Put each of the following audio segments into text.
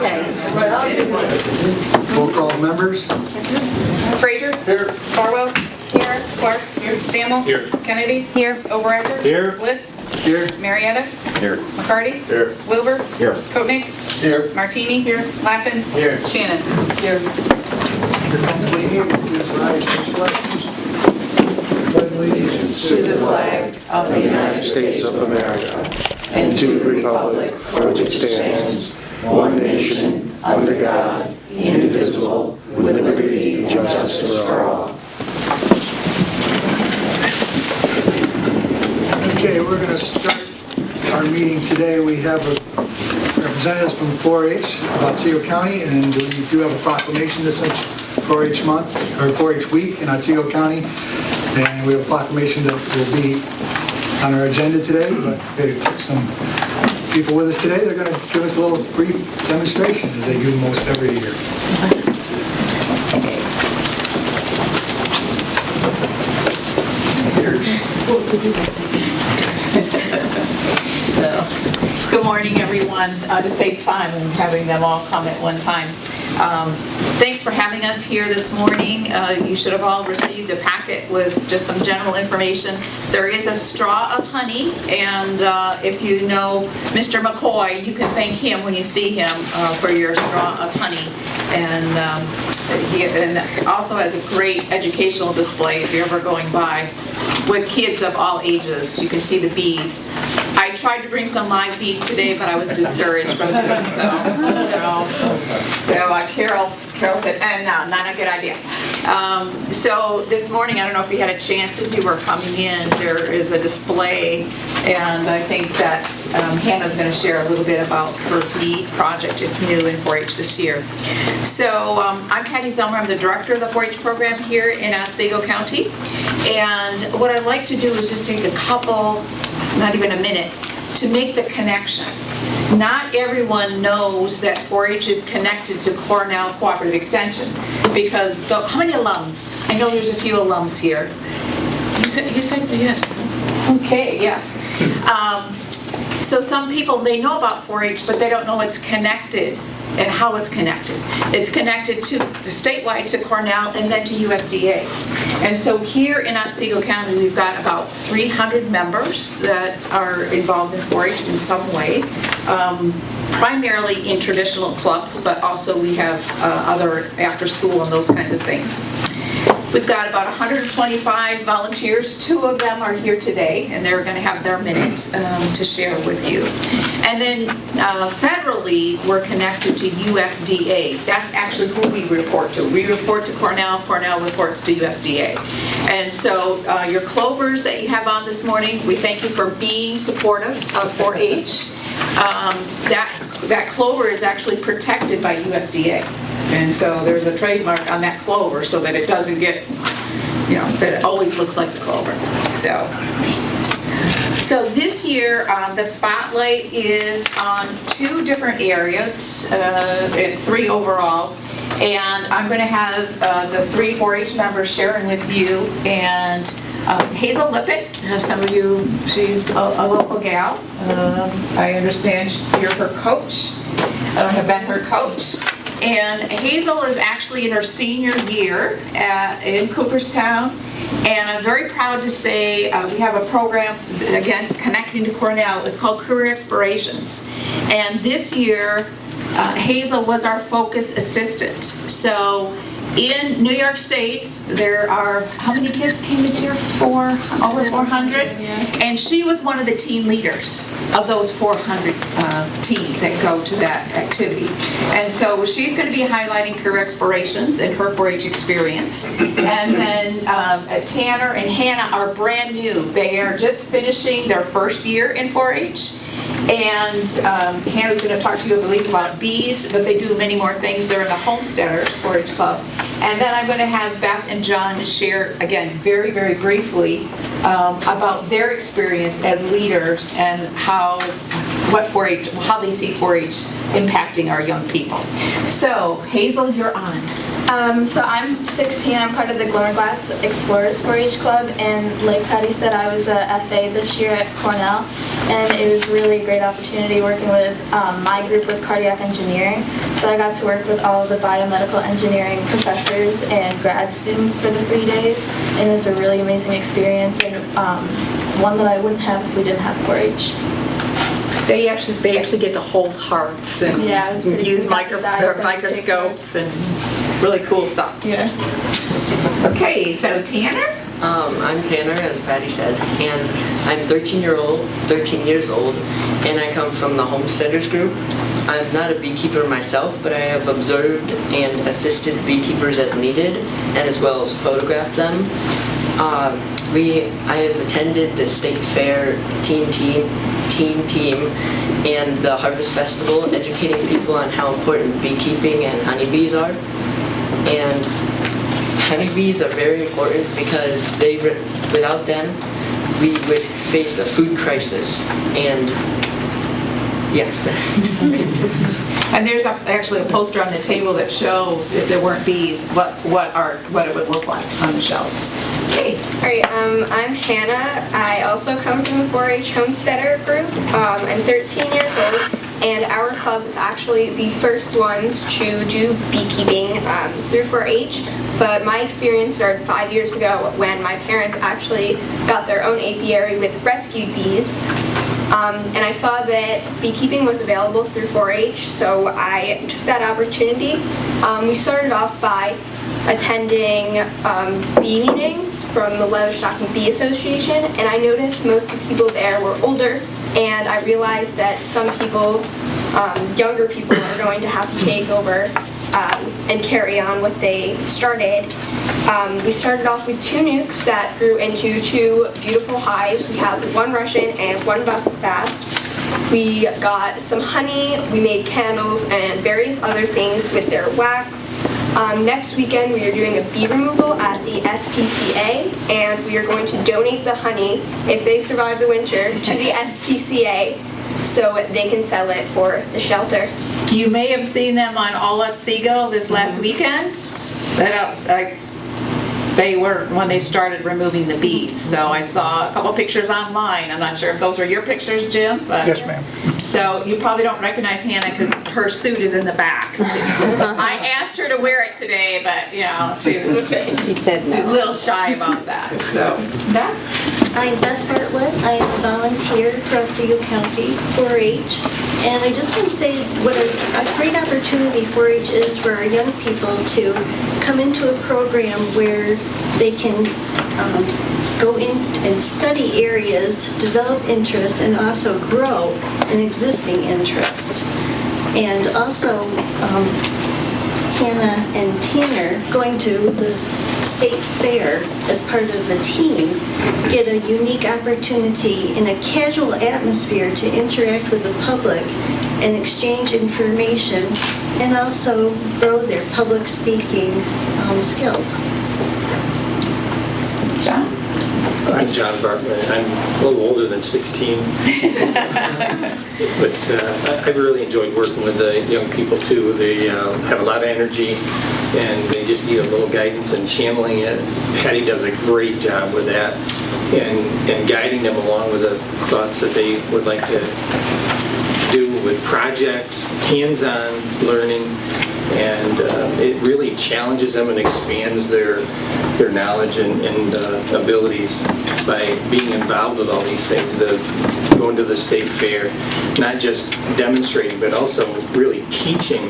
Okay. Roll call members. Frazier? Here. Farwell? Here. Clark? Here. Stammel? Here. Kennedy? Here. Overacre? Here. Bliss? Here. Marietta? Here. McCarty? Here. Wilbur? Here. Koenig? Here. Martini? Here. Lappin? Here. Shannon? Here. To the flag of the United States of America and to the republic for which it stands, one nation, under God, indivisible, with liberty and justice for all. Okay, we're going to start our meeting today. We have representatives from 4-H of Otsego County, and we do have a proclamation this 4-H month, or 4-H week in Otsego County. And we have a proclamation that will be on our agenda today, but we took some people with us today. They're going to give us a little brief demonstration, as they do most every year. Good morning, everyone. To save time and having them all come at one time. Thanks for having us here this morning. You should have all received a packet with just some general information. There is a straw of honey, and if you know Mr. McCoy, you can thank him when you see him for your straw of honey. And he also has a great educational display if you're ever going by with kids of all ages. You can see the bees. I tried to bring some live bees today, but I was discouraged from doing so. Carol said, no, not a good idea. So this morning, I don't know if you had a chance as you were coming in, there is a display, and I think that Hannah's going to share a little bit about her bee project. It's new in 4-H this year. So I'm Patty Zelmer. I'm the director of the 4-H program here in Otsego County. And what I'd like to do is just take a couple, not even a minute, to make the connection. Not everyone knows that 4-H is connected to Cornell Cooperative Extension, because how many alums? I know there's a few alums here. You said yes. Okay, yes. So some people may know about 4-H, but they don't know it's connected and how it's connected. It's connected to the statewide to Cornell and then to USDA. And so here in Otsego County, we've got about 300 members that are involved in 4-H in some way, primarily in traditional clubs, but also we have other after school and those kinds of things. We've got about 125 volunteers. 2 of them are here today, and they're going to have their minute to share with you. And then federally, we're connected to USDA. That's actually who we report to. We report to Cornell. Cornell reports to USDA. And so your clovers that you have on this morning, we thank you for being supportive of 4-H. That clover is actually protected by USDA. And so there's a trademark on that clover so that it doesn't get, that it always looks like the clover. So this year, the spotlight is on 2 different areas, and 3 overall. And I'm going to have the 3 4-H members sharing with you. And Hazel Lippett, some of you, she's a local gal. I understand you're her coach, have been her coach. And Hazel is actually in her senior year in Cooperstown. And I'm very proud to say we have a program, again, connecting to Cornell. It's called Career Explorations. And this year, Hazel was our focus assistant. So in New York State, there are, how many kids came this year? Over 400? And she was one of the team leaders of those 400 teams that go to that activity. And so she's going to be highlighting career explorations and her 4-H experience. And then Tanner and Hannah are brand new. They are just finishing their first year in 4-H. And Hannah's going to talk to you, I believe, about bees, but they do many more things. They're in the Homesteaders 4-H Club. And then I'm going to have Beth and John share, again, very, very briefly, about their experience as leaders and how they see 4-H impacting our young people. So, Hazel, you're on. So I'm 16. I'm part of the Glass Explorers 4-H Club, and like Patty said, I was a FA this year at Cornell, and it was really a great opportunity working with, my group was cardiac engineering, so I got to work with all of the biomedical engineering professors and grad students for the 3 days, and it was a really amazing experience, and one that I wouldn't have if we didn't have 4-H. They actually get to hold hearts and Yeah, it was pretty use cool. microscopes and really cool stuff. Yeah. Okay, so Tanner? I'm Tanner, as Patty said, and I'm 13 years old, and I come from the homesteaders group. I'm not a beekeeper myself, but I have observed and assisted beekeepers as needed, and as well as photographed them. I have attended the state fair teen team and the harvest festival, educating people on how important beekeeping and honeybees are. And honeybees are very important because without them, we would face a food crisis. And yeah. And there's actually a poster on the table that shows if there weren't bees, what it would look like on the shelves. Okay. All right, I'm Hannah. I also come from the 4-H Homesteader group. I'm 13 years old, and our club was actually the first ones to do beekeeping through 4-H. But my experience started 5 years ago when my parents actually got their own apiary with rescued bees. And I saw that beekeeping was available through 4-H, so I took that opportunity. We started off by attending bee meetings from the Leatherstocking Bee Association, and I noticed most of the people there were older, and I realized that some people, younger people, are going to have to take over and carry on what they started. We started off with 2 nukes that grew into 2 beautiful hives. We have 1 Russian and 1 Buckfast. We got some honey, we made candles, and various other things with their wax. Next weekend we are doing a bee removal at the SPCA, and we are going to donate the honey, if they survive the winter, to the SPCA so they can sell it for the shelter. You may have seen them on All Otsego this last weekend. They were when they started removing the bees. So I saw a couple pictures online. I'm not sure if those were your pictures, Jim. But Yes, ma'am. So you probably don't recognize Hannah because her suit is in the back. I asked her to wear it today, but you know, she said no. She's a little shy about that. So, Beth? I'm Beth Bartlett. I am a volunteer for Otsego County 4-H. And I just want to say what a great opportunity 4-H is for our young people to come into a program where they can go in and study areas, develop interests, and also grow an existing interest. And also, Hannah and Tanner going to the state fair as part of the team get a unique opportunity in a casual atmosphere to interact with the public and exchange information and also grow their public speaking skills. John? I'm John Bartman. I'm a little older than 16. But I've really enjoyed working with the young people too. They have a lot of energy and they just need a little guidance and channeling it. Patty does a great job with that and guiding them along with the thoughts that they would like to do with projects, hands-on learning, and it really challenges them and expands their knowledge and abilities by being involved with all these things. Going to the state fair, not just demonstrating, but also really teaching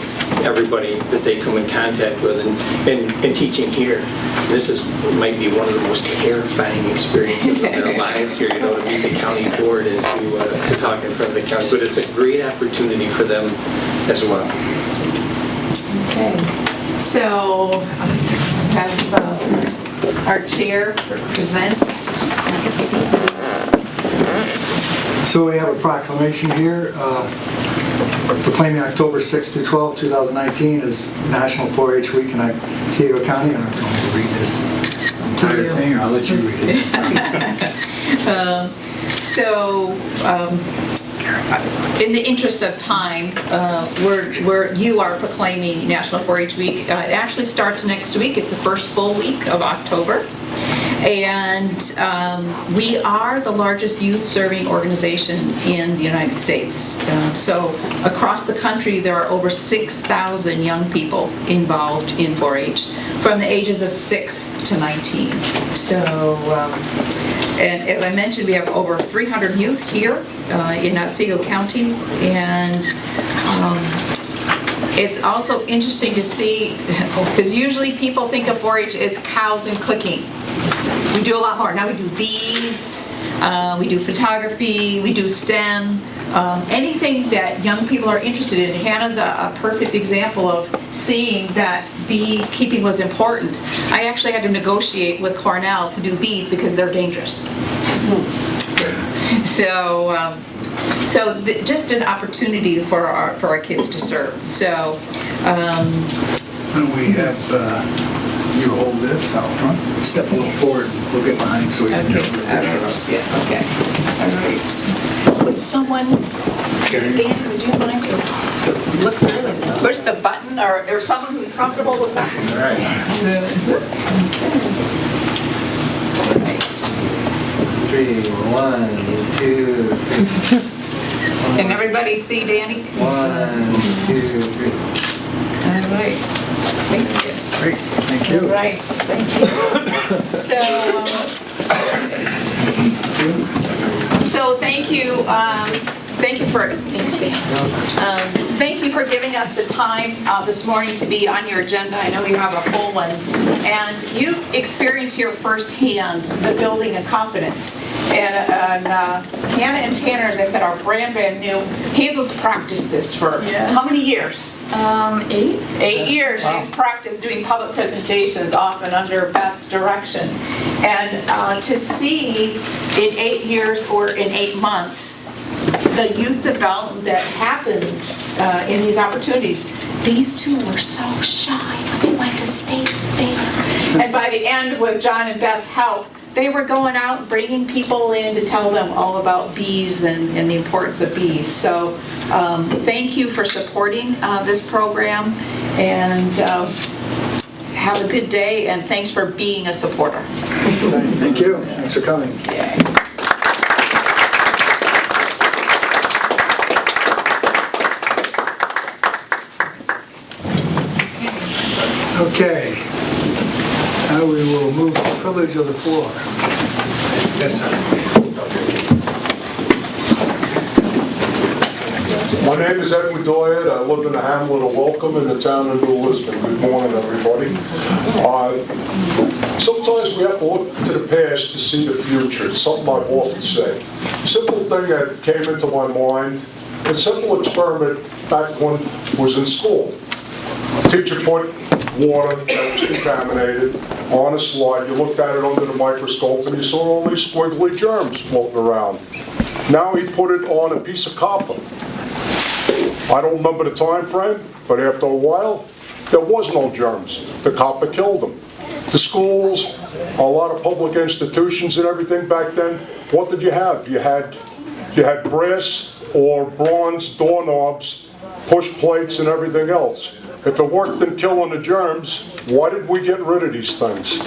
everybody that they come in contact with and teaching here. This might be one of the most terrifying experiences of their lives here, to meet the county board and to talk in front of the county. But it's a great opportunity for them as well. Okay. So, have our chair presents. So we have a proclamation here proclaiming October 6th through 12, 2019 as National 4-H Week in Otsego County. I don't know if you want me to read this entire thing, or I'll let you read it. in the interest of time, you are proclaiming National 4-H Week. It actually starts next week. It's the first full week of October. And we are the largest youth-serving organization in the United States. So across the country, there are over 6,000 young people involved in 4-H from the ages of 6 to 19. So, and as I mentioned, we have over 300 youth here in Otsego County. And it's also interesting to see, because usually people think of 4-H as cows and clicking. We do a lot more. Now we do bees, we do photography, we do STEM, anything that young people are interested in. Hannah's a perfect example of seeing that beekeeping was important. I actually had to negotiate with Cornell to do bees because they're dangerous. So, just an opportunity for our kids to serve. So, Why don't we have you hold this out front, step a little forward, and we'll get behind so we can okay, all right, yeah, okay, all right. Would someone, Dan, would you mind to look through and push the button, or someone who's comfortable with that? All right. Three, 1, 2, 3. Can everybody see Danny? 1, 2, 3. All right, thank you. Great, thank you. All right, thank you. So thank you. Thank you for giving us the time this morning to be on your agenda. I know you have a full one, and you experienced here firsthand the building of confidence. And Hannah and Tanner, as I said, are brand new. Hazel's practiced this for how many years? 8. 8 years. Wow. She's practiced doing public presentations, often under Beth's direction. And to see in 8 years or in 8 months the youth development that happens in these opportunities. These two were so shy when they went to state fair. And by the end, with John and Beth's help, they were going out and bringing people in to tell them all about bees and the importance of bees. So thank you for supporting this program, and have a good day, and thanks for being a supporter. Thank you. Thanks for coming. Yay. Okay. Now we will move to the privilege of the floor. Yes, sir. My name is Edward Doyard. I live in the hamlet of Welcome in the town of New Lisbon. Good morning, everybody. Sometimes we have to look to the past to see the future. It's something I've often said. A simple thing that came into my mind, a simple experiment back when I was in school. Teacher put water that was contaminated on a slide. You looked at it under the microscope and you saw all these squiggly germs floating around. Now he put it on a piece of copper. I don't remember the time frame, but after a while, there was no germs. The copper killed them. The schools, a lot of public institutions and everything back then, what did you have? You had brass or bronze doorknobs, push plates and everything else. If it worked in killing the germs, why did we get rid of these things?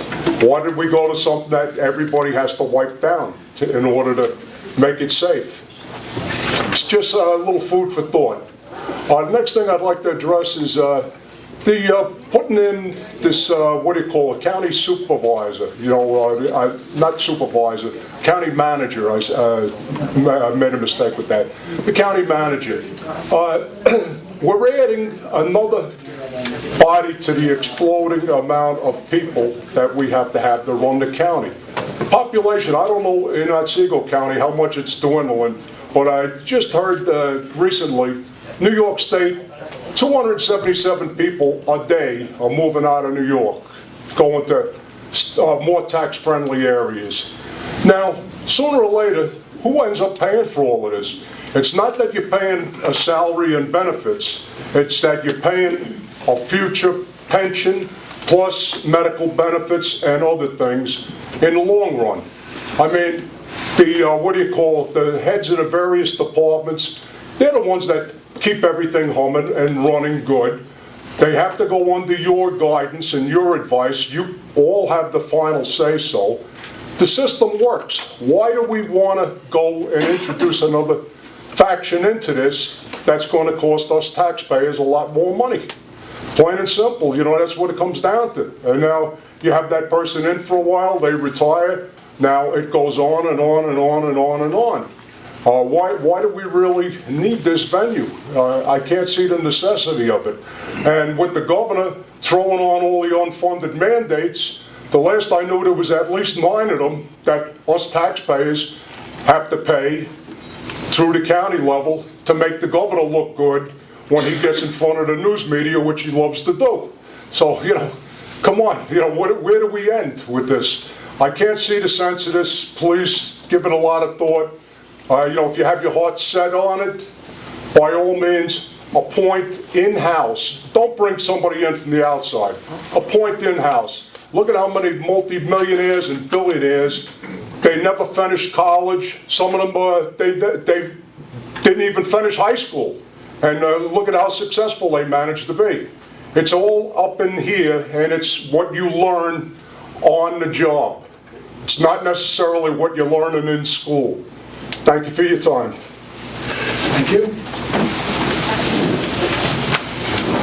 Why did we go to something that everybody has to wipe down in order to make it safe? It's just a little food for thought. The next thing I'd like to address is putting in this, what do you call it, county supervisor, not supervisor, county manager. I made a mistake with that. The county manager. We're adding another body to the exploding amount of people that we have to run the county. The population, I don't know in Otsego County how much it's dwindling, but I just heard recently, New York State, 277 people a day are moving out of New York, going to more tax-friendly areas. Now, sooner or later, who ends up paying for all of this? It's not that you're paying a salary and benefits, it's that you're paying a future pension plus medical benefits and other things in the long run. I mean, what do you call it, the heads of the various departments, they're the ones that keep everything humming and running good. They have to go under your guidance and your advice. You all have the final say-so. The system works. Why do we want to go and introduce another faction into this that's going to cost us taxpayers a lot more money? Plain and simple, you know, that's what it comes down to. And now you have that person in for a while, they retire, now it goes on and on and on and on and on. Why do we really need this venue? I can't see the necessity of it. And with the governor throwing on all the unfunded mandates, the last I knew there was at least 9 of them that us taxpayers have to pay through the county level to make the governor look good when he gets in front of the news media, which he loves to do. So, you know, come on, you know, where do we end with this? I can't see the sense of this. Please give it a lot of thought. You know, if you have your heart set on it, by all means, appoint in-house. Don't bring somebody in from the outside. Appoint in-house. Look at how many multi-millionaires and billionaires, they never finished college. Some of them, they didn't even finish high school. And look at how successful they managed to be. It's all up in here, and it's what you learn on the job. It's not necessarily what you're learning in school. Thank you for your time. Thank you.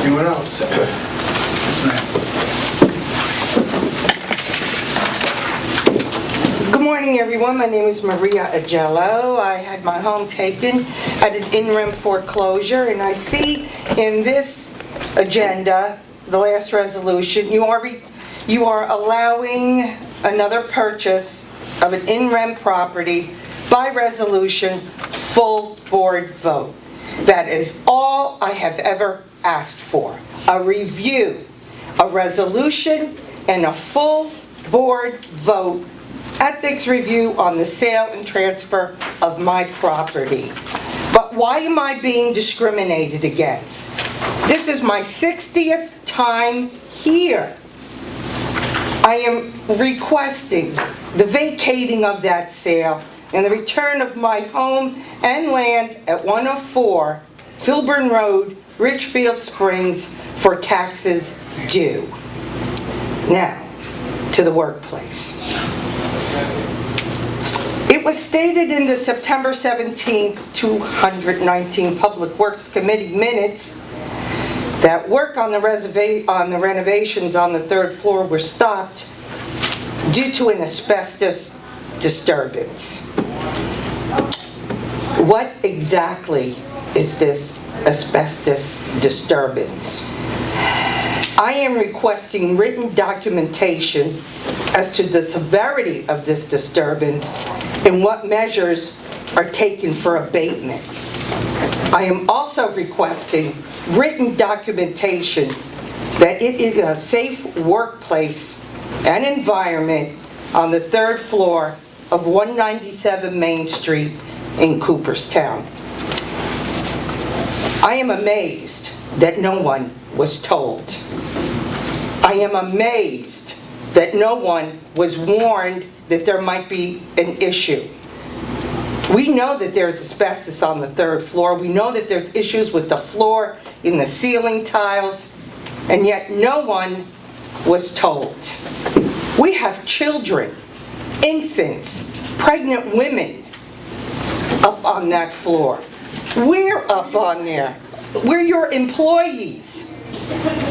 Anyone else? Yes, ma'am. Good morning, everyone. My name is Maria Agello. I had my home taken at an in-rem foreclosure, and I see in this agenda, the last resolution, you are allowing another purchase of an in-rem property by resolution, full board vote. That is all I have ever asked for. A review, a resolution, and a full board vote ethics review on the sale and transfer of my property. But why am I being discriminated against? This is my 60th time here. I am requesting the vacating of that sale and the return of my home and land at 104 Filburn Road, Richfield Springs, for taxes due. Now, to the workplace. It was stated in the September 17th, 219 Public Works Committee minutes that work on the renovations on the 3rd floor were stopped due to an asbestos disturbance. What exactly is this asbestos disturbance? I am requesting written documentation as to the severity of this disturbance and what measures are taken for abatement. I am also requesting written documentation that it is a safe workplace and environment on the 3rd floor of 197 Main Street in Cooperstown. I am amazed that no one was told. I am amazed that no one was warned that there might be an issue. We know that there's asbestos on the 3rd floor. We know that there's issues with the floor, in the ceiling tiles, and yet no one was told. We have children, infants, pregnant women up on that floor. We're up on there. We're your employees.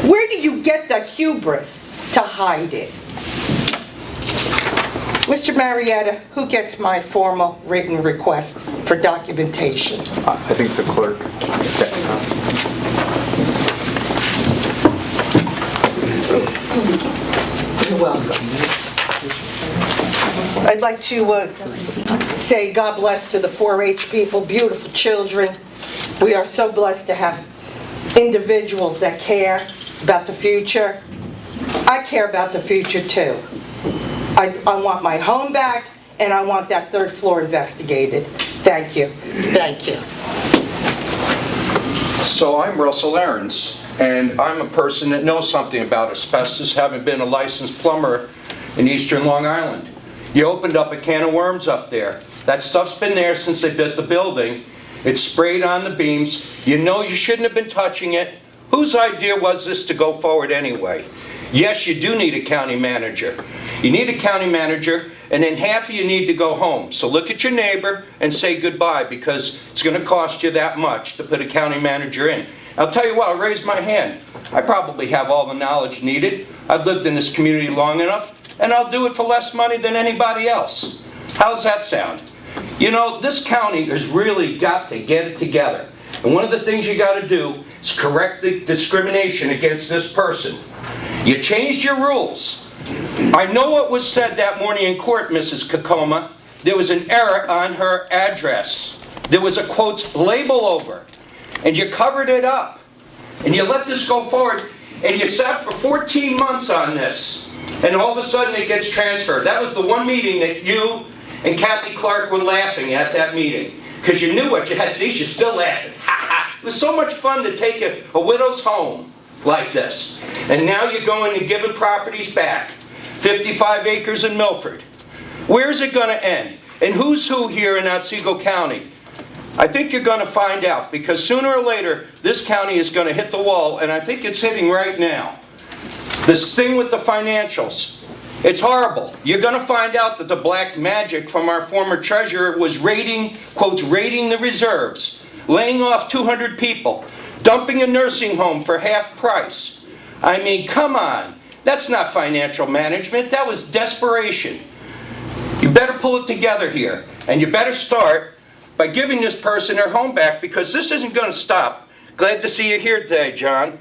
Where do you get the hubris to hide it? Mr. Marietta, who gets my formal written request for documentation? I think the clerk. You're welcome. I'd like to say God bless to the 4-H people, beautiful children. We are so blessed to have individuals that care about the future. I care about the future too. I want my home back, and I want that 3rd floor investigated. Thank you. Thank you. So I'm Russell Ahrens, and I'm a person that knows something about asbestos, having been a licensed plumber in Eastern Long Island. You opened up a can of worms up there. That stuff's been there since they built the building. It's sprayed on the beams. You know you shouldn't have been touching it. Whose idea was this to go forward anyway? Yes, you do need a county manager. You need a county manager, and then half of you need to go home. So look at your neighbor and say goodbye, because it's going to cost you that much to put a county manager in. I'll tell you what, I'll raise my hand. I probably have all the knowledge needed. I've lived in this community long enough, and I'll do it for less money than anybody else. How's that sound? You know, this county has really got to get it together. And one of the things you got to do is correct the discrimination against this person. You changed your rules. I know what was said that morning in court, Mrs. Kakoma. There was an error on her address. There was a, quote, label over. And you covered it up. And you let this go forward. And you sat for 14 months on this. And all of a sudden it gets transferred. That was the one meeting that you and Kathy Clark were laughing at that meeting. Because you knew what you had to see. She's still laughing. It was so much fun to take a widow's home like this. And now you're going and giving properties back. 55 acres in Milford. Where's it going to end? And who's who here in Otsego County? I think you're going to find out, because sooner or later this county is going to hit the wall, and I think it's hitting right now. This thing with the financials, it's horrible. You're going to find out that the black magic from our former treasurer was raiding, quotes, raiding the reserves, laying off 200 people, dumping a nursing home for half price. I mean, come on. That's not financial management. That was desperation. You better pull it together here. And you better start by giving this person their home back, because this isn't going to stop. Glad to see you here today, John.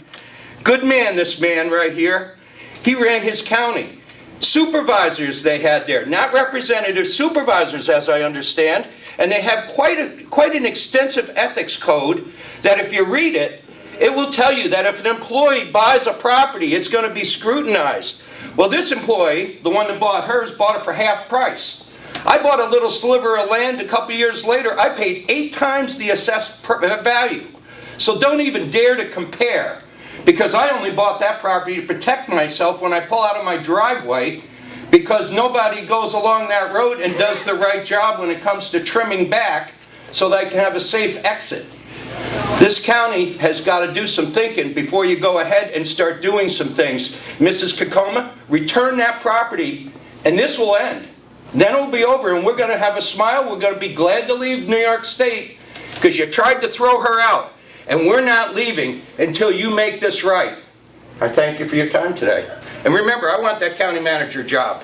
Good man, this man right here. He ran his county. Supervisors they had there, not representatives, supervisors as I understand. And they have quite an extensive ethics code that if you read it, it will tell you that if an employee buys a property, it's going to be scrutinized. Well, this employee, the one that bought hers, bought it for half price. I bought a little sliver of land a couple years later. I paid 8 times the assessed value. So don't even dare to compare, because I only bought that property to protect myself when I pull out of my driveway, because nobody goes along that road and does the right job when it comes to trimming back so that I can have a safe exit. This county has got to do some thinking before you go ahead and start doing some things. Mrs. Kakoma, return that property and this will end. Then it'll be over and we're going to have a smile. We're going to be glad to leave New York State because you tried to throw her out. And we're not leaving until you make this right. I thank you for your time today. And remember, I want that county manager job.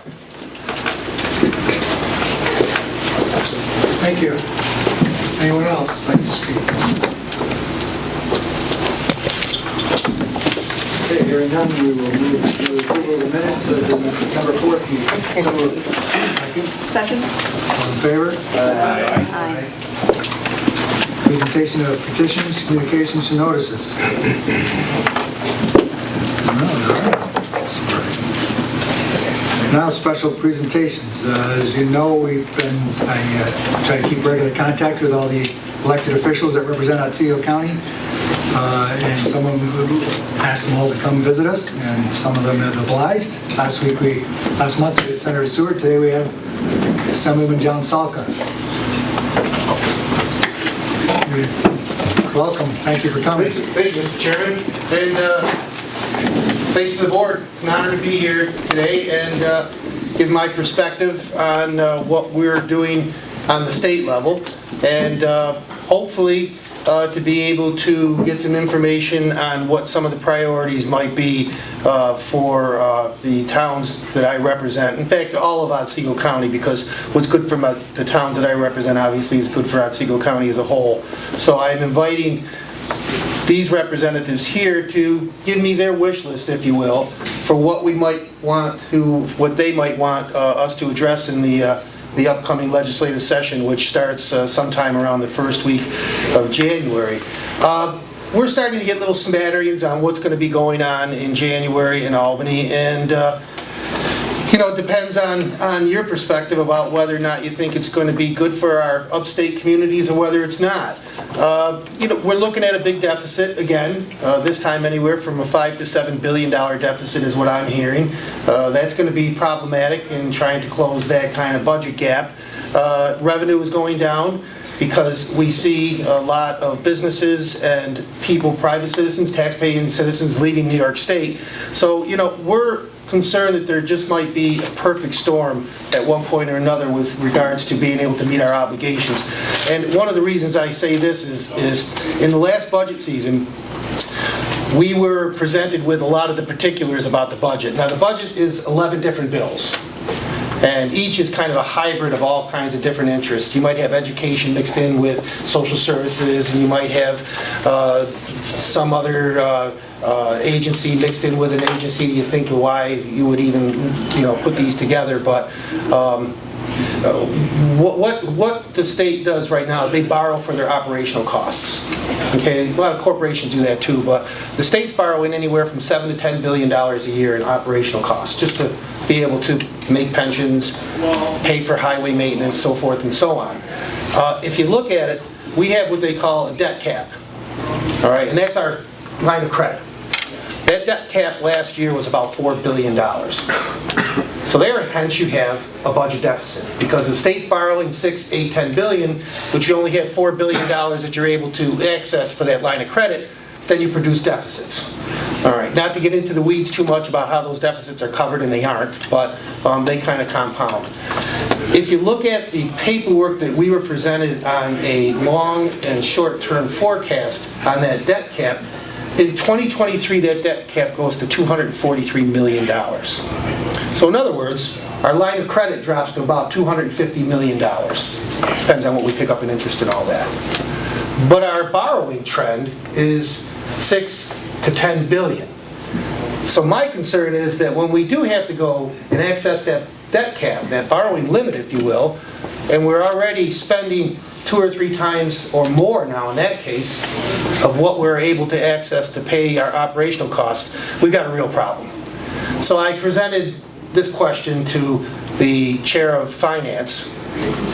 Thank you. Anyone else like to speak? Okay, hearing none, we will move to approval of the minutes of the September 4th meeting. Second. All in favor? Aye. Presentation of petitions, communications, and notices. Now special presentations. As you know, I try to keep regular contact with all the elected officials that represent Otsego County. And some of them asked them all to come visit us, and some of them have obliged. Last month we had Senator Seward. Today we have Assemblyman John Salka. Welcome. Thank you for coming. Thank you, Mr. Chairman. And thanks to the board. It's an honor to be here today and give my perspective on what we're doing on the state level, and hopefully to be able to get some information on what some of the priorities might be for the towns that I represent. In fact, all of Otsego County, because what's good for the towns that I represent obviously is good for Otsego County as a whole. So I'm inviting these representatives here to give me their wish list, if you will, for what we might want to, what they might want us to address in the upcoming legislative session, which starts sometime around the first week of January. We're starting to get little smatterings on what's going to be going on in January in Albany, and you know, it depends on your perspective about whether or not you think it's going to be good for our upstate communities or whether it's not. You know, we're looking at a big deficit again, this time anywhere from a $5 to $7 billion deficit is what I'm hearing. That's going to be problematic in trying to close that kind of budget gap. revenue is going down because we see a lot of businesses and people, private citizens, tax-paying citizens leaving New York State. So, we're concerned that there just might be a perfect storm at one point or another with regards to being able to meet our obligations. And one of the reasons I say this is in the last budget season, we were presented with a lot of the particulars about the budget. Now, the budget is 11 different bills, and each is kind of a hybrid of all kinds of different interests. You might have education mixed in with social services, and you might have some other agency mixed in with an agency. You think of why you would even, put these together. But what the state does right now is they borrow for their operational costs. Okay, a lot of corporations do that too, but the state's borrowing anywhere from $7 to $10 billion a year in operational costs, just to be able to make pensions, pay for highway maintenance, so forth and so on. If you look at it, we have what they call a debt cap, all right, and that's our line of credit. That debt cap last year was about $4 billion. So there, hence, you have a budget deficit, because the state's borrowing $6, $8, $10 billion, but you only have $4 billion that you're able to access for that line of credit, then you produce deficits. All right, not to get into the weeds too much about how those deficits are covered, and they aren't, but they kind of compound. If you look at the paperwork that we were presented on a long and short-term forecast on that debt cap, in 2023, that debt cap goes to $243 million. So in other words, our line of credit drops to about $250 million. Depends on what we pick up in interest and all that. But our borrowing trend is $6 to $10 billion. So my concern is that when we do have to go and access that debt cap, that borrowing limit, if you will, and we're already spending 2 or 3 times or more now in that case of what we're able to access to pay our operational costs, we've got a real problem. So I presented this question to the chair of finance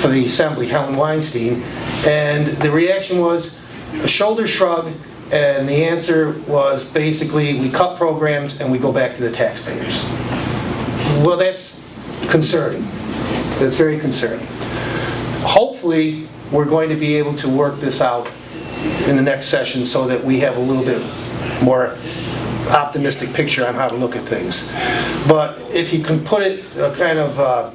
for the assembly, Helen Weinstein, and the reaction was a shoulder shrug, and the answer was basically we cut programs and we go back to the taxpayers. Well, that's concerning. That's very concerning. Hopefully, we're going to be able to work this out in the next session so that we have a little bit more optimistic picture on how to look at things. But if you can put it kind of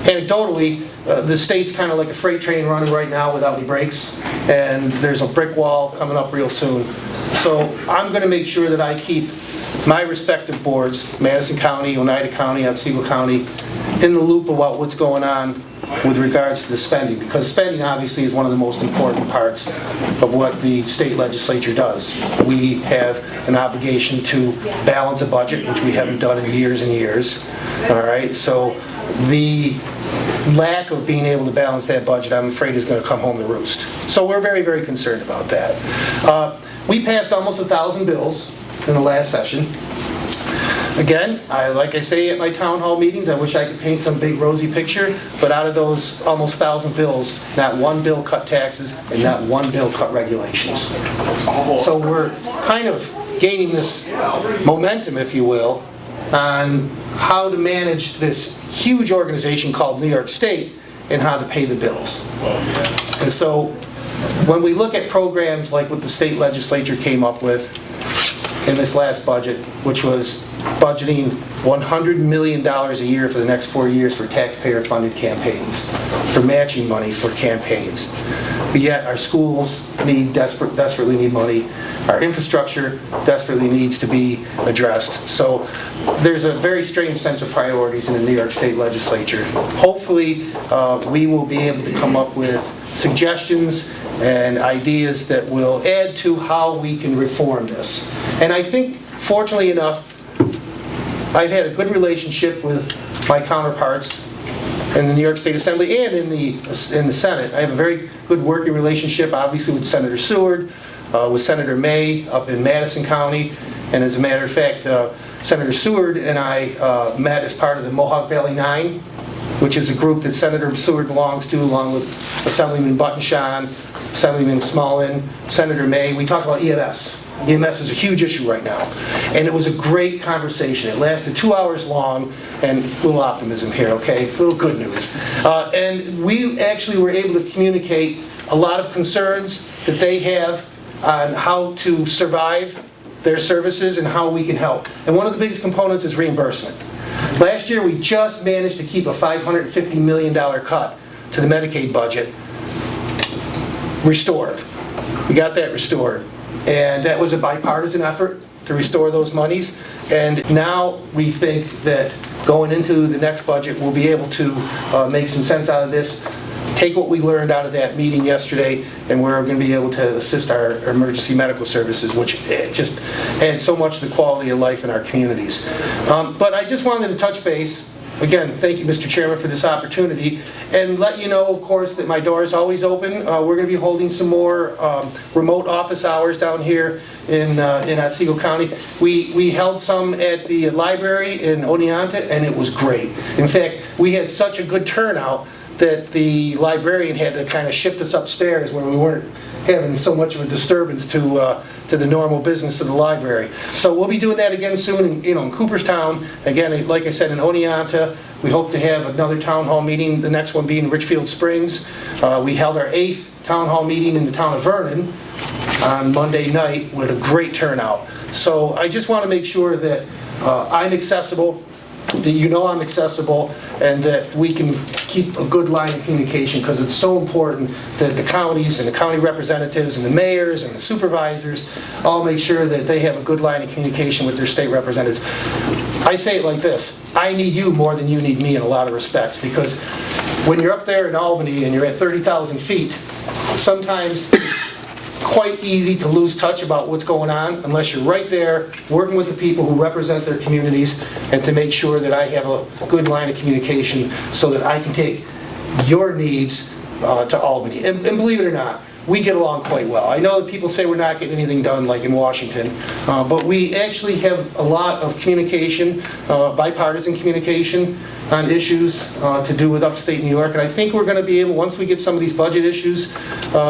anecdotally, the state's kind of like a freight train running right now without any brakes, and there's a brick wall coming up real soon. So I'm going to make sure that I keep my respective boards, Madison County, Oneida County, Otsego County, in the loop about what's going on with regards to the spending, because spending obviously is one of the most important parts of what the state legislature does. We have an obligation to balance a budget, which we haven't done in years and years. All right, so the lack of being able to balance that budget, I'm afraid, is going to come home to roost. So we're very, very concerned about that. We passed almost 1,000 bills in the last session. Again, like I say at my town hall meetings, I wish I could paint some big rosy picture, but out of those almost 1,000 bills, not one bill cut taxes and not one bill cut regulations. So we're kind of gaining this momentum, if you will, on how to manage this huge organization called New York State and how to pay the bills. And so when we look at programs like what the state legislature came up with in this last budget, which was budgeting $100 million a year for the next 4 years for taxpayer-funded campaigns, for matching money for campaigns. But yet our schools desperately need money. Our infrastructure desperately needs to be addressed. So there's a very strange sense of priorities in the New York State legislature. Hopefully we will be able to come up with suggestions and ideas that will add to how we can reform this. And I think, fortunately enough, I've had a good relationship with my counterparts in the New York State Assembly and in the Senate. I have a very good working relationship, obviously, with Senator Seward, with Senator May up in Madison County, and as a matter of fact, Senator Seward and I met as part of the Mohawk Valley 9, which is a group that Senator Seward belongs to, along with Assemblyman Buttonshaw, Assemblyman Smallin, Senator May. We talk about EMS. EMS is a huge issue right now. And it was a great conversation. It lasted 2 hours long, and a little optimism here, okay? A little good news. And we actually were able to communicate a lot of concerns that they have on how to survive their services and how we can help. And one of the biggest components is reimbursement. Last year, we just managed to keep a $550 million cut to the Medicaid budget restored. We got that restored. And that was a bipartisan effort to restore those monies. And now we think that going into the next budget, we'll be able to make some sense out of this, take what we learned out of that meeting yesterday, and we're going to be able to assist our emergency medical services, which just adds so much to the quality of life in our communities. But I just wanted to touch base. Again, thank you, Mr. Chairman, for this opportunity, and let you know, of course, that my door is always open. We're going to be holding some more remote office hours down here in Otsego County. We held some at the library in Oneonta, and it was great. In fact, we had such a good turnout that the librarian had to kind of shift us upstairs where we weren't having so much of a disturbance to the normal business of the library. So we'll be doing that again soon in Cooperstown. Again, like I said, in Oneonta. We hope to have another town hall meeting, the next one being Richfield Springs. We held our 8th town hall meeting in the town of Vernon on Monday night with a great turnout. So I just want to make sure that I'm accessible, that you know I'm accessible, and that we can keep a good line of communication, because it's so important that the counties and the county representatives and the mayors and the supervisors all make sure that they have a good line of communication with their state representatives. I say it like this: I need you more than you need me in a lot of respects, because when you're up there in Albany and you're at 30,000 feet, sometimes it's quite easy to lose touch about what's going on unless you're right there working with the people who represent their communities, and to make sure that I have a good line of communication so that I can take your needs to Albany. And believe it or not, we get along quite well. I know that people say we're not getting anything done like in Washington, but we actually have a lot of communication, bipartisan communication on issues to do with upstate New York. And I think we're going to be able, once we get some of these budget issues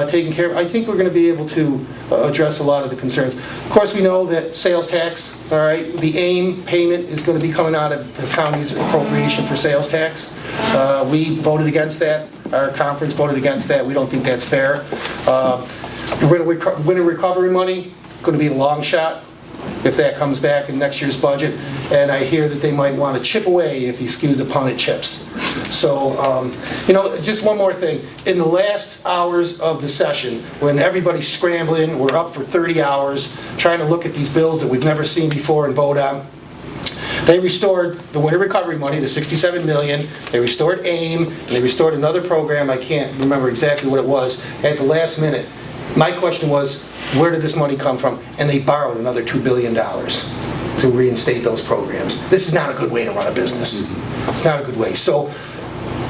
taken care of, I think we're going to be able to address a lot of the concerns. Of course, we know that sales tax, all right, the AIM payment is going to be coming out of the county's appropriation for sales tax. We voted against that. Our conference voted against that. We don't think that's fair. Winter recovery money, going to be a long shot if that comes back in next year's budget. And I hear that they might want to chip away, if you excuse the pun, at chips. So, just one more thing. In the last hours of the session, when everybody's scrambling, we're up for 30 hours, trying to look at these bills that we've never seen before and vote on, they restored the winter recovery money, the $67 million. They restored AIM, and they restored another program, I can't remember exactly what it was, at the last minute. My question was, where did this money come from? And they borrowed another $2 billion to reinstate those programs. This is not a good way to run a business. It's not a good way. So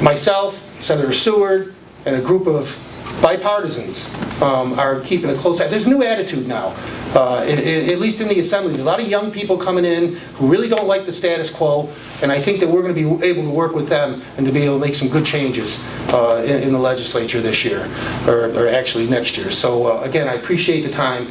myself, Senator Seward, and a group of bipartisans are keeping a close eye. There's a new attitude now, at least in the Assembly. There's a lot of young people coming in who really don't like the status quo, and I think that we're going to be able to work with them and to be able to make some good changes in the legislature this year, or actually next year. So again, I appreciate the time.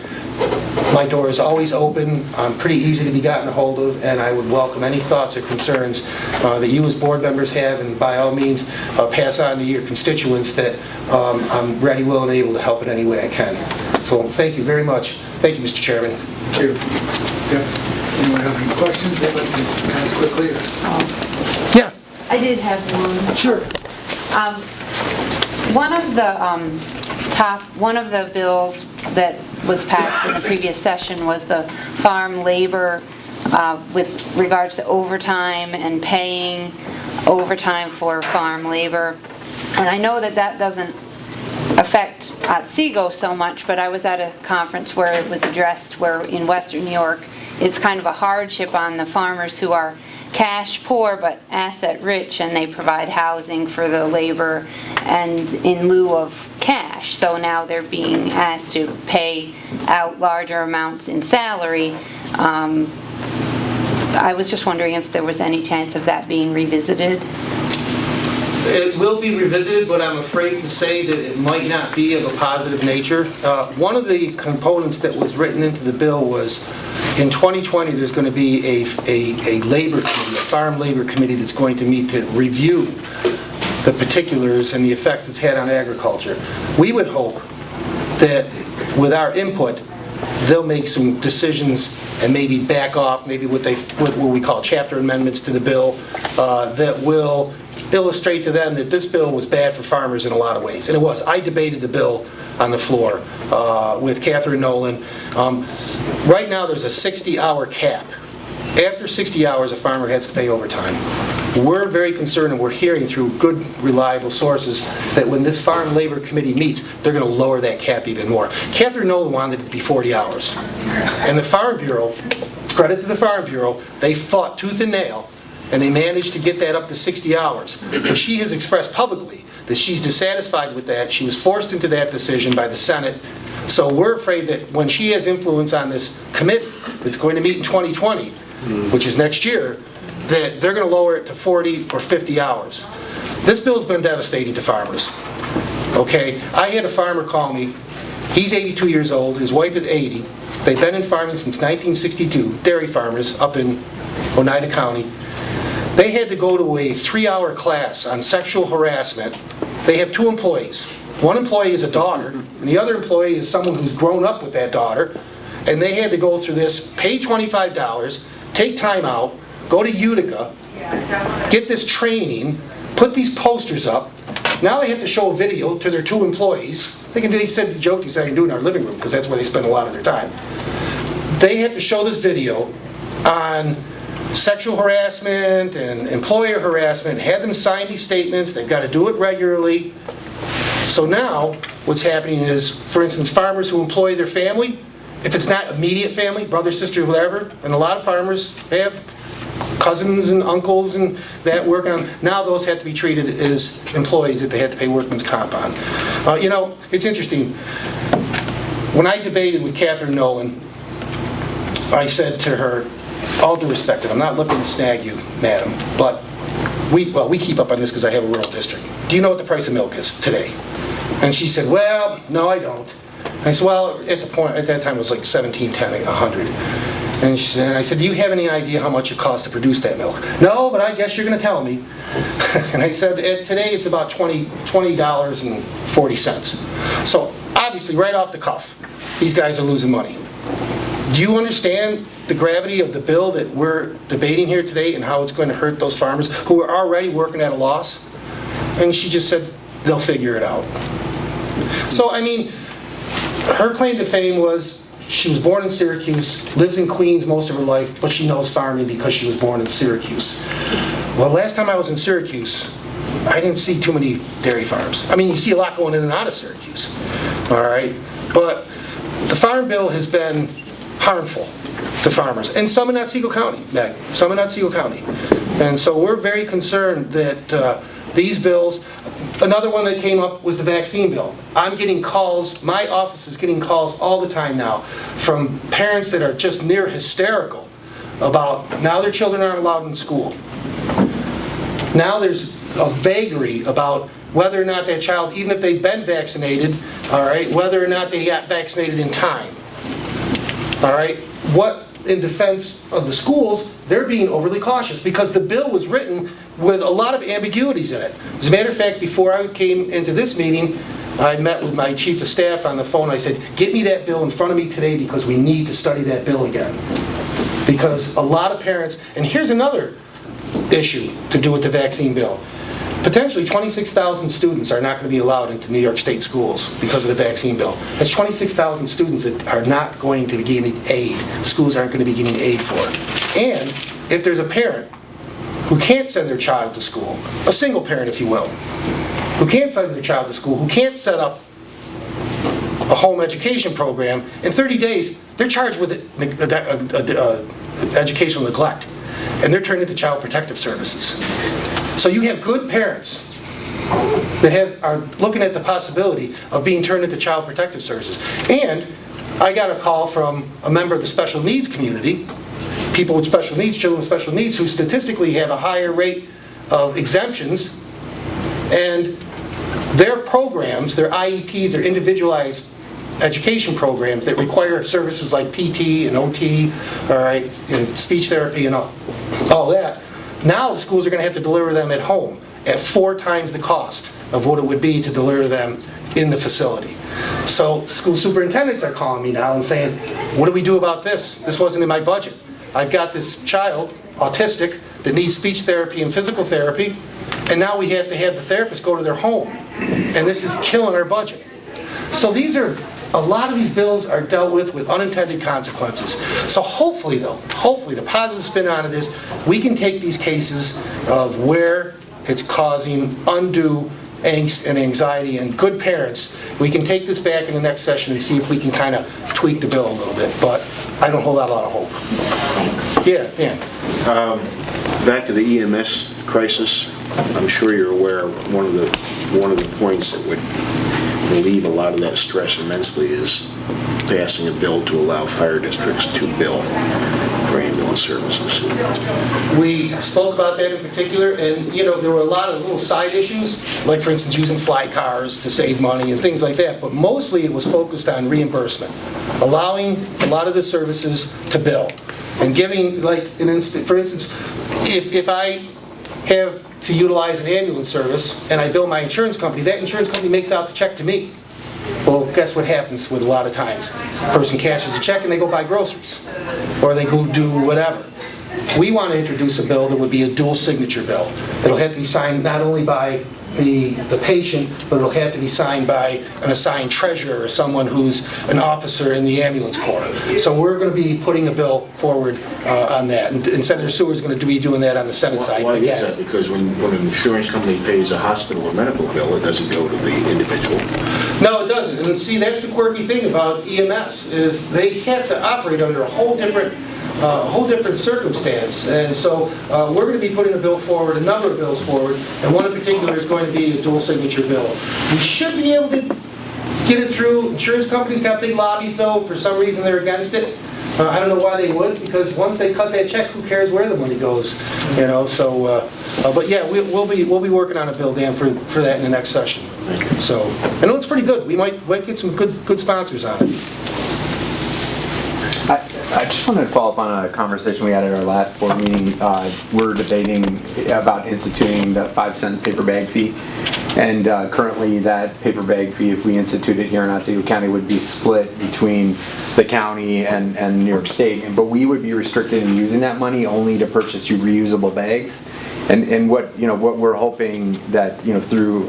My door is always open. I'm pretty easy to be gotten a hold of, and I would welcome any thoughts or concerns that you as board members have, and by all means, pass on to your constituents that I'm ready, willing, and able to help in any way I can. So thank you very much. Thank you, Mr. Chairman. Thank you. Yeah. Anyone have any questions? Kind of quickly. Yeah. I did have one. Sure. One of the bills that was passed in the previous session was the farm labor with regards to overtime and paying overtime for farm labor. And I know that that doesn't affect Otsego so much, but I was at a conference where it was addressed where in Western New York it's kind of a hardship on the farmers who are cash poor but asset rich, and they provide housing for the labor and in lieu of cash. So now they're being asked to pay out larger amounts in salary. I was just wondering if there was any chance of that being revisited. It will be revisited, but I'm afraid to say that it might not be of a positive nature. One of the components that was written into the bill was in 2020, there's going to be a labor committee, a farm labor committee that's going to meet to review the particulars and the effects it's had on agriculture. We would hope that with our input, they'll make some decisions and maybe back off, maybe what we call chapter amendments to the bill that will illustrate to them that this bill was bad for farmers in a lot of ways. And it was. I debated the bill on the floor with Catherine Nolan. Right now there's a 60-hour cap. After 60 hours, a farmer has to pay overtime. We're very concerned, and we're hearing through good, reliable sources, that when this Farm Labor Committee meets, they're going to lower that cap even more. Catherine Nolan wanted it to be 40 hours. And the Farm Bureau, credit to the Farm Bureau, they fought tooth and nail, and they managed to get that up to 60 hours. But she has expressed publicly that she's dissatisfied with that. She was forced into that decision by the Senate. So we're afraid that when she has influence on this committee that's going to meet in 2020, which is next year, that they're going to lower it to 40 or 50 hours. This bill's been devastating to farmers. Okay, I had a farmer call me. He's 82 years old. His wife is 80. They've been in farming since 1962, dairy farmers up in Oneida County. They had to go to a 3-hour class on sexual harassment. They have 2 employees. One employee is a daughter, and the other employee is someone who's grown up with that daughter. And they had to go through this, pay $25, take time out, go to Utica, get this training, put these posters up. Now they have to show a video to their 2 employees. They said the joke they can do in our living room because that's where they spend a lot of their time. They have to show this video on sexual harassment and employer harassment, had them sign these statements. They've got to do it regularly. So now what's happening is, for instance, farmers who employ their family, if it's not immediate family, brother, sister, whatever, and a lot of farmers have cousins and uncles and that working on, now those have to be treated as employees that they have to pay workman's comp on. It's interesting. When I debated with Catherine Nolan, I said to her, all due respect, and I'm not looking to snag you, madam, but we keep up on this because I have a rural district. Do you know what the price of milk is today? And she said, well, no, I don't. I said, well, at that time it was like $17.10, $100. And I said, do you have any idea how much it costs to produce that milk? No, but I guess you're going to tell me. And I said, today it's about $20.40. So obviously, right off the cuff, these guys are losing money. Do you understand the gravity of the bill that we're debating here today and how it's going to hurt those farmers who are already working at a loss? And she just said, they'll figure it out. So, I mean, her claim to fame was she was born in Syracuse, lives in Queens most of her life, but she knows farming because she was born in Syracuse. Well, last time I was in Syracuse, I didn't see too many dairy farms. I mean, you see a lot going in and out of Syracuse, all right? But the farm bill has been harmful to farmers, and some in Otsego County, Meg, some in Otsego County. And so we're very concerned that these bills, another one that came up was the vaccine bill. I'm getting calls, my office is getting calls all the time now from parents that are just near hysterical about now their children aren't allowed in school. Now there's a vagary about whether or not that child, even if they've been vaccinated, all right, whether or not they got vaccinated in time. All right, what in defense of the schools, they're being overly cautious because the bill was written with a lot of ambiguities in it. As a matter of fact, before I came into this meeting, I met with my chief of staff on the phone. I said, get me that bill in front of me today because we need to study that bill again. Because a lot of parents, and here's another issue to do with the vaccine bill. Potentially 26,000 students are not going to be allowed into New York State schools because of the vaccine bill. That's 26,000 students that are not going to be getting aid. Schools aren't going to be getting aid for. And if there's a parent who can't send their child to school, a single parent if you will, who can't send their child to school, who can't set up a home education program, in 30 days they're charged with educational neglect. And they're turned into Child Protective Services. So you have good parents that are looking at the possibility of being turned into Child Protective Services. And I got a call from a member of the special needs community, people with special needs, children with special needs, who statistically have a higher rate of exemptions And their programs, their IEPs, their individualized education programs that require services like PT and OT, all right, and speech therapy and all that, now the schools are going to have to deliver them at home at 4 times the cost of what it would be to deliver them in the facility. So school superintendents are calling me now and saying, what do we do about this? This wasn't in my budget. I've got this child, autistic, that needs speech therapy and physical therapy, and now we have to have the therapist go to their home. And this is killing our budget. So a lot of these bills are dealt with unintended consequences. So hopefully the positive spin on it is we can take these cases of where it's causing undue angst and anxiety, and good parents, we can take this back in the next session and see if we can kind of tweak the bill a little bit, but I don't hold out a lot of hope. Thanks. Yeah, Dan. Back to the EMS crisis, I'm sure you're aware one of the points that would relieve a lot of that stress immensely is passing a bill to allow fire districts to bill for ambulance services. We spoke about that in particular, and there were a lot of little side issues, like for instance using fly cars to save money and things like that, but mostly it was focused on reimbursement, allowing a lot of the services to bill, and giving, like, for instance, if I have to utilize an ambulance service and I bill my insurance company, that insurance company makes out the check to me. Well, guess what happens with a lot of times? A person cashes a check and they go buy groceries, or they go do whatever. We want to introduce a bill that would be a dual signature bill. It'll have to be signed not only by the patient, but it'll have to be signed by an assigned treasurer or someone who's an officer in the ambulance corps. So we're going to be putting a bill forward on that, and Senator Seward is going to be doing that on the Senate side. Why is that? Because when an insurance company pays a hospital or medical bill, it doesn't go to the individual. No, it doesn't. And see, that's the quirky thing about EMS, is they have to operate under a whole different circumstance. And so we're going to be putting a bill forward, a number of bills forward, and one in particular is going to be a dual signature bill. We should be able to get it through. Insurance companies got big lobbies, though. For some reason, they're against it. I don't know why they would, because once they cut that check, who cares where the money goes? So, but yeah, we'll be working on a bill, Dan, for that in the next session. So, and it looks pretty good. We might get some good sponsors on it. I just wanted to follow up on a conversation we had at our last board meeting. We're debating about instituting the 5-cent paper bag fee. And currently that paper bag fee, if we institute it here in Otsego County, would be split between the county and New York State. But we would be restricted in using that money only to purchase reusable bags. And what we're hoping that through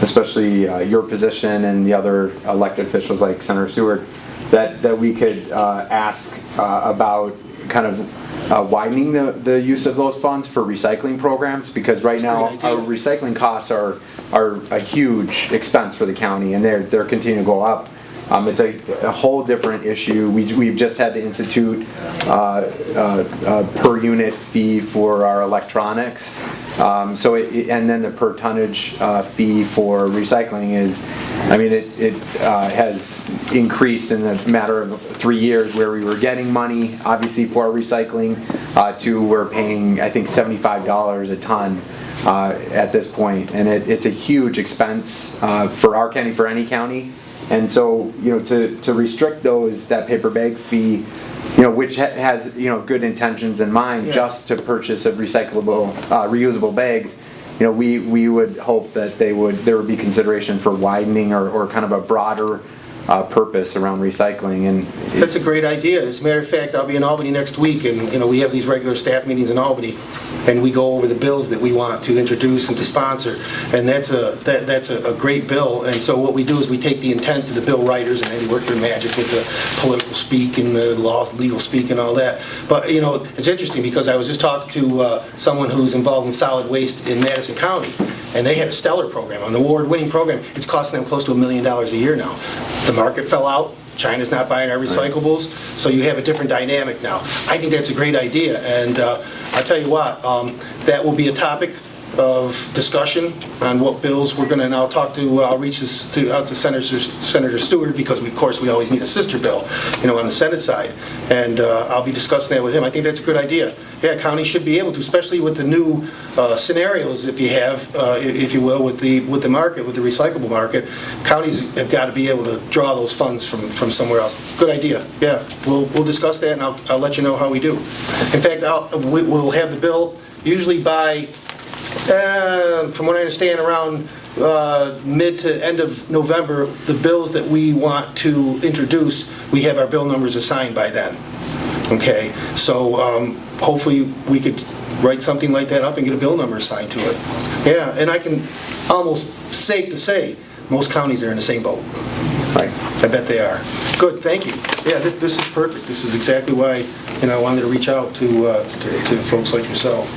especially your position and the other elected officials like Senator Seward, that we could ask about kind of widening the use of those funds for recycling programs, because right now our recycling costs are a huge expense for the county, and they're continuing to go up. It's a whole different issue. We've just had to institute a per unit fee for our electronics. And then the per tonnage fee for recycling is, it has increased in a matter of 3 years, where we were getting money, obviously, for our recycling, to we're paying, I think, $75 a ton at this point. And it's a huge expense for our county, for any county. And so, to restrict that paper bag fee, which has, good intentions in mind, just to purchase of recyclable, reusable bags, we would hope that there would be consideration for widening or kind of a broader purpose around recycling. And that's a great idea. As a matter of fact, I'll be in Albany next week, and we have these regular staff meetings in Albany, and we go over the bills that we want to introduce and to sponsor, and that's a great bill. And so what we do is we take the intent to the bill writers, and they work their magic with the political speak and the legal speak and all that. But it's interesting, because I was just talking to someone who's involved in solid waste in Madison County, and they had a stellar program, an award-winning program. It's costing them close to $1 million a year now. The market fell out. China's not buying our recyclables, so you have a different dynamic now. I think that's a great idea, and I'll tell you what, that will be a topic of discussion on what bills we're going to now talk to. I'll reach out to Senator Stewart, because of course we always need a sister bill, on the Senate side, and I'll be discussing that with him. I think that's a good idea. Yeah, counties should be able to, especially with the new scenarios, if you have, if you will, with the market, with the recyclable market. Counties have got to be able to draw those funds from somewhere else. Good idea. Yeah, we'll discuss that, and I'll let you know how we do. In fact, we'll have the bill usually by, from what I understand, around mid to end of November. The bills that we want to introduce, we have our bill numbers assigned by then. Okay, so hopefully we could write something like that up and get a bill number assigned to it. Yeah, and I can almost safe to say most counties are in the same boat. Right. I bet they are. Good, thank you. Yeah, this is perfect. This is exactly why I wanted to reach out to folks like yourself.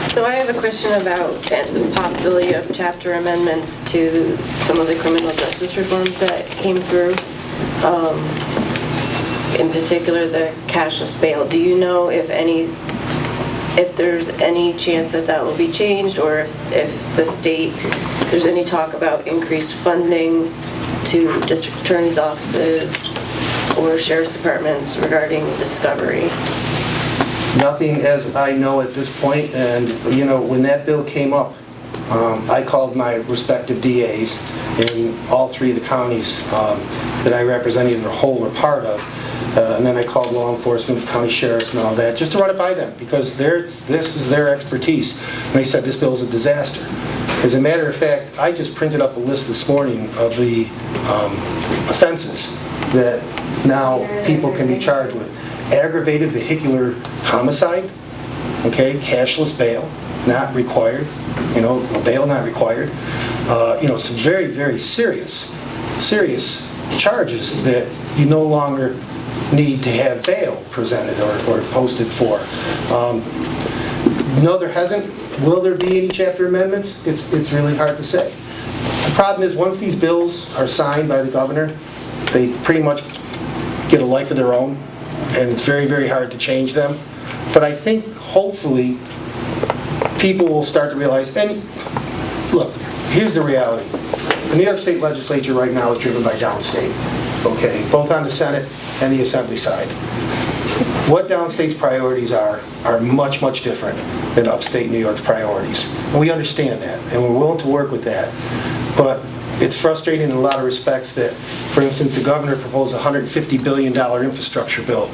So I have a question about the possibility of chapter amendments to some of the criminal justice reforms that came through. In particular, the cashless bail. Do you know if there's any chance that will be changed, or if the state, there's any talk about increased funding to district attorneys' offices or sheriff's departments regarding discovery? Nothing as I know at this point, and when that bill came up, I called my respective DAs in all three of the counties that I represent, either whole or part of, and then I called law enforcement, county sheriffs and all that, just to run it by them, because this is their expertise. And they said this bill is a disaster. As a matter of fact, I just printed up a list this morning of the offenses that now people can be charged with. Aggravated vehicular homicide, okay, cashless bail, not required, bail not required. Some very, very serious charges that you no longer need to have bail presented or posted for. No, there hasn't. Will there be any chapter amendments? It's really hard to say. The problem is, once these bills are signed by the governor, they pretty much get a life of their own, and it's very, very hard to change them. But I think, hopefully, people will start to realize, and look, here's the reality. The New York State Legislature right now is driven by downstate, okay, both on the Senate and the Assembly side. What downstate's priorities are much, much different than upstate New York's priorities. And we understand that, and we're willing to work with that. But it's frustrating in a lot of respects that, for instance, the governor proposed a $150 billion infrastructure bill.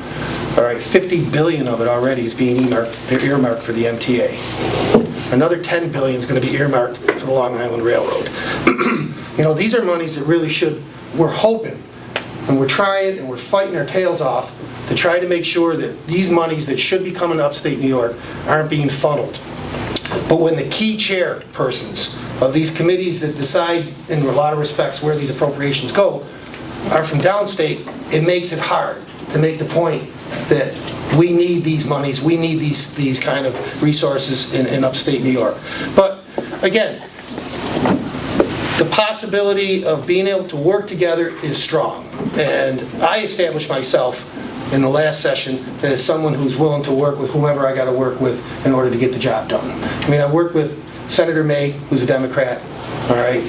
All right, $50 billion of it already is being earmarked for the MTA. Another $10 billion is going to be earmarked for the Long Island Railroad. These are monies that really should, we're hoping, and we're trying, and we're fighting our tails off to try to make sure that these monies that should be coming to upstate New York aren't being funneled. But when the key chairpersons of these committees that decide, in a lot of respects, where these appropriations go, are from downstate, it makes it hard to make the point that we need these monies, we need these kind of resources in upstate New York. But again, the possibility of being able to work together is strong. And I established myself in the last session as someone who's willing to work with whomever I got to work with in order to get the job done. I worked with Senator May, who's a Democrat. All right,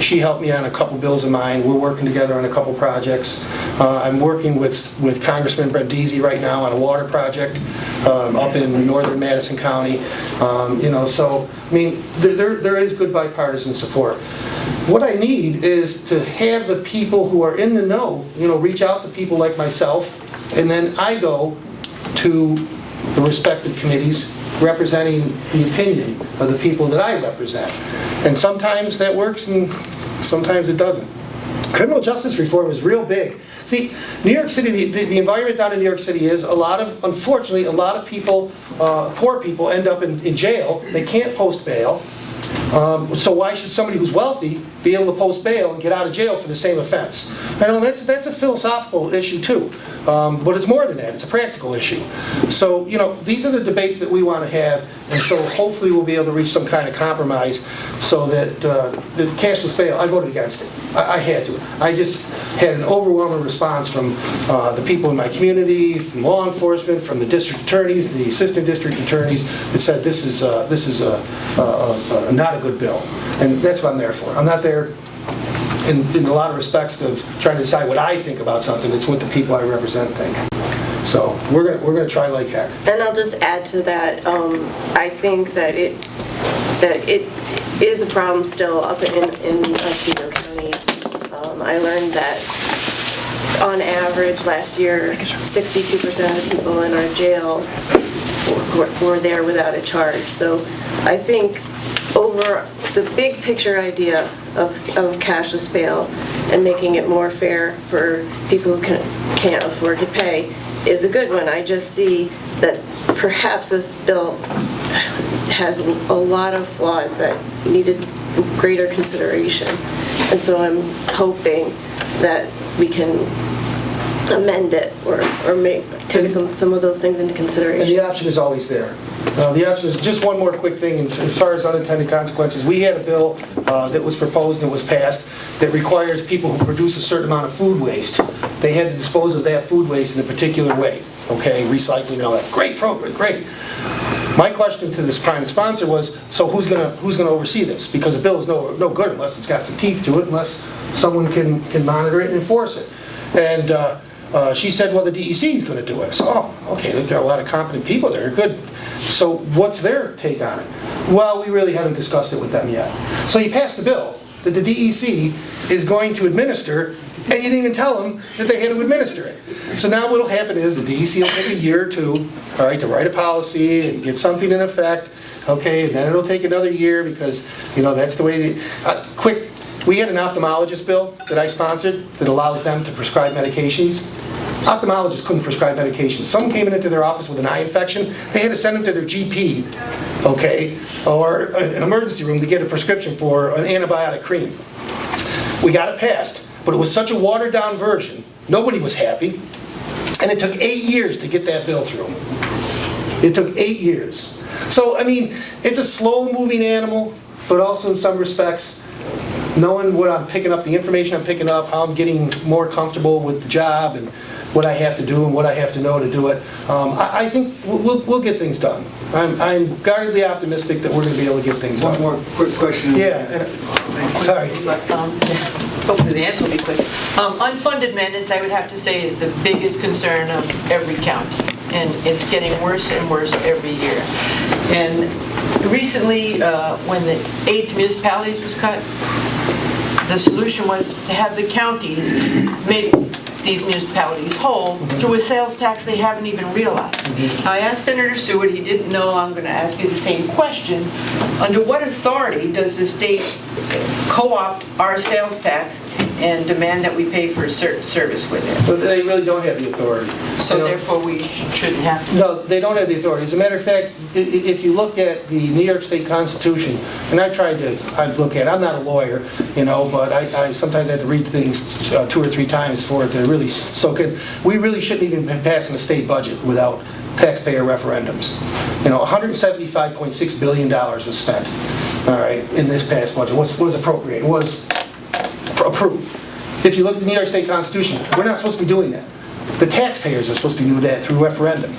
she helped me on a couple bills of mine. We're working together on a couple projects. I'm working with Congressman Brett Deasy right now on a water project up in northern Madison County. There is good bipartisan support. What I need is to have the people who are in the know, reach out to people like myself, and then I go to the respective committees representing the opinion of the people that I represent. And sometimes that works and sometimes it doesn't. Criminal justice reform is real big. See, New York City, the environment down in New York City is unfortunately, a lot of people, poor people end up in jail. They can't post bail. So why should somebody who's wealthy be able to post bail and get out of jail for the same offense? I know that's a philosophical issue too. But it's more than that, it's a practical issue. So, these are the debates that we want to have, and so hopefully we'll be able to reach some kind of compromise so that the cashless bail, I voted against it. I had to. I just had an overwhelming response from the people in my community, from law enforcement, from the district attorneys, the assistant district attorneys, that said this is not a good bill. And that's what I'm there for. I'm not there in a lot of respects of trying to decide what I think about something. It's what the people I represent think. So we're gonna try like heck. And I'll just add to that. I think that it is a problem still up in Otsego County. I learned that on average last year, 62% of the people in our jail were there without a charge. So I think over the big picture idea of cashless bail and making it more fair for people who can't afford to pay is a good one. I just see that perhaps this bill has a lot of flaws that needed greater consideration. And so I'm hoping that we can amend it or take some of those things into consideration. And the option is always there. The option is just one more quick thing as far as unintended consequences. We had a bill that was proposed and was passed that requires people who produce a certain amount of food waste, they had to dispose of that food waste in a particular way. Okay, recycling and all that. Great program, great. My question to this prime sponsor was, so who's gonna oversee this? Because a bill is no good unless it's got some teeth to it, unless someone can monitor it and enforce it. And she said, well, the DEC is going to do it. I said, oh, okay, they've got a lot of competent people there. Good. So what's their take on it? Well, we really haven't discussed it with them yet. So you passed the bill that the DEC is going to administer, and you didn't even tell them that they had to administer it. So now what will happen is the DEC will take a year or two, all right, to write a policy and get something in effect, okay, and then it'll take another year because, that's the way we had an ophthalmologist bill that I sponsored that allows them to prescribe medications. Ophthalmologists couldn't prescribe medications. Someone came into their office with an eye infection, they had to send them to their GP, okay, or an emergency room to get a prescription for an antibiotic cream. We got it passed, but it was such a watered down version, nobody was happy, and it took 8 years to get that bill through. It took 8 years. So, it's a slow moving animal, but also in some respects, knowing what I'm picking up, the information I'm picking up, how I'm getting more comfortable with the job and what I have to do and what I have to know to do it, I think we'll get things done. I'm guardedly optimistic that we're going to be able to get things done. One more quick question. Yeah. Sorry. Hopefully the answer will be quick. Unfunded maintenance, I would have to say, is the biggest concern of every county. And it's getting worse and worse every year. And recently, when the 8 municipalities was cut, the solution was to have the counties make these municipalities whole through a sales tax they haven't even realized. I asked Senator Stewart, he didn't know, I'm going to ask you the same question. Under what authority does the state co-opt our sales tax and demand that we pay for a certain service with it? But they really don't have the authority. So therefore we shouldn't have to? No, they don't have the authority. As a matter of fact, if you look at the New York State Constitution, and I look at it, I'm not a lawyer, but I sometimes have to read things 2 or 3 times for it to really soak in. We really shouldn't even be passing a state budget without taxpayer referendums. $175.6 billion was spent, all right, in this past budget. Was appropriated, was approved. If you look at the New York State Constitution, we're not supposed to be doing that. The taxpayers are supposed to be doing that through referendum,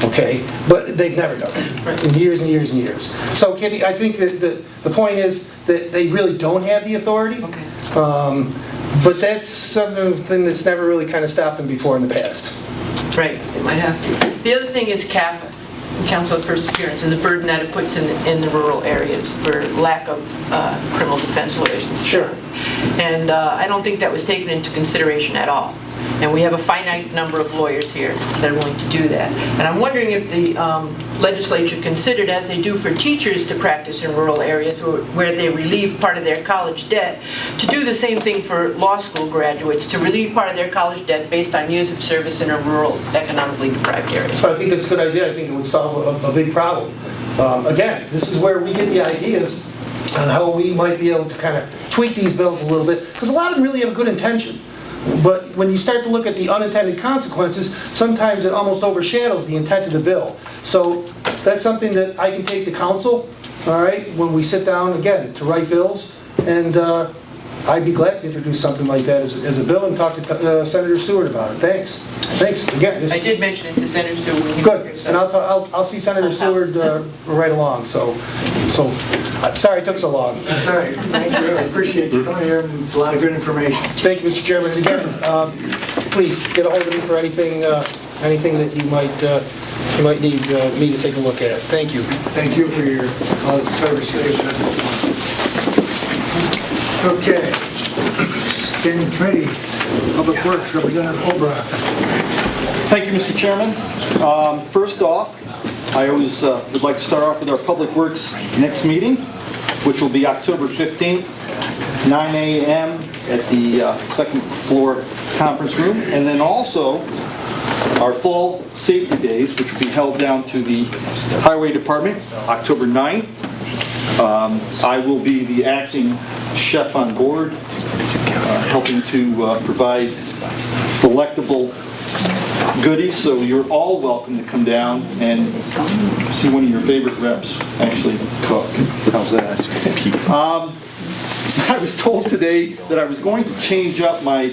okay? But they've never done it in years and years and years. So, Kitty, I think that the point is that they really don't have the authority, but that's something that's never really kind of stopped them before in the past. Right, they might have to. The other thing is CAFA, Council of First Appearance, and the burden that it puts in the rural areas for lack of criminal defense lawyers and stuff. Sure. And I don't think that was taken into consideration at all. And we have a finite number of lawyers here that are willing to do that. And I'm wondering if the legislature considered, as they do for teachers to practice in rural areas where they relieve part of their college debt, to do the same thing for law school graduates, to relieve part of their college debt based on years of service in a rural, economically deprived area. So I think that's a good idea. I think it would solve a big problem. Again, this is where we get the ideas on how we might be able to kind of tweak these bills a little bit, because a lot of them really have a good intention. But when you start to look at the unintended consequences, sometimes it almost overshadows the intent of the bill. So that's something that I can take to council, all right, when we sit down, again, to write bills. And I'd be glad to introduce something like that as a bill and talk to Senator Seward about it. Thanks. Thanks. Again, I did mention it to Senator Seward. Good. And I'll see Senator Seward right along. So sorry it took so long. That's all right. Thank you. I appreciate you coming here. It's a lot of good information. Thank you, Mr. Chairman. And again, please get a hold of me for anything that you might need me to take a look at. Thank you. Thank you for your service. Okay. Standing committees, Public Works, Representative Holbrook. Thank you, Mr. Chairman. First off, I always would like to start off with our Public Works next meeting, which will be October 15th, 9 a.m. at the second floor conference room. And then also our fall safety days, which will be held down to the Highway Department, October 9th. I will be the acting chef on board, helping to provide delectable goodies, so you're all welcome to come down and see one of your favorite reps actually cook. How's that? I was told today that I was going to change up my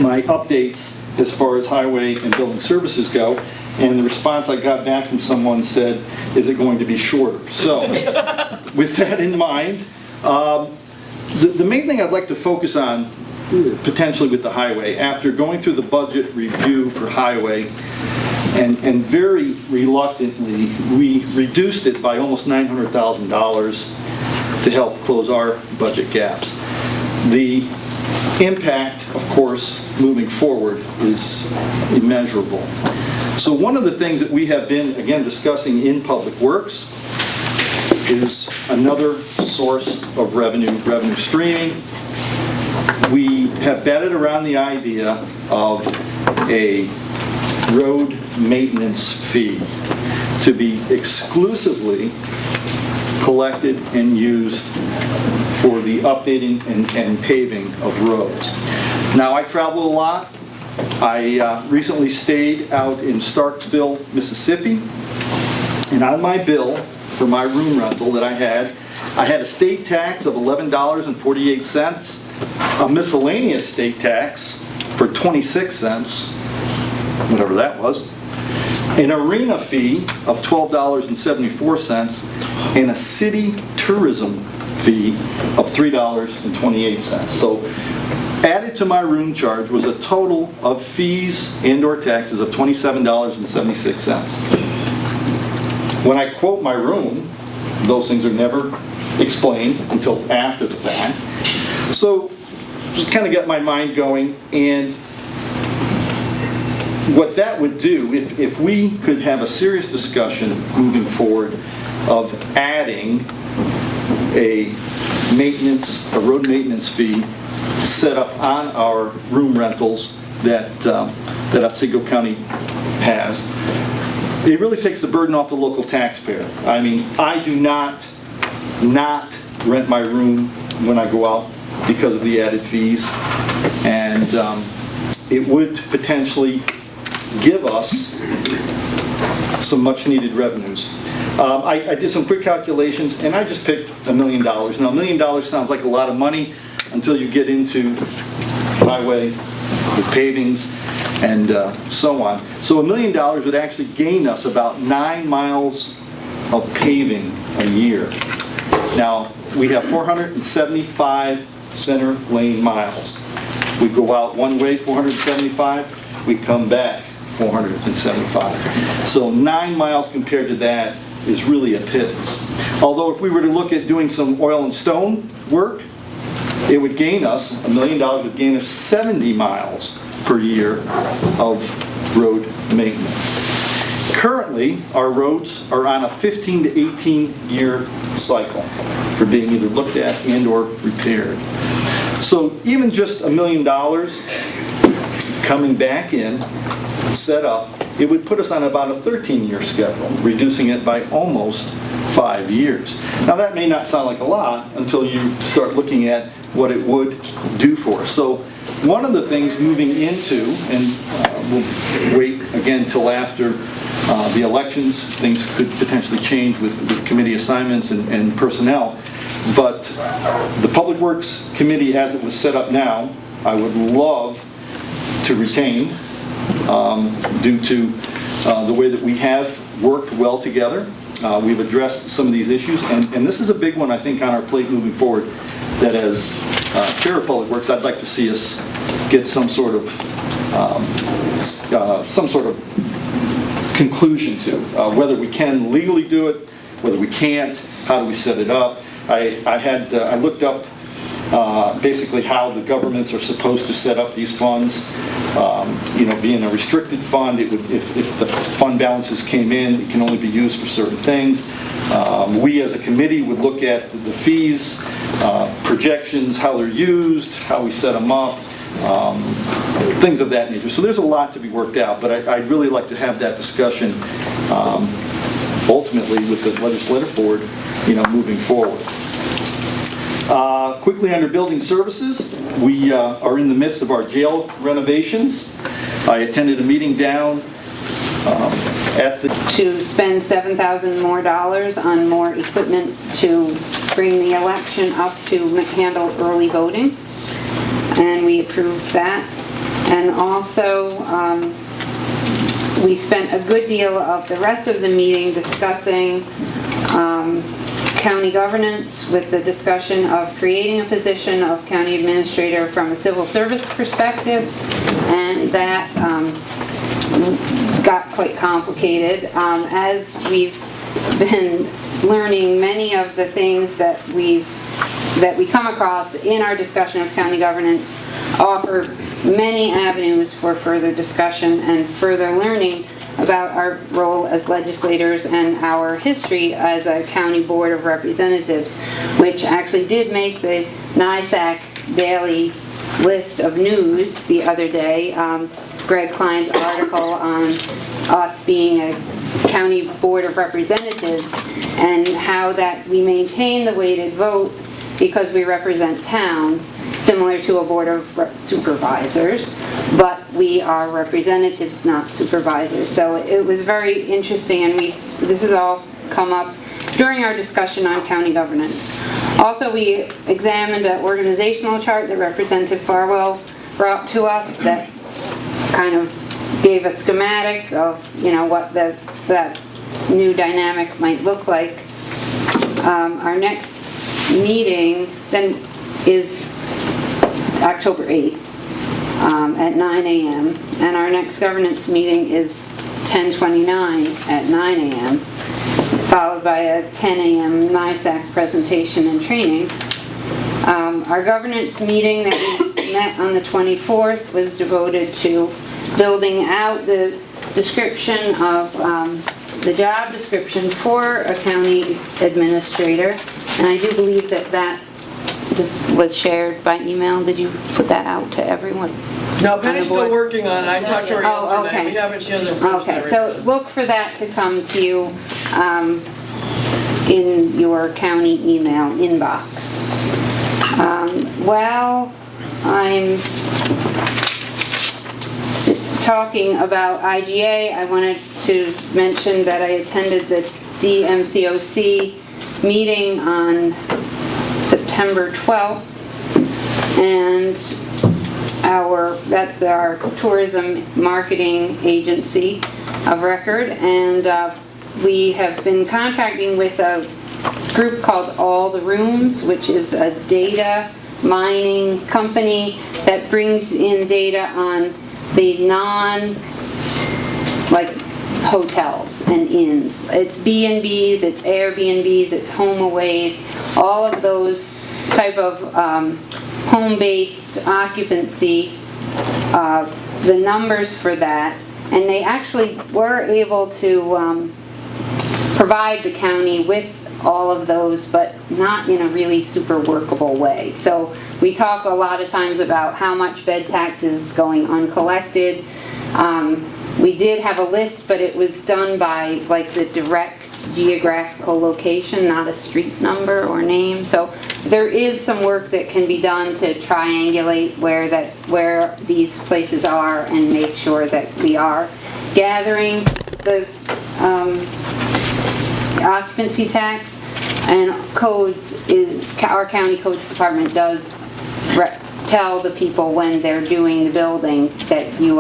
my updates as far as highway and building services go, and the response I got back from someone said, is it going to be shorter? So, with that in mind, the main thing I'd like to focus on, potentially with the highway, after going through the budget review for highway, and very reluctantly, we reduced it by almost $900,000 to help close our budget gaps. The impact, of course, moving forward is immeasurable. So one of the things that we have been, again, discussing in Public Works is another source of revenue streaming. We have batted around the idea of a road maintenance fee to be exclusively collected and used for the updating and paving of roads. Now, I travel a lot. I recently stayed out in Starksville, Mississippi, and on my bill for my room rental that I had a state tax of $11.48, a miscellaneous state tax for 26 cents, whatever that was, an arena fee of $12.74, and a city tourism fee of $3.28. So added to my room charge was a total of fees and/or taxes of $27.76. When I quote my room, those things are never explained until after the fact. So just kind of got my mind going, and what that would do, if we could have a serious discussion moving forward of adding a road maintenance fee set up on our room rentals that Otsego County has, it really takes the burden off the local taxpayer. I mean, I do not rent my room when I go out because of the added fees, and it would potentially give us some much needed revenues. I did some quick calculations, and I just picked $1 million. Now, $1 million sounds like a lot of money until you get into highway, the pavings, and so on. So $1 million would actually gain us about 9 miles of paving a year. Now, we have 475 center lane miles. We go out one way, 475, we come back 475. So 9 miles compared to that is really a pittance. Although if we were to look at doing some oil and stone work, it would gain us, $1 million would gain us 70 miles per year of road maintenance. Currently, our roads are on a 15 to 18 year cycle for being either looked at and or repaired. So even just $1 million coming back in, set up, it would put us on about a 13-year schedule, reducing it by almost 5 years. Now that may not sound like a lot until you start looking at what it would do for us. So one of the things moving into, and we'll wait again till after the elections, things could potentially change with committee assignments and personnel, but the Public Works Committee as it was set up now, I would love to retain due to the way that we have worked well together. We've addressed some of these issues, and this is a big one, I think, on our plate moving forward, that as Chair of Public Works, I'd like to see us get some sort of conclusion to. Whether we can legally do it, whether we can't, how do we set it up. I looked up basically how the governments are supposed to set up these funds. Being a restricted fund, it would, if the fund balances came in, it can only be used for certain things. We as a committee would look at the fees, projections, how they're used, how we set them up, things of that nature. So there's a lot to be worked out, but I'd really like to have that discussion ultimately with the legislative board, moving forward. Quickly under building services, we are in the midst of our jail renovations. I attended a meeting down at the... To spend $7,000 more on more equipment to bring the election up to handle early voting, and we approved that. And also, we spent a good deal of the rest of the meeting discussing county governance, with the discussion of creating a position of county administrator from a civil service perspective, and that got quite complicated. As we've been learning, many of the things that we come across in our discussion of county governance offer many avenues for further discussion and further learning about our role as legislators and our history as a county board of representatives, which actually did make the NISAC daily list of news the other day. Greg Klein's article on us being a county board of representatives and how that we maintain the weighted vote because we represent towns, similar to a board of supervisors, but we are representatives, not supervisors. So it was very interesting, and this has all come up during our discussion on county governance. Also, we examined an organizational chart that Representative Farwell brought to us that kind of gave a schematic of what that new dynamic might look like. Our next meeting then is October 8th at 9 a.m. and our next governance meeting is 10/29 at 9 a.m. followed by a 10 a.m. NISAC presentation and training. Our governance meeting that we met on the 24th was devoted to building out the description of the job description for a county administrator, and I do believe that this was shared by email. Did you put that out to everyone? No, Penny's still working on it. I talked to her yesterday. Okay. She hasn't approved Okay, so look for that to come to you in your county email inbox. While I'm talking about IGA, I wanted to mention that I attended the DMCOC meeting on September 12th, and that's our tourism marketing agency of record, and we have been contracting with a group called All the Rooms, which is a data mining company that brings in data on the hotels and inns. It's B&Bs, it's Airbnbs, it's HomeAways, all of those type of home-based occupancy, the numbers for that, and they actually were able to provide the county with all of those, but not in a really super workable way. So we talk a lot of times about how much bed tax is going uncollected. We did have a list, but it was done by like the direct geographical location, not a street number or name. So there is some work that can be done to triangulate where these places are and make sure that we are gathering the occupancy tax. And our county codes department does tell the people when they're doing the building that you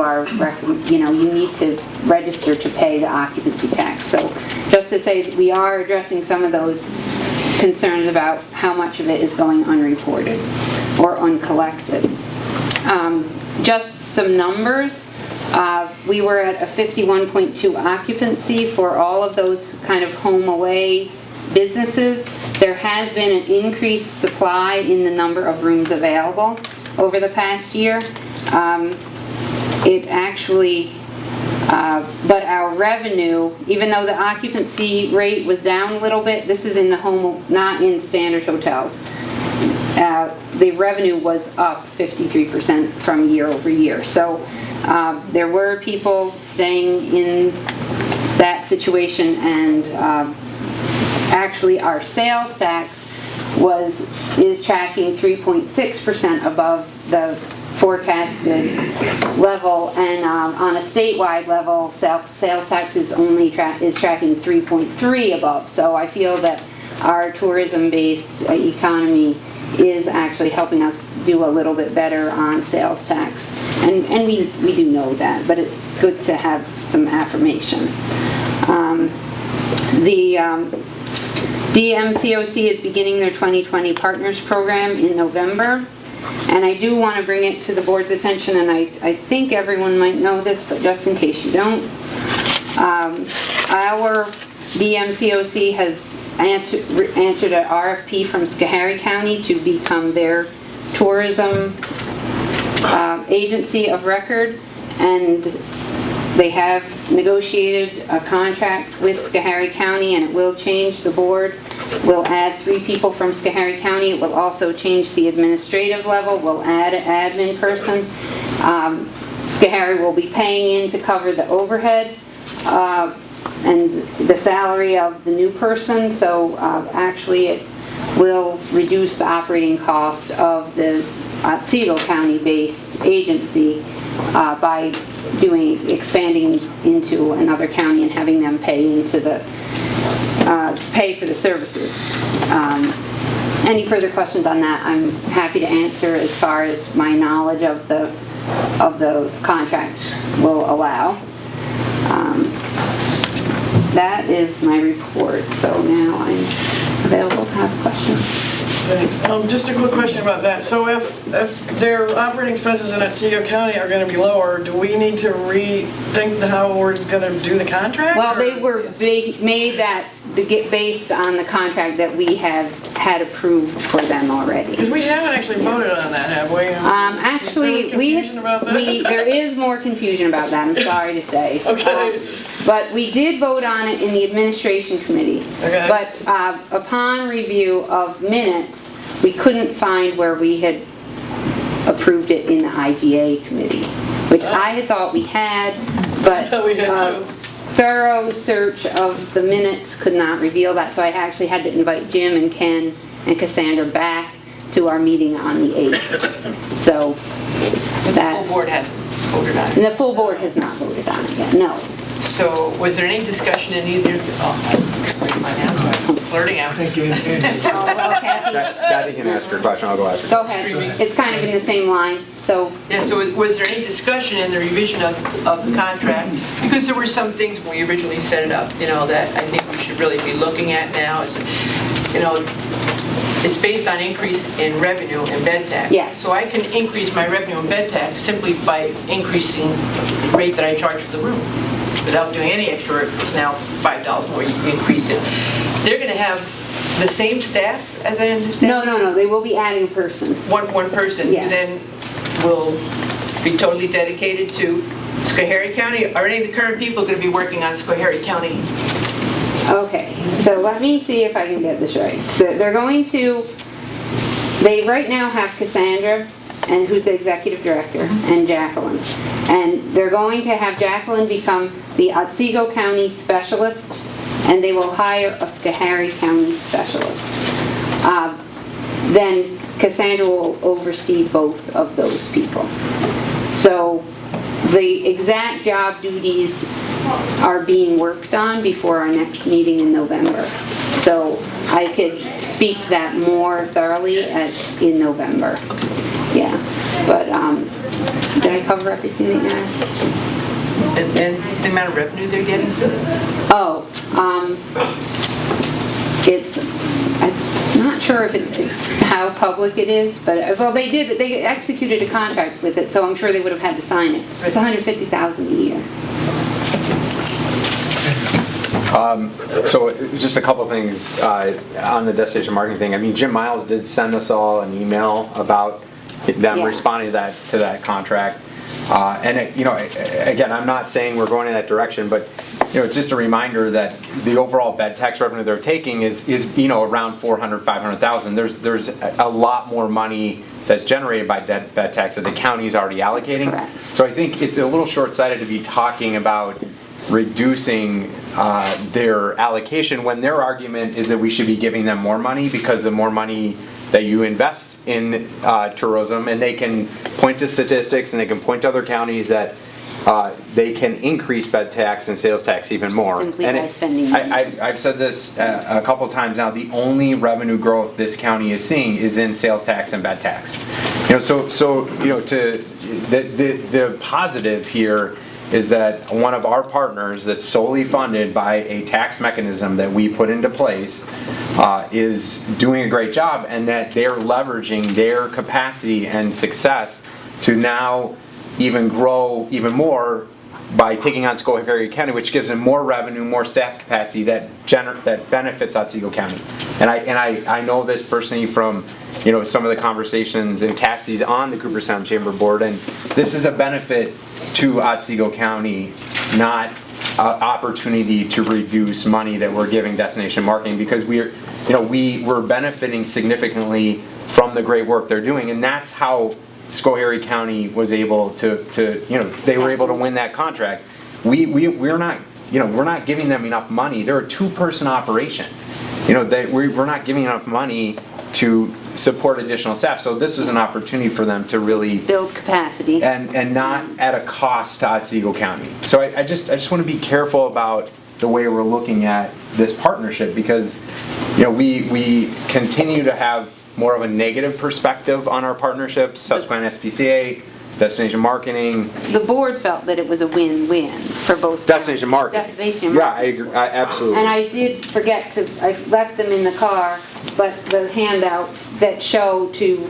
need to register to pay the occupancy tax. So just to say that we are addressing some of those concerns about how much of it is going unreported or uncollected. Just some numbers. We were at a 51.2 occupancy for all of those kind of home away businesses. There has been an increased supply in the number of rooms available over the past year. But our revenue, even though the occupancy rate was down a little bit, this is in the home, not in standard hotels. The revenue was up 53% from year over year. So there were people staying in that situation, and actually our sales tax is tracking 3.6% above the forecasted level, and on a statewide level, sales tax is tracking 3.3 above. So I feel that our tourism-based economy is actually helping us do a little bit better on sales tax, and we do know that, but it's good to have some affirmation. The DMCOC is beginning their 2020 Partners Program in November, and I do want to bring it to the board's attention, and I think everyone might know this, but just in case you don't, our DMCOC has answered an RFP from Schoharie County to become their tourism agency of record, and they have negotiated a contract with Schoharie County, and it will change. The board will add 3 people from Schoharie County. It will also change the administrative level. We'll add an admin person. Schoharie will be paying in to cover the overhead and the salary of the new person. So actually it will reduce the operating cost of the Otsego County-based agency by expanding into another county and having them pay for the services. Any further questions on that, I'm happy to answer as far as my knowledge of the contract will allow. That is my report, so now I'm available to have questions. Thanks. Just a quick question about that. So if their operating expenses in Otsego County are going to be lower, do we need to rethink how we're going to do the contract? Well, they were made that to get based on the contract that we have had approved for them already. Because we haven't actually voted on that, have we? Actually, there is more confusion about that, I'm sorry to say. Okay. But we did vote on it in the administration committee. Okay. But upon review of minutes, we couldn't find where we had approved it in the IGA committee, which I had thought we had, but thorough search of the minutes could not reveal that, so I actually had to invite Jim and Ken and Cassandra back to our meeting on the 8th. So the full board hasn't voted on it. And the full board has not voted on it yet, no. So was there any discussion in either, flirting out. Kathy can ask her question, I'll go ask her. Go ahead. It's kind of in the same line, so. Yeah, so was there any discussion in the revision of the contract? Because there were some things when we originally set it up, that I think we should really be looking at now is, it's based on increase in revenue and bed tax. Yeah. So I can increase my revenue and bed tax simply by increasing the rate that I charge for the room. Without doing any extra work, it's now $5 more, you increase it. They're going to have the same staff, as I understand? No, they will be adding a person. One person, yes. Then will be totally dedicated to Schoharie County? Are any of the current people going to be working on Schoharie County? Okay, so let me see if I can get this right. So they right now have Cassandra and who's the executive director, and Jacqueline. And they're going to have Jacqueline become the Otsego County specialist, and they will hire a Schoharie County specialist. Then Cassandra will oversee both of those people. So the exact job duties are being worked on before our next meeting in November. So I could speak to that more thoroughly in November. Yeah, but did I cover everything that you asked? And the amount of revenue they're getting? Oh, I'm not sure if it's how public it is, but, well, they executed a contract with it, so I'm sure they would have had to sign it. It's $150,000 a year. So just a couple things on the destination marketing thing. I mean, Jim Miles did send us all an email about them responding to that contract. And again, I'm not saying we're going in that direction, but it's just a reminder that the overall bed tax revenue they're taking is around $400,000-500,000. There's a lot more money that's generated by bed tax that the county is already allocating. So I think it's a little short-sighted to be talking about reducing their allocation when their argument is that we should be giving them more money, because the more money that you invest in tourism, and they can point to statistics and they can point to other counties that they can increase bed tax and sales tax even more. Simply by spending money. I've said this a couple times now. The only revenue growth this county is seeing is in sales tax and bed tax. The positive here is that one of our partners that's solely funded by a tax mechanism that we put into place is doing a great job, and that they're leveraging their capacity and success to now even grow even more by taking on Schoharie County, which gives them more revenue, more staff capacity that benefits Otsego County. And I know this personally from some of the conversations, and Cassie's on the Cooperstown Chamber Board, and this is a benefit to Otsego County, not opportunity to reduce money that we're giving destination marketing, because we're benefiting significantly from the great work they're doing, and that's how Schoharie County was able to they were able to win that contract. We're not giving them enough money. They're a two-person operation. We're not giving enough money to support additional staff. So this was an opportunity for them to really build capacity and not at a cost to Otsego County. So I just want to be careful about the way we're looking at this partnership, because we continue to have more of a negative perspective on our partnerships, Susquehanna SPCA, destination marketing. The board felt that it was a win-win for both. Destination marketing. Destination marketing. Yeah, I agree. Absolutely. And I did forget I left them in the car, but the handouts that show to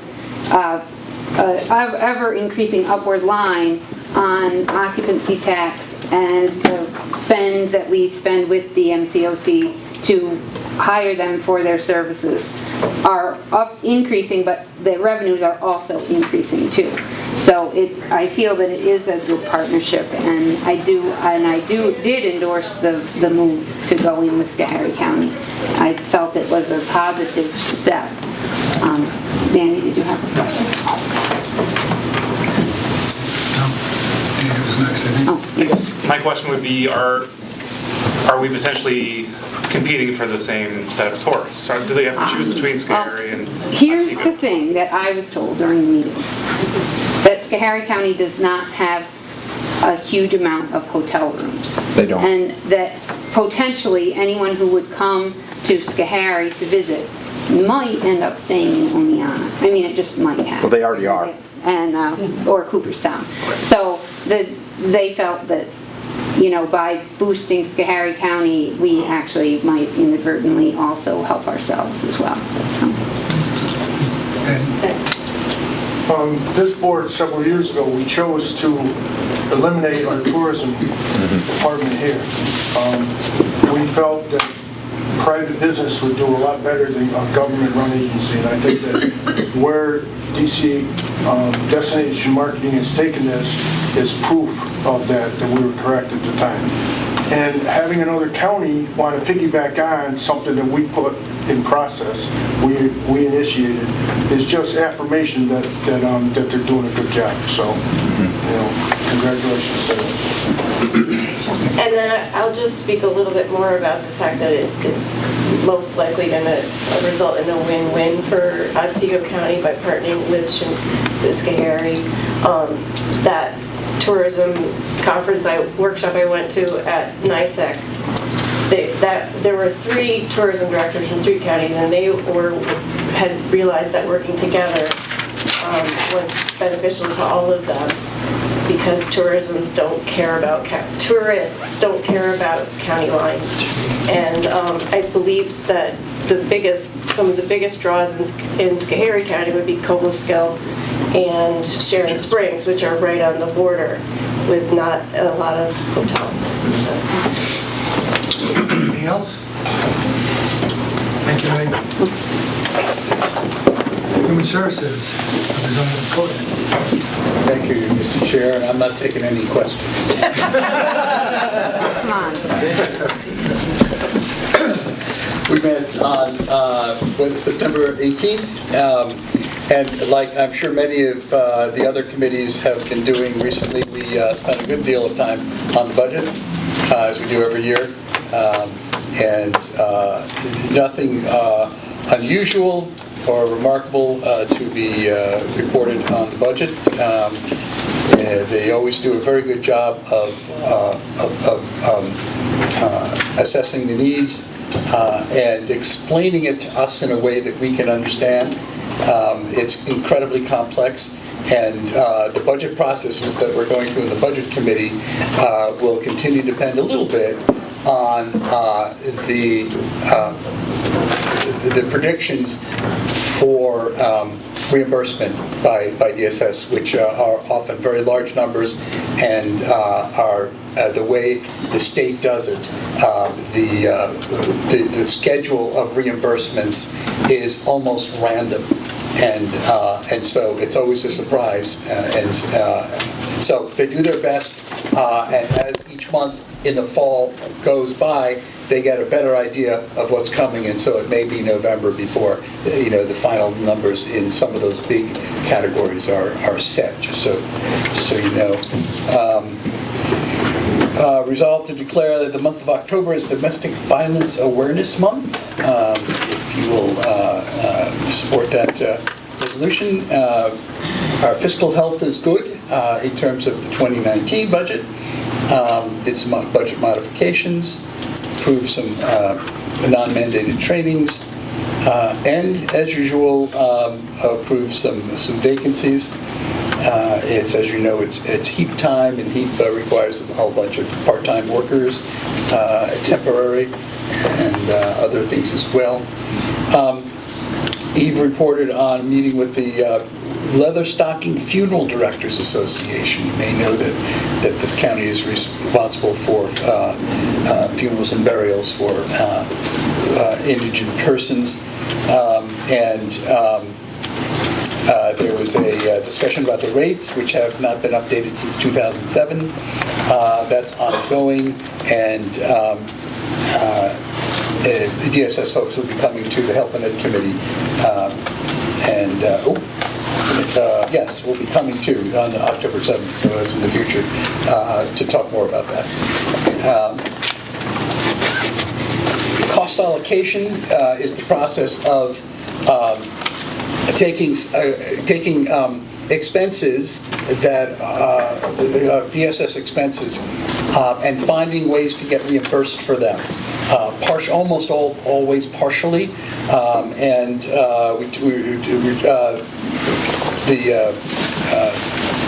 ever increasing upward line on occupancy tax and the spend that we spend with the MCOC to hire them for their services are increasing, but the revenues are also increasing too. So I feel that it is a good partnership, and I did endorse the move to go in with Schoharie County. I felt it was a positive step. Danny, did you have a question? I guess my question would be, are we potentially competing for the same set of tourists? Or do they have to choose between Schoharie and Here's Otsego? the thing that I was told during the meetings, that Schoharie County does not have a huge amount of hotel rooms. They don't. And that potentially anyone who would come to Schoharie to visit might end up staying in Oneonta. I mean, it just might happen. Well, they already are. And or Cooperstown. So they felt that, by boosting Schoharie County, we actually might inadvertently also help ourselves as well. This board, several years ago, we chose to eliminate our tourism department here. We felt that private business would do a lot better than a government-run agency, and I think that where DC Destination Marketing has taken this is proof of that we were correct at the time. And having another county want to piggyback on something that we put in process, we initiated, is just affirmation that they're doing a good job. So, congratulations to them. And then I'll just speak a little bit more about the fact that it's most likely going to result in a win-win for Otsego County by partnering with Schoharie. That tourism conference workshop I went to at NISEC, there were 3 tourism directors from 3 counties, and they had realized that working together was beneficial to all of them, because tourists don't care about county lines. And I believe that some of the biggest draws in Schoharie County would be Cobleskill and Sharon Springs, which are right on the border with not a lot of hotels. Anything else? Thank you, Ray. Human Services, Representative Cody. Thank you, Mr. Chair, and I'm not taking any questions. Come on. We met on September 18th, and like I'm sure many of the other committees have been doing recently, we spent a good deal of time on the budget, as we do every year, and nothing unusual or remarkable to be reported on the budget. They always do a very good job of assessing the needs and explaining it to us in a way that we can understand. It's incredibly complex, and the budget processes that we're going through in the Budget Committee will continue to depend a little bit on the predictions for reimbursement by DSS, which are often very large numbers, and are the way the state does it. The schedule of reimbursements is almost random, and so it's always a surprise. So they do their best, and as each month in the fall goes by, they get a better idea of what's coming, and so it may be November before the final numbers in some of those big categories are set. Just so you know. Resolved to declare that the month of October is Domestic Violence Awareness Month. If you will support that resolution. Our fiscal health is good in terms of the 2019 budget. Did some budget modifications, approved some non-mandated trainings, and as usual, approved some vacancies. It's, as you know, it's HEAP time, and HEAP requires a whole bunch of part-time workers, temporary, and other things as well. Eve reported on a meeting with the Leatherstocking Funeral Directors Association. You may know that the county is responsible for funerals and burials for indigent persons, there was a discussion about the rates, which have not been updated since 2007. That's ongoing, and the DSS folks will be coming to the Health and Ed Committee, yes, we'll be coming to on October 7th, so that's in the future, to talk more about that. Cost allocation is the process of taking expenses that DSS expenses and finding ways to get reimbursed for them. Almost always partially, the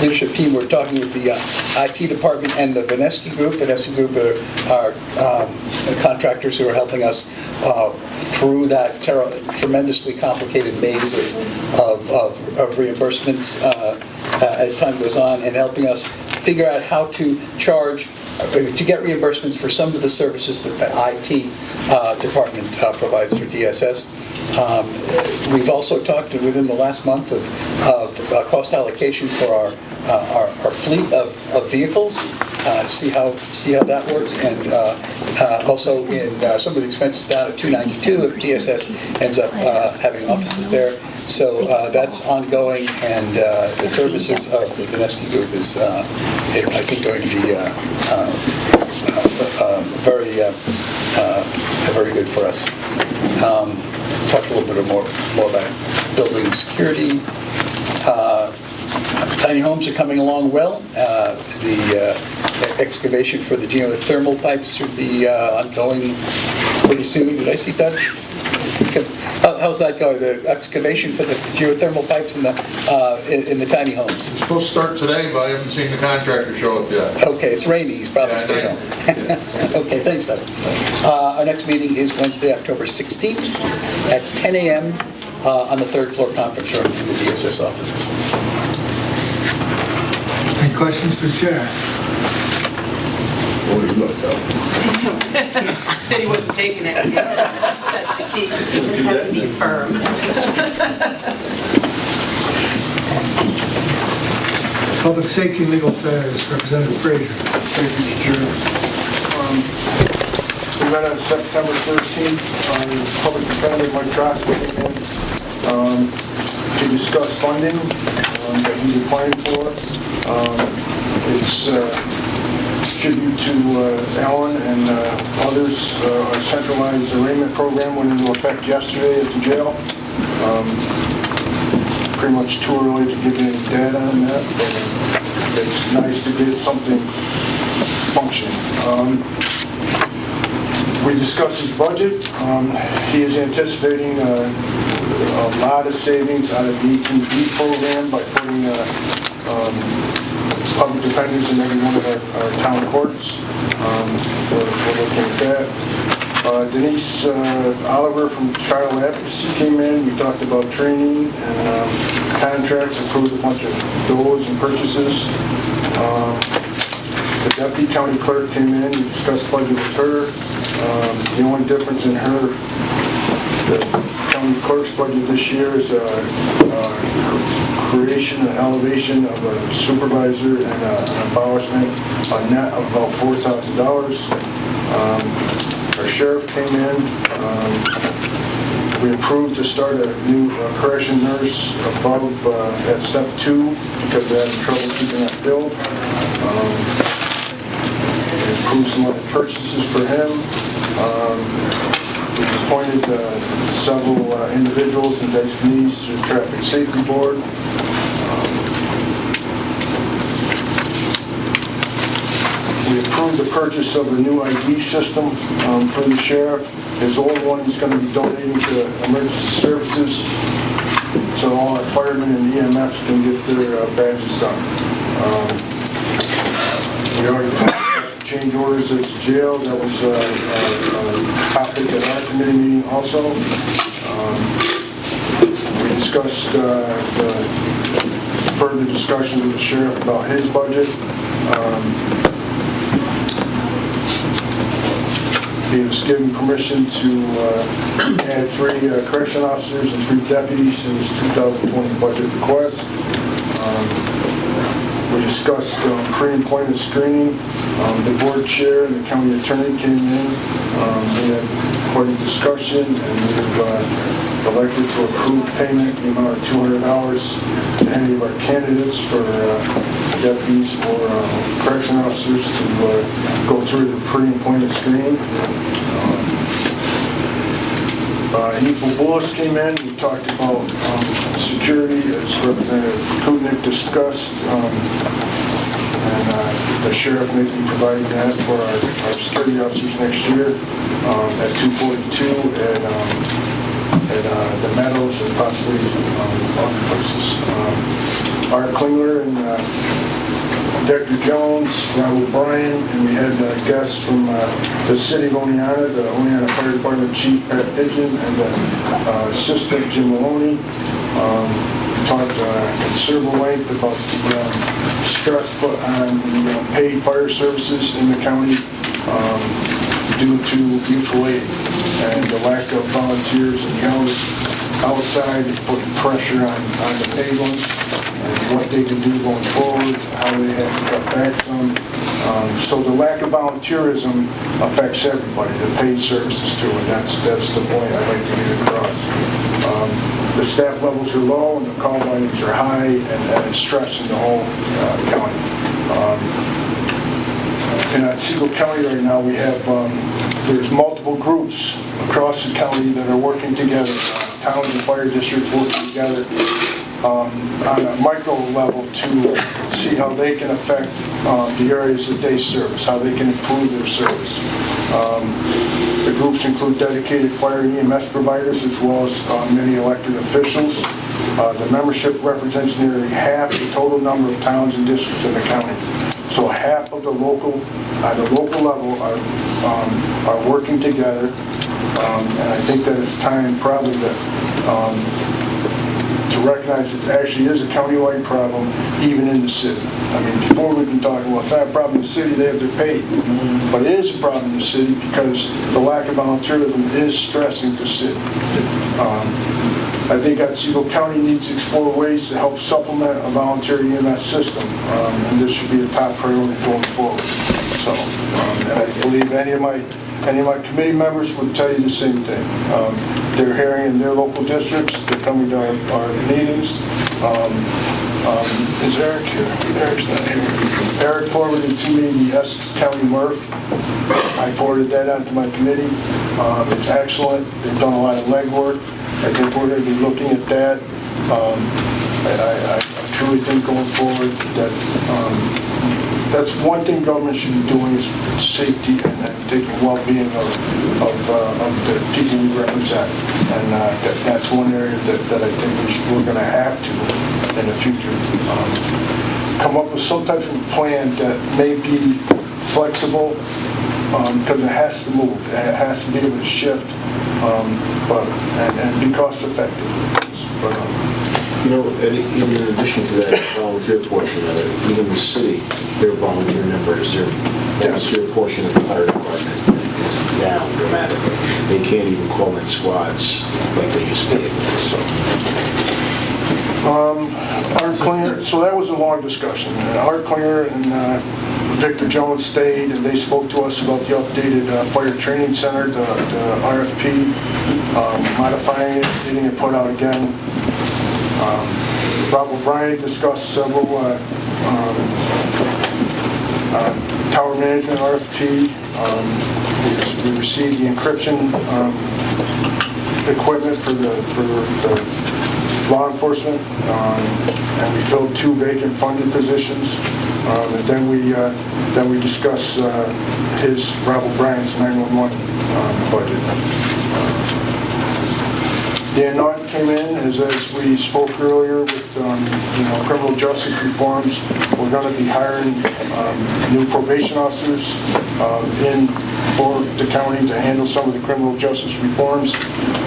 leadership team were talking with the IT department and the Vineski Group. The Vineski Group are contractors who are helping us through that tremendously complicated maze of reimbursements as time goes on, and helping us figure out how to charge, to get reimbursements for some of the services that the IT department provides for DSS. We've also talked within the last month of cost allocation for our fleet of vehicles. see how that works, and also in some of the expenses down at 292 if DSS ends up having offices there. So that's ongoing, and the services of the Vineski Group is, I think, going to be very good for us. Talk a little bit more about building security. Tiny homes are coming along well. The excavation for the geothermal pipes should be ongoing pretty soon. Did I see that? How's that going? The excavation for the geothermal pipes in the tiny homes? It's supposed to start today, but I haven't seen the contractor show up yet. Okay, it's rainy. He's probably staying home. Okay, thanks, Doug. Our next meeting is Wednesday, October 16th at 10 a.m. On the third floor conference room in the DSS offices. Any questions for the chair? Said he wasn't taking it. That's the key. You just have to be firm. Public Safety and Legal Affairs, Representative Frazier. Thank you, Mr. Chair. We met on September 13th on Public Defender Mike Trosky to discuss funding that he's applying for. It's tribute to Alan and others. Our centralized arraignment program went into effect yesterday at the jail. Pretty much too early to give any data on that, but it's nice to get something functioning. We discussed his budget. He is anticipating a lot of savings out of the ETB program by putting public defenders in every one of our town courts. We're looking at that. Denise Oliver from Child Advocacy came in. We talked about training and contracts, approved a bunch of those and purchases. The Deputy County Clerk came in. We discussed budget with her. The only difference in the county clerk's budget this year is creation and elevation of a supervisor and an abolishment, a net of about $4,000. Our sheriff came in. We approved to start a new correction nurse above at step 2 because they had trouble keeping that filled. Approved some other purchases for him. We've appointed several individuals and designees to the Traffic Safety Board. We approved the purchase of a new ID system for the sheriff. His old one is going to be donating to emergency services, so all our firemen and EMS can get their badges done. We already talked about change orders at the jail. That was a topic at our committee meeting also. We discussed further discussion with the sheriff about his budget. He was given permission to add 3 correction officers and 3 deputies in his 2020 budget request. We discussed pre-employment screening. The board chair and the county attorney came in. We had quite a discussion, and we've elected to approve payment in the amount of $200 to any of our candidates for deputies or correction officers to go through the pre-employment screening. Equal Bullis came in. We talked about security, as Representative Kutnick discussed, and the sheriff may be providing that for our security officers next year at 242 and the Meadows and possibly other places. Art Klingler and Dr. Jones, Raul Bryan, and we had guests from the city of Oneonta, the Oneonta Fire Department Chief Pat Pigeon, and Assistant Jim Maloney. Talked considerable length about the stress put on the paid fire services in the county due to mutual aid and the lack of volunteers and yelling outside, putting pressure on the paid ones and what they can do going forward, how they have to cut back some. So the lack of volunteerism affects everybody, the paid services too, and that's the point I'd like to get across. The staff levels are low and the call volumes are high, and it's stressing the whole county. In Otsego County right now, we have, there's multiple groups across the county that are working together, towns and fire districts working together on a micro level to see how they can affect the areas that they service, how they can improve their service. The groups include dedicated fire and EMS providers as well as many elected officials. The membership represents nearly half the total number of towns and districts in the county. So half of the local, at the local level, are working together, and I think that it's time probably to recognize it actually is a countywide problem, even in the city. I mean, before we've been talking, well, it's not a problem in the city, they have their pay. But it is a problem in the city because the lack of volunteerism is stressing the city. I think Otsego County needs to explore ways to help supplement a volunteer EMS system, and this should be a top priority going forward. So, and I believe any of my committee members would tell you the same thing. They're hearing in their local districts, they're coming to our meetings. Is Eric here? Eric's not here. Eric forwarded to me the S County MRF. I forwarded that on to my committee. It's excellent. They've done a lot of legwork. I think we're going to be looking at that. I truly think going forward that that's one thing government should be doing is safety and taking well-being of the people we represent. And that's one area that I think we're going to have to, in the future, come up with some type of plan that may be flexible, because it has to move, it has to be able to shift, and be cost effective. You know, in addition to that volunteer portion of it, even the city, their volunteer numbers, their volunteer portion of the fire department is down dramatically. They can't even call in squads like they used to be able to. Art Klinger, so that was a long discussion. Art Klinger and Victor Jones stayed, and they spoke to us about the updated fire training center, the RFP, modifying it, getting it put out again. Rob O'Brien discussed several tower management RFP. We received the encryption equipment for the law enforcement, and we filled 2 vacant funded positions. And then we discussed Rob O'Brien's 911 budget. Dan Naughton came in, as we spoke earlier, with criminal justice reforms. We're going to be hiring new probation officers for the county to handle some of the criminal justice reforms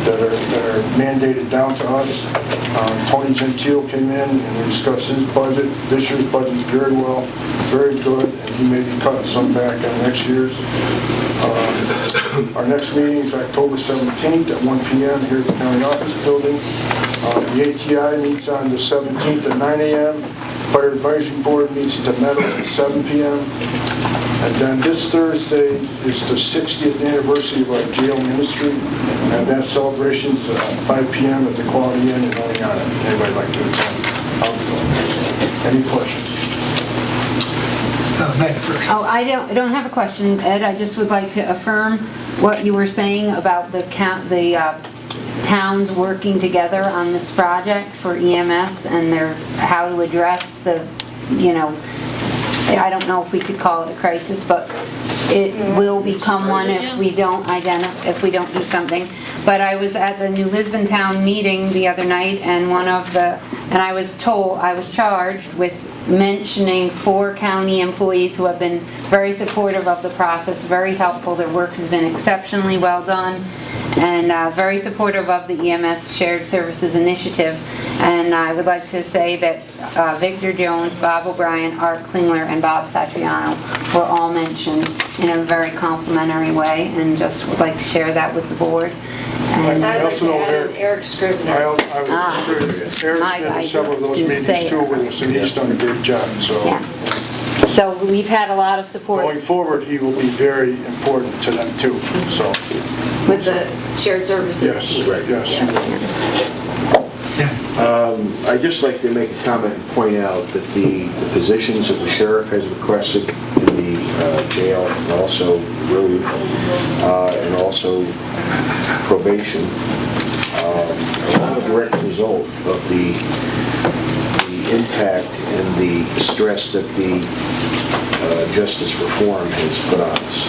that are mandated down to us. Tony Gentile came in and we discussed his budget. This year's budget is very good, and he may be cutting some back on next year's. Our next meeting is October 17th at 1 p.m. here at the county office building. The ATI meets on the 17th at 9 a.m. Fire Advisory Board meets at the Meadows at 7 p.m. And then this Thursday is the 60th anniversary of our jail ministry, and that celebration is at 5 p.m. at the Quality Inn in Oleana. Anybody like to attend? Any questions? Meg first. Oh, I don't have a question, Ed. I just would like to affirm what you were saying about the towns working together on this project for EMS and how to address the, I don't know if we could call it a crisis, but it will become one if we don't do something. But I was at the New Lisbon Town meeting the other night, and I was charged with mentioning 4 county employees who have been very supportive of the process, very helpful. Their work has been exceptionally well done, and very supportive of the EMS Shared Services Initiative. And I would like to say that Victor Jones, Bob O'Brien, Art Klingler, and Bob Satriano were all mentioned in a very complimentary way, and just would like to share that with the board. And I also know Eric Scribner. Eric's been in several of those meetings too with us, and he's done a great job. So, So we've had a lot of support. Going forward, he will be very important to them too, so. With the shared services Yes, piece. yes. I'd just like to make a comment and point out that the positions that the sheriff has requested in the jail and also road and also probation are all a direct result of the impact and the stress that the justice reform has put on us.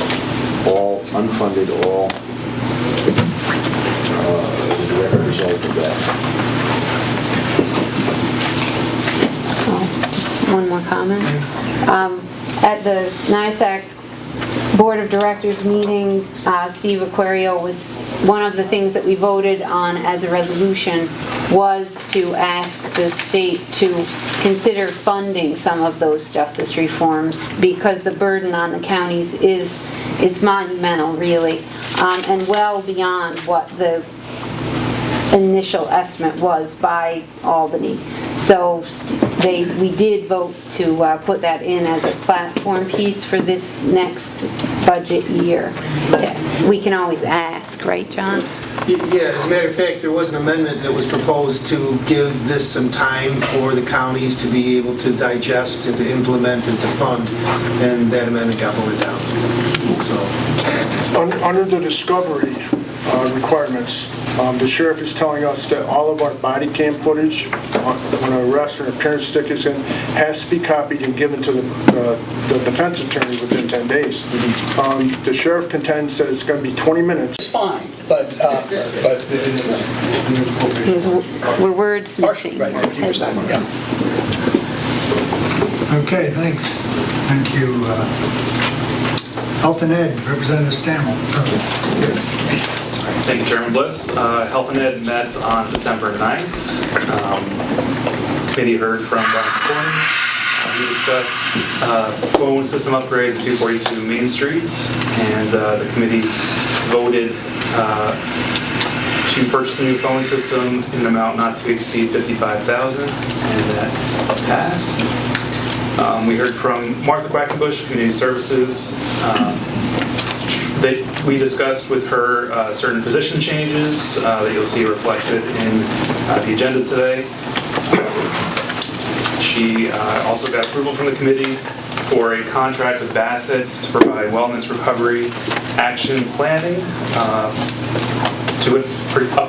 All unfunded, all as a direct result of that. Just one more comment. At the NISAC Board of Directors meeting, Steve Aquario was, one of the things that we voted on as a resolution was to ask the state to consider funding some of those justice reforms because the burden on the counties it's monumental, really, and well beyond what the initial estimate was by Albany. So we did vote to put that in as a platform piece for this next budget year. We can always ask, right, John? Yeah, as a matter of fact, there was an amendment that was proposed to give this some time for the counties to be able to digest and to implement and to fund, and that amendment got voted down. So, Under the discovery requirements, the sheriff is telling us that all of our body cam footage, when an arrest or an appearance stick is in, has to be copied and given to the defense attorney within 10 days. The sheriff contends that it's going to be 20 minutes. It's fine, but We're wordsmithing. Right, 50%, yeah. Okay, thanks. Thank you. Health and Ed, Representative Stammel. Thank you, Chairman Bliss. Health and Ed met on September 9th. Committee heard from Brian Corn. We discussed phone system upgrades at 242 Main Street, and the committee voted to purchase a new phone system in an amount not to exceed $55,000, and that passed. We heard from Martha Quackenbush, Community Services. We discussed with her certain position changes that you'll see reflected in the agenda today. She also got approval from the committee for a contract with Bassett's to provide wellness recovery action planning up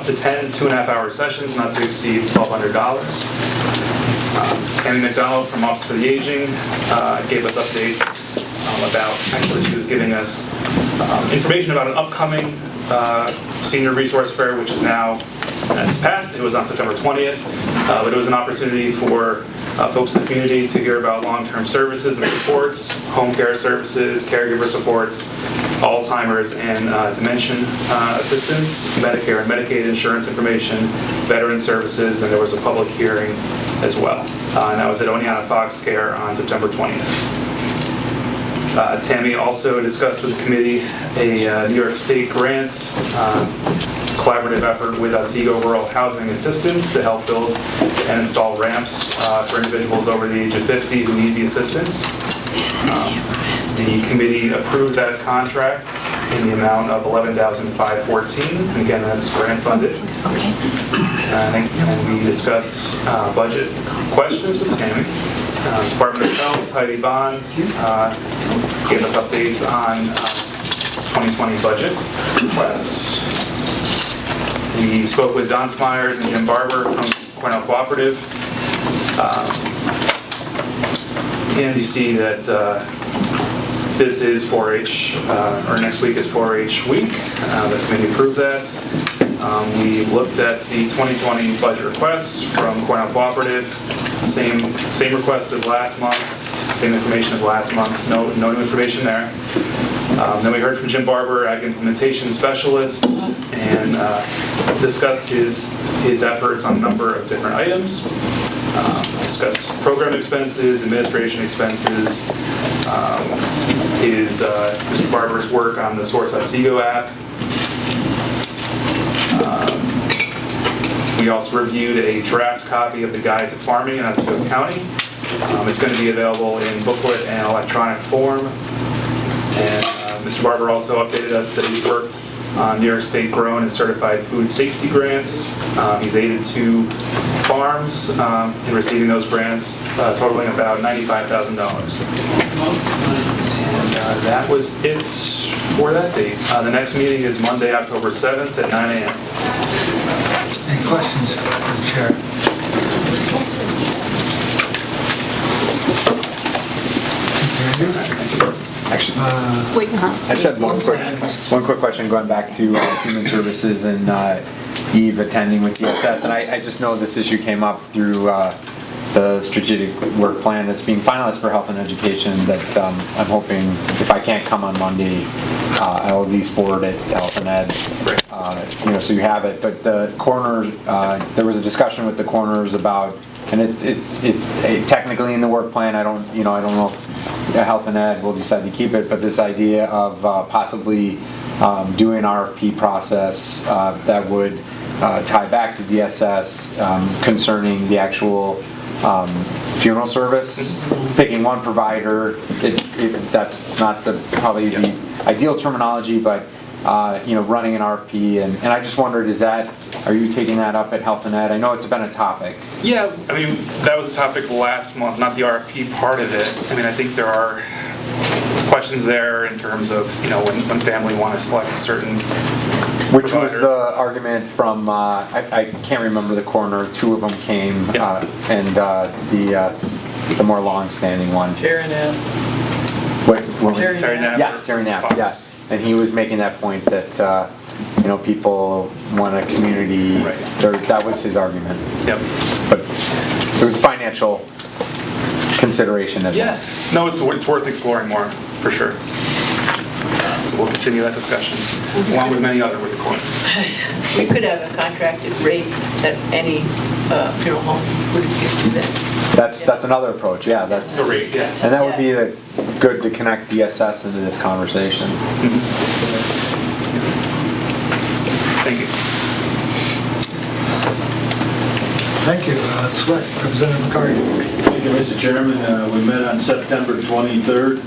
to 10 2.5-hour sessions, not to exceed $1,200. Tammy McDonald from Office for the Aging gave us updates actually she was giving us information about an upcoming senior resource fair, which is now, it's passed. It was on September 20th, but it was an opportunity for folks in the community to hear about long-term services and supports, home care services, caregiver supports, Alzheimer's and dementia assistance, Medicare and Medicaid insurance information, veteran services, and there was a public hearing as well. And that was at Oneonta Fox Care on September 20th. Tammy also discussed with the committee a New York State grant, collaborative effort with Otsego Rural Housing Assistance to help build and install ramps for individuals over the age of 50 who need the assistance. The committee approved that contract in the amount of $11,514, and again, that's grant funded. And we discussed budget questions with Tammy. Department of Health, Heidi Bond, gave us updates on 2020 budget requests. We spoke with Don Smyers and Jim Barber from Cornell Cooperative. And you see that this is 4-H, or next week is 4-H week. The committee approved that. We looked at the 2020 budget requests from Cornell Cooperative. Same request as last month, same information as last month, no new information there. Then we heard from Jim Barber, Ag Implementation Specialist, and discussed his efforts on a number of different items. Discussed program expenses, administration expenses, Mr. Barber's work on the Source Otsego app. We also reviewed a draft copy of the Guide to Farming in Otsego County. It's going to be available in booklet and electronic form. And Mr. Barber also updated us that he's worked on New York State grown and certified food safety grants. He's aided 2 farms in receiving those grants, totaling about $95,000. And that was it for that date. The next meeting is Monday, October 7th at 9 a.m. Any questions for the chair? Actually, I just had one quick question going back to Human Services and Eve attending with DSS, and I just know this issue came up through the strategic work plan that's being finalized for health and education that I'm hoping, if I can't come on Monday, I'll at least forward it to health and ed, so you have it. But the coroner, there was a discussion with the coroners about, and it's technically in the work plan. I don't know if health and ed will decide to keep it, but this idea of possibly doing an RFP process that would tie back to DSS concerning the actual funeral service, picking one provider. That's not probably the ideal terminology, but running an RFP, and I just wondered, are you taking that up at Health and Ed? I know it's been a topic. Yeah, I mean, that was a topic last month, not the RFP part of it. I mean, I think there are questions there in terms of, when family want to select a certain Which provider. was the argument from, I can't remember the coroner, 2 of them came, and the more long-standing one. Terry Knapp. What was Terry Knapp. Yes, Terry Knapp, yeah. And he was making that point that, people want a community, that was his argument. Yep. But it was financial consideration as well. No, it's worth exploring more, for sure. So we'll continue that discussion, along with many other with the coroners. We could have a contracted rate that any funeral home would do that. That's another approach, yeah. That's the rate, yeah. And that would be good to connect DSS into this conversation. Thank you. Thank you. Sweat, Representative McCarty. Thank you, Mr. Chairman. We met on September 23rd.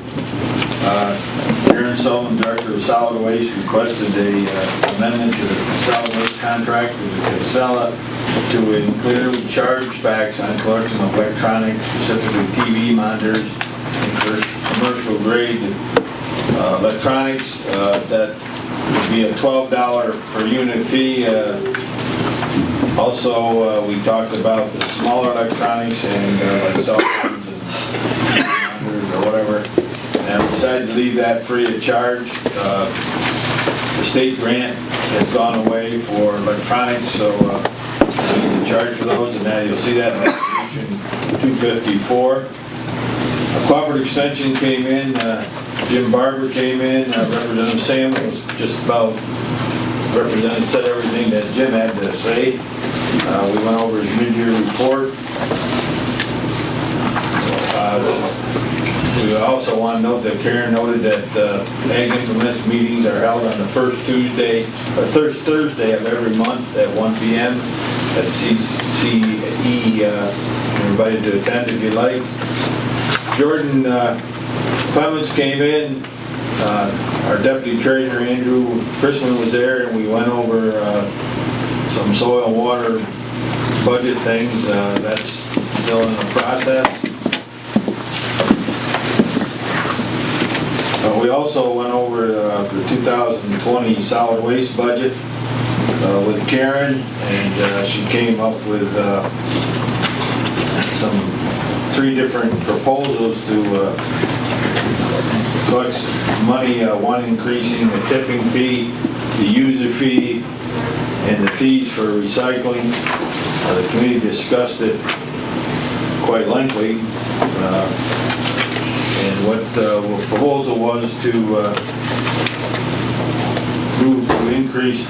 Aaron Sullivan, Director of Solid Waste, requested a amendment to the solid waste contract with Casella to include chargebacks on collection of electronics, specifically TV monitors and commercial grade electronics. That would be a $12 per unit fee. Also, we talked about the smaller electronics and like cell phones and monitors or whatever. And we decided to leave that free of charge. The state grant has gone away for electronics, so we need to charge for those, and now you'll see that in Resolution 254. A cooperative extension came in. Jim Barber came in. Representative Sam was just about said everything that Jim had to say. We went over his mid-year report. We also want to note that Karen noted that Ag Implements meetings are held on the first Thursday of every month at 1 p.m. at CCE. You're invited to attend if you like. Jordan Clements came in. Our Deputy Treasurer Andrew Chrisman was there, and we went over some soil and water budget things. That's still in the process. We also went over the 2020 solid waste budget with Karen, and she came up with 3 different proposals to collect money, one increasing the tipping fee, the user fee, and the fees for recycling. The committee discussed it quite lengthily. And what the proposal was to move to increase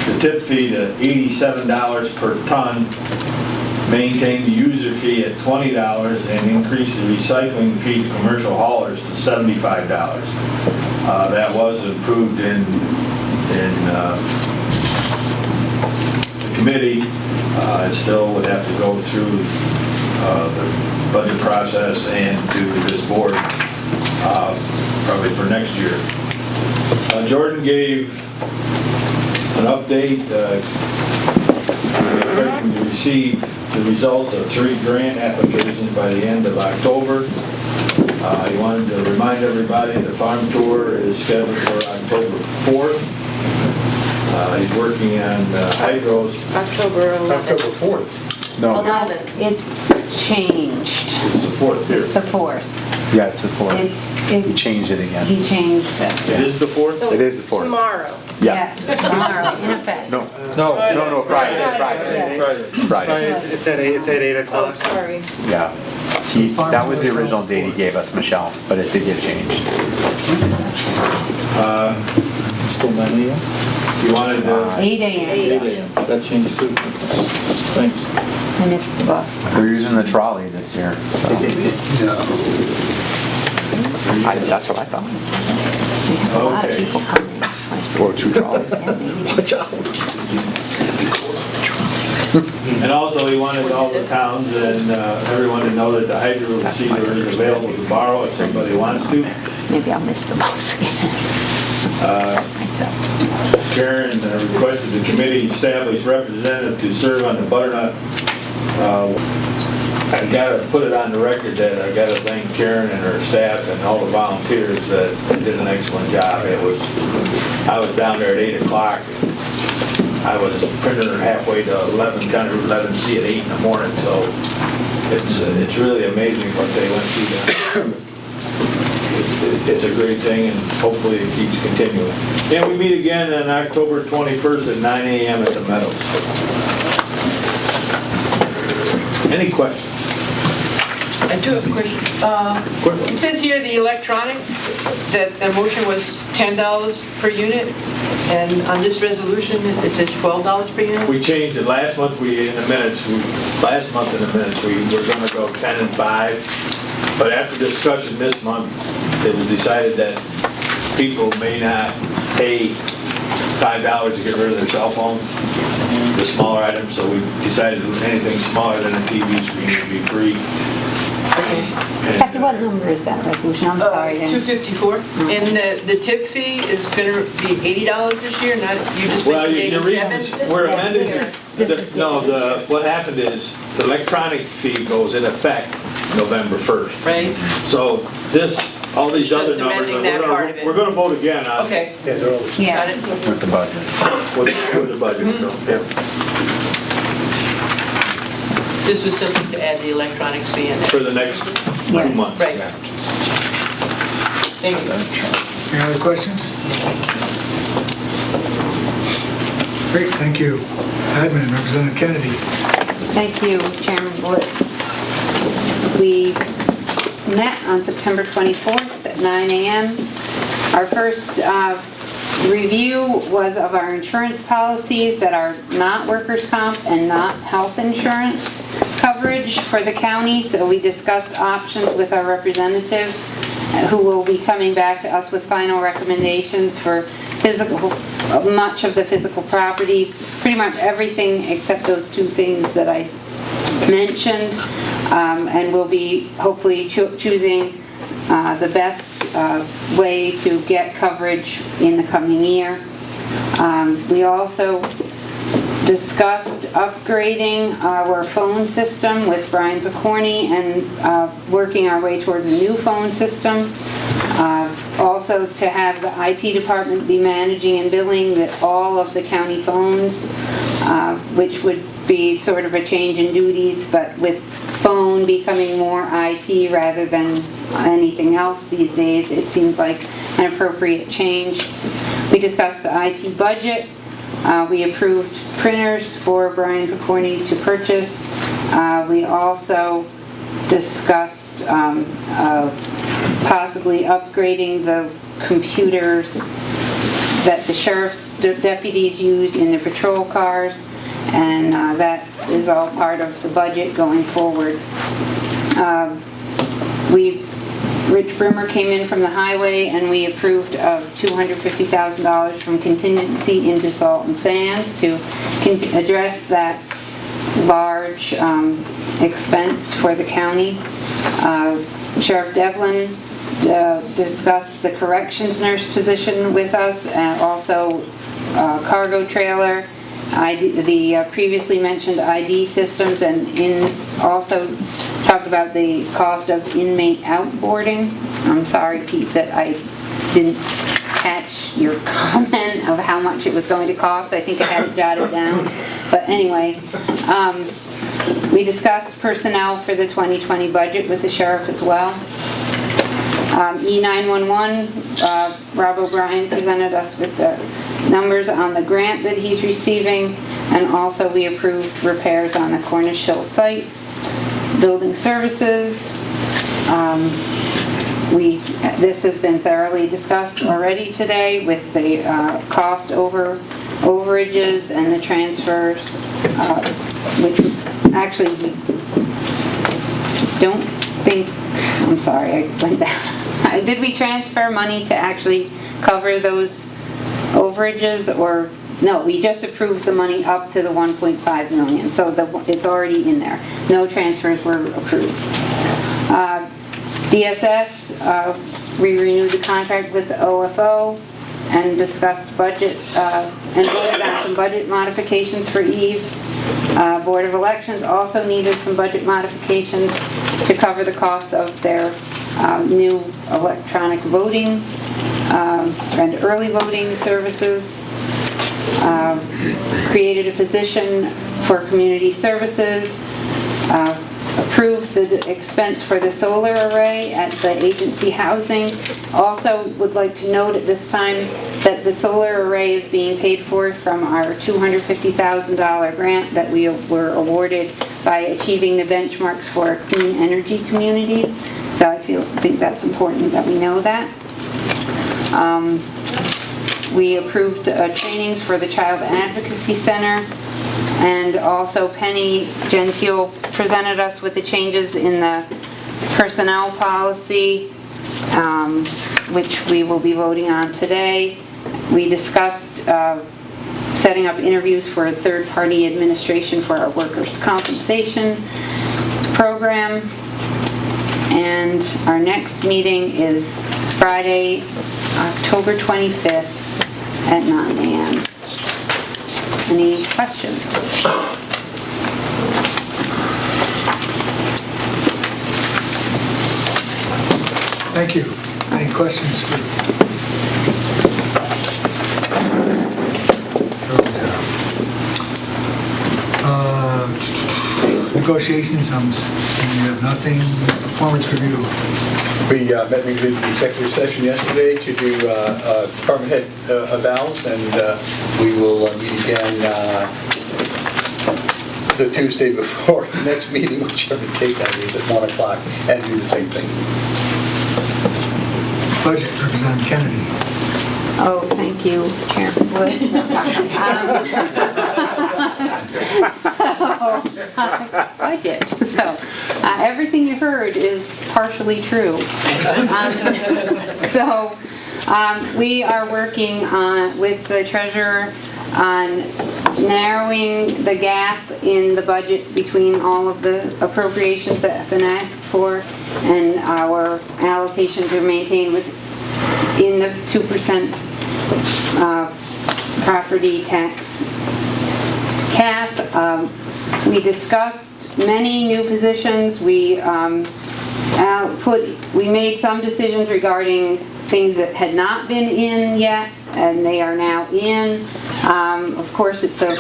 the tip fee to $87 per ton, maintain the user fee at $20, and increase the recycling fee to commercial haulers to $75. That was approved in the committee. It still would have to go through the budget process and to this board, probably for next year. Jordan gave an update, expecting to receive the results of 3 grant applications by the end of October. He wanted to remind everybody the farm tour is scheduled for October 4th. He's working on hydros. October 11th. October 4th. No, it's changed. It's the 4th here. It's the 4th. Yeah, it's the 4th. He He changed it again. He changed it. It is the 4th? So It is the 4th. Tomorrow. Yeah. Yes, tomorrow, in effect. No, Friday. It's at 8 Oh, o'clock. sorry. Yeah. That was the original date he gave us, Michelle, but it did get changed. Still 9 a.m.? You wanted to... 8 a.m. That changed too. Thanks. I missed the bus. They're using the trolley this year, so. That's what I thought. We have a lot of Okay. people coming. Or 2 trolleys. Watch out. And also, he wanted all the towns and everyone to know that the hydro seeder is available to borrow if somebody wants to. Maybe I'll miss the bus again. Karen requested the committee establish representative to serve on the butternut. I gotta put it on the record that I gotta thank Karen and her staff and all the volunteers that did an excellent job. I was down there at 8 o'clock. I was printing halfway to 11, kind of 11C at 8 in the morning, so it's really amazing what they went through there. It's a great thing, and hopefully it keeps continuing. Yeah, we meet again on October 21st at 9 a.m. at the Meadows. Any questions? I do have a question. It says here the electronics, that the motion was $10 per unit, and on this resolution, it says $12 per unit? We changed it. Last month, we were gonna go 10 and 5. But after discussion this month, it was decided that people may not pay $5 to get rid of their cell phone, the smaller items, so we decided anything smaller than a TV screen would be free. Kathy, what number is that resolution? I'm sorry. Dan. 254. And the tip fee is going to be $80 this year, not, you just Well, mentioned you're reading, 87? we're amending, what happened is, the electronic fee goes in effect November 1st. Right. So all these other Just numbers, amending that part of it. we're gonna vote again on. Okay. Yeah, they're all the same. Got it. With the budget. With the budget, yeah. This was simply to add the electronics fee in there. For the next 2 months. Right. Thank you. Any other questions? Great, thank you. Admin, Representative Kennedy. Thank you, Chairman Bliss. We met on September 24th at 9 a.m. Our first review was of our insurance policies that are not workers' comp and not health insurance coverage for the county. So we discussed options with our representative, who will be coming back to us with final recommendations for much of the physical property, pretty much everything except those 2 things that I mentioned, and we'll be hopefully choosing the best way to get coverage in the coming year. We also discussed upgrading our phone system with Brian Picorni and working our way towards a new phone system. Also to have the IT department be managing and billing all of the county phones, which would be sort of a change in duties, but with phone becoming more IT rather than anything else these days, it seems like an appropriate change. We discussed the IT budget. We approved printers for Brian Picorni to purchase. We also discussed possibly upgrading the computers that the sheriff's deputies use in the patrol cars, and that is all part of the budget going forward. Rich Brimmer came in from the highway, and we approved $250,000 from contingency into salt and sand to address that large expense for the county. Sheriff Devlin discussed the corrections nurse position with us, and also cargo trailer, the previously mentioned ID systems, and also talked about the cost of inmate outboarding. I'm sorry, Pete, that I didn't catch your comment of how much it was going to cost. I think I had it jotted down. But anyway, we discussed personnel for the 2020 budget with the sheriff as well. E911, Rob O'Brien presented us with the numbers on the grant that he's receiving, and also we approved repairs on the Cornish Hill site. Building services, this has been thoroughly discussed already today with the cost overages and the transfers, which actually we don't think, I'm sorry, I went down. Did we transfer money to actually cover those overages, or no, we just approved the money up to the 1.5 million, so it's already in there. No transfers were approved. DSS, we renewed the contract with OFO and discussed budget and voted on some budget modifications for Eve. Board of Elections also needed some budget modifications to cover the cost of their new electronic voting and early voting services. Created a position for community services. Approved the expense for the solar array at the agency housing. Also would like to note at this time that the solar array is being paid for from our $250,000 grant that we were awarded by achieving the benchmarks for a clean energy community. So I think that's important that we know that. We approved trainings for the Child Advocacy Center, and also Penny Gentile presented us with the changes in the personnel policy, which we will be voting on today. We discussed setting up interviews for a third-party administration for our workers' compensation program. And our next meeting is Friday, October 25th at 9 a.m. Any questions? Thank you. Any questions? Negotiations, I'm assuming you have nothing. Performance review. We met with the executive session yesterday to do department head evals, and we will meet again the Tuesday before the next meeting, whichever date that is, at 1 o'clock, and do the same thing. Budget, Representative Kennedy. Oh, thank you, Chairman Wood. Budget. So, everything you heard is partially true. We are working with the treasurer on narrowing the gap in the budget between all of the appropriations that have been asked for, and our allocation to maintain within the 2% property tax cap. We discussed many new positions. We made some decisions regarding things that had not been in yet, and they are now in. Of course, it's a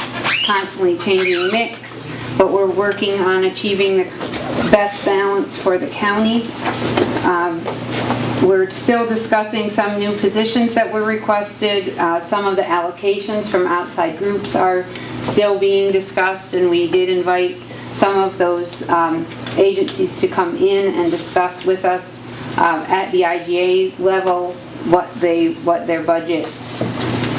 constantly changing mix, but we're working on achieving the best balance for the county. We're still discussing some new positions that were requested. Some of the allocations from outside groups are still being discussed, and we did invite some of those agencies to come in and discuss with us at the IGA level what their budget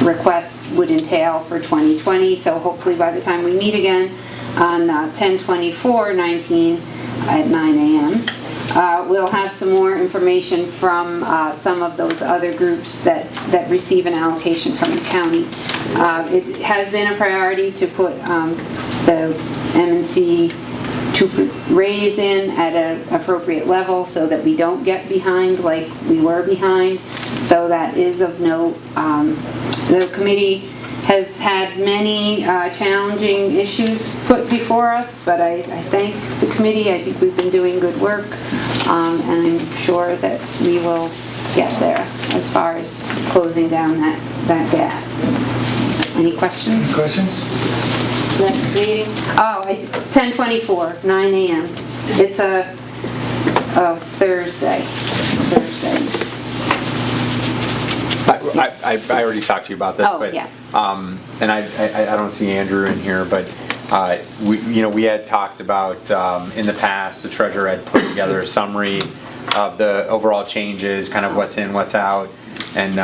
requests would entail for 2020. So hopefully by the time we meet again on 10/24/19 at 9 a.m., we'll have some more information from some of those other groups that receive an allocation from the county. It has been a priority to put the M&C to raise in at an appropriate level so that we don't get behind like we were behind. So that is of note. The committee has had many challenging issues put before us, but I thank the committee. I think we've been doing good work, and I'm sure that we will get there as far as closing down that gap. Any questions? Any questions? Next meeting? Oh, 10:24, 9 a.m. It's a Thursday. I already talked to you about this, Oh, but, yeah. and I don't see Andrew in here, but, we had talked about, in the past, the treasurer had put together a summary of the overall changes, kind of what's in, what's out, and,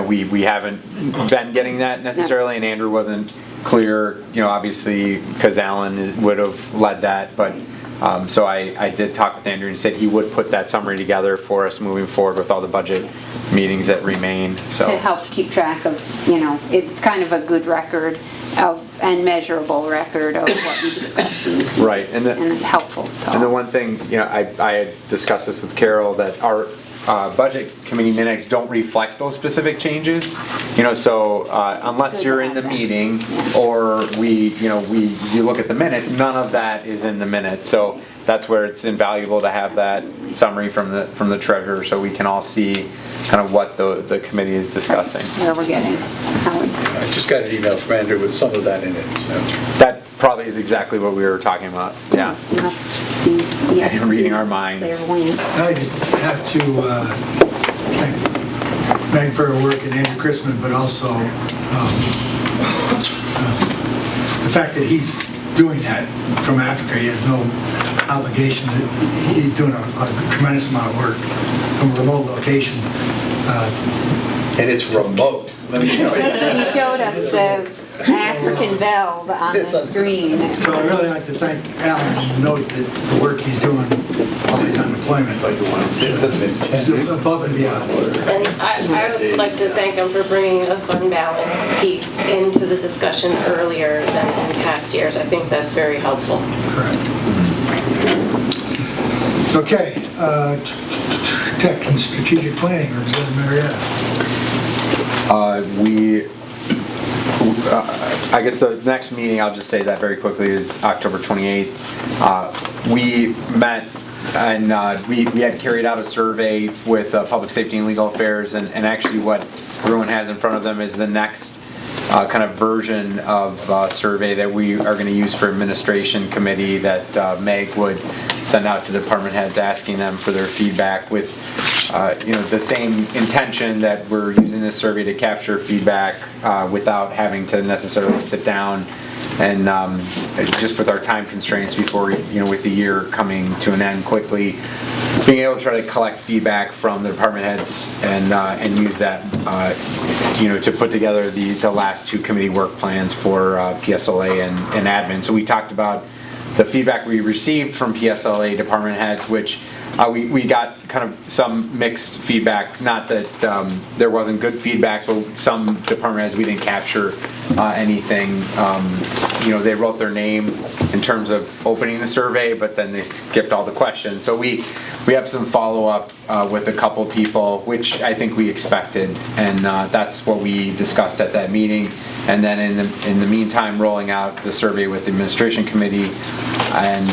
we haven't been getting that necessarily, and Andrew wasn't clear, obviously, because Alan would have led that, but, so I did talk with Andrew and he said he would put that summary together for us moving forward with all the budget meetings that remain. So To help keep track of, it's kind of a good record and measurable record of what we discussed. Right, and helpful. And the one thing, I had discussed this with Carol, that our budget committee minutes don't reflect those specific changes, so unless you're in the meeting or you look at the minutes, none of that is in the minutes. So that's where it's invaluable to have that summary from the treasurer, so we can all see kind of what the committee is discussing. Where we're getting. I just got an email from Andrew with some of that in it. So. That probably is exactly what we were talking about. Yeah. You must be reading our minds. I just have to thank Meg for her work and Andrew Chrisman, but also the fact that he's doing that from Africa. He has no obligation. He's doing a tremendous amount of work from a remote location. And it's remote. Let me tell you. He showed us the African veld on the screen. So I'd really like to thank Alan and note that the work he's doing while he's on deployment is above and beyond. And I would like to thank them for bringing the fund balance piece into the discussion earlier than in past years. I think that's very helpful. Correct. Okay, tech and strategic planning, Representative Marietta. I guess the next meeting, I'll just say that very quickly, is October 28th. We met and we had carried out a survey with Public Safety and Legal Affairs, and actually what everyone has in front of them is the next kind of version of survey that we are going to use for administration committee that Meg would send out to department heads, asking them for their feedback with the same intention that we're using this survey to capture feedback without having to necessarily sit down and just with our time constraints before with the year coming to an end quickly, being able to try to collect feedback from the department heads and use that to put together the last two committee work plans for PSLA and admin. So we talked about the feedback we received from PSLA department heads, which we got kind of some mixed feedback. Not that there wasn't good feedback, but some department heads we didn't capture anything. They wrote their name in terms of opening the survey, but then they skipped all the questions. So we have some follow-up with a couple people, which I think we expected, and that's what we discussed at that meeting. And then in the meantime, rolling out the survey with the administration committee, and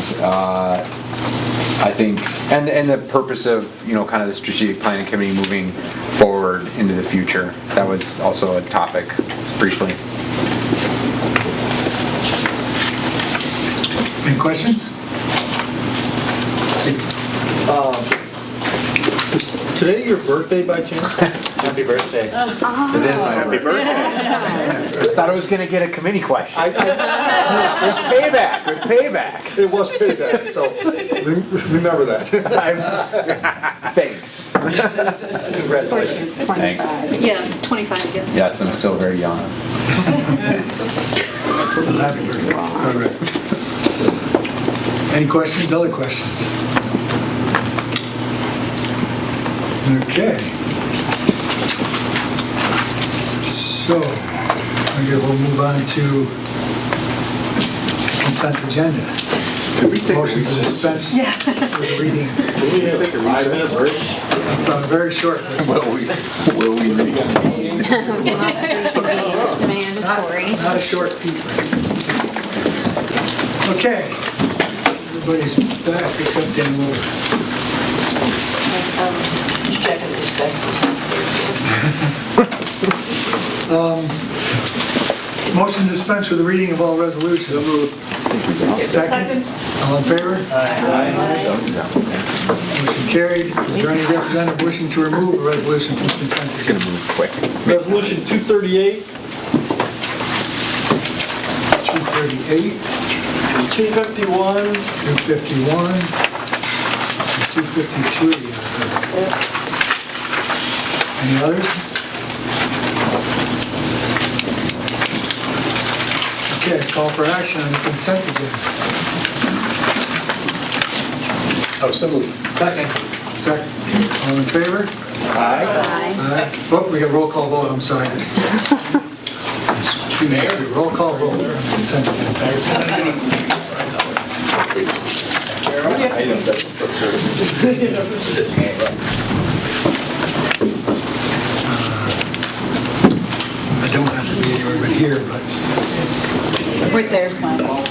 I think, and the purpose of kind of the strategic planning committee moving forward into the future. That was also a topic briefly. Any questions? Is today your birthday by chance? Happy birthday. It is my birthday. I thought I was going to get a committee question. It's payback. It's payback. It was payback, so remember that. Thanks. Congratulations. Thanks. Yeah, 25 again. Yes, I'm still very young. Happy birthday. All right. Any questions? Other questions? Okay. So, I guess we'll move on to consent agenda. Motion to dispense with the reading. Can we take a 5-minute break? Very short. Will we read? Mandatory. Not a short piece. Okay. Everybody's back except Dan Wilbur. Just checking this back. Motion to dispense with the reading of all resolutions. Second. All in favor? Aye. Motion carried. Is there any representative wishing to remove a resolution from consent? It's going to move quick. Resolution 238. 238. 251. 251. 253. Any others? Okay, call for action on the consent agenda. Oh, so moved. Second. Second. All in favor? Aye. Aye. Oh, we got roll call vote, I'm sorry. Roll call vote on the consent agenda. I don't have to be anywhere but here, but... Right there's my ball.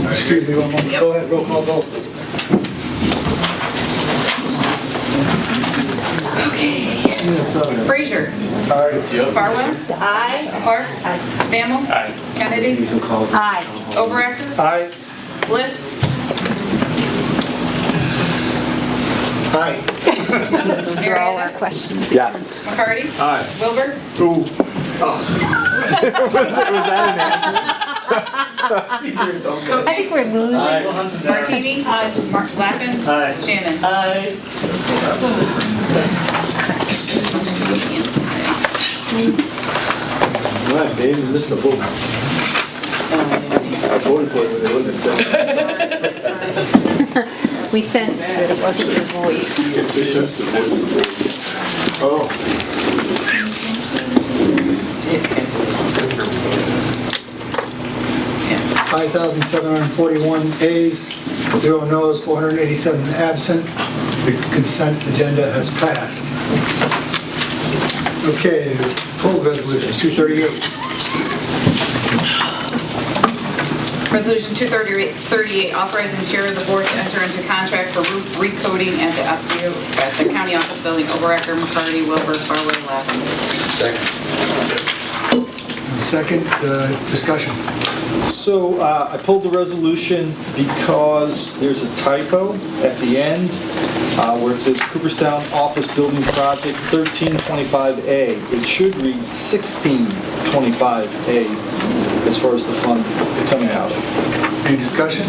Excuse me one moment. Go ahead, roll call vote. Frazier. Farwell. Aye. Clark. Stammel. Aye. Kennedy. Aye. Overacker. Aye. Bliss. Aye. Those are all our questions. Yes. McCarty. Aye. Wilbur. Ooh. I think we're losing. Martini. Mark Lappin. Shannon. Aye. Right, Dave, you missed the vote. I voted for it when they wouldn't accept it. We sensed that it wasn't your voice. Oh. Yeah. 5,741 ayes, 0 noes, 487 absent. The consent agenda has passed. Okay, pulled resolutions, 238. Resolution 238, authorizing the chair of the board to enter into contract for roof recoating at the Otsego, at the county office building, Overacker, McCarty, Wilbur, Farway, Lappin. Second, discussion. So I pulled the resolution because there's a typo at the end where it says Cooperstown Office Building Project 1325A. It should read 1625A as far as the fund coming out. Any discussion?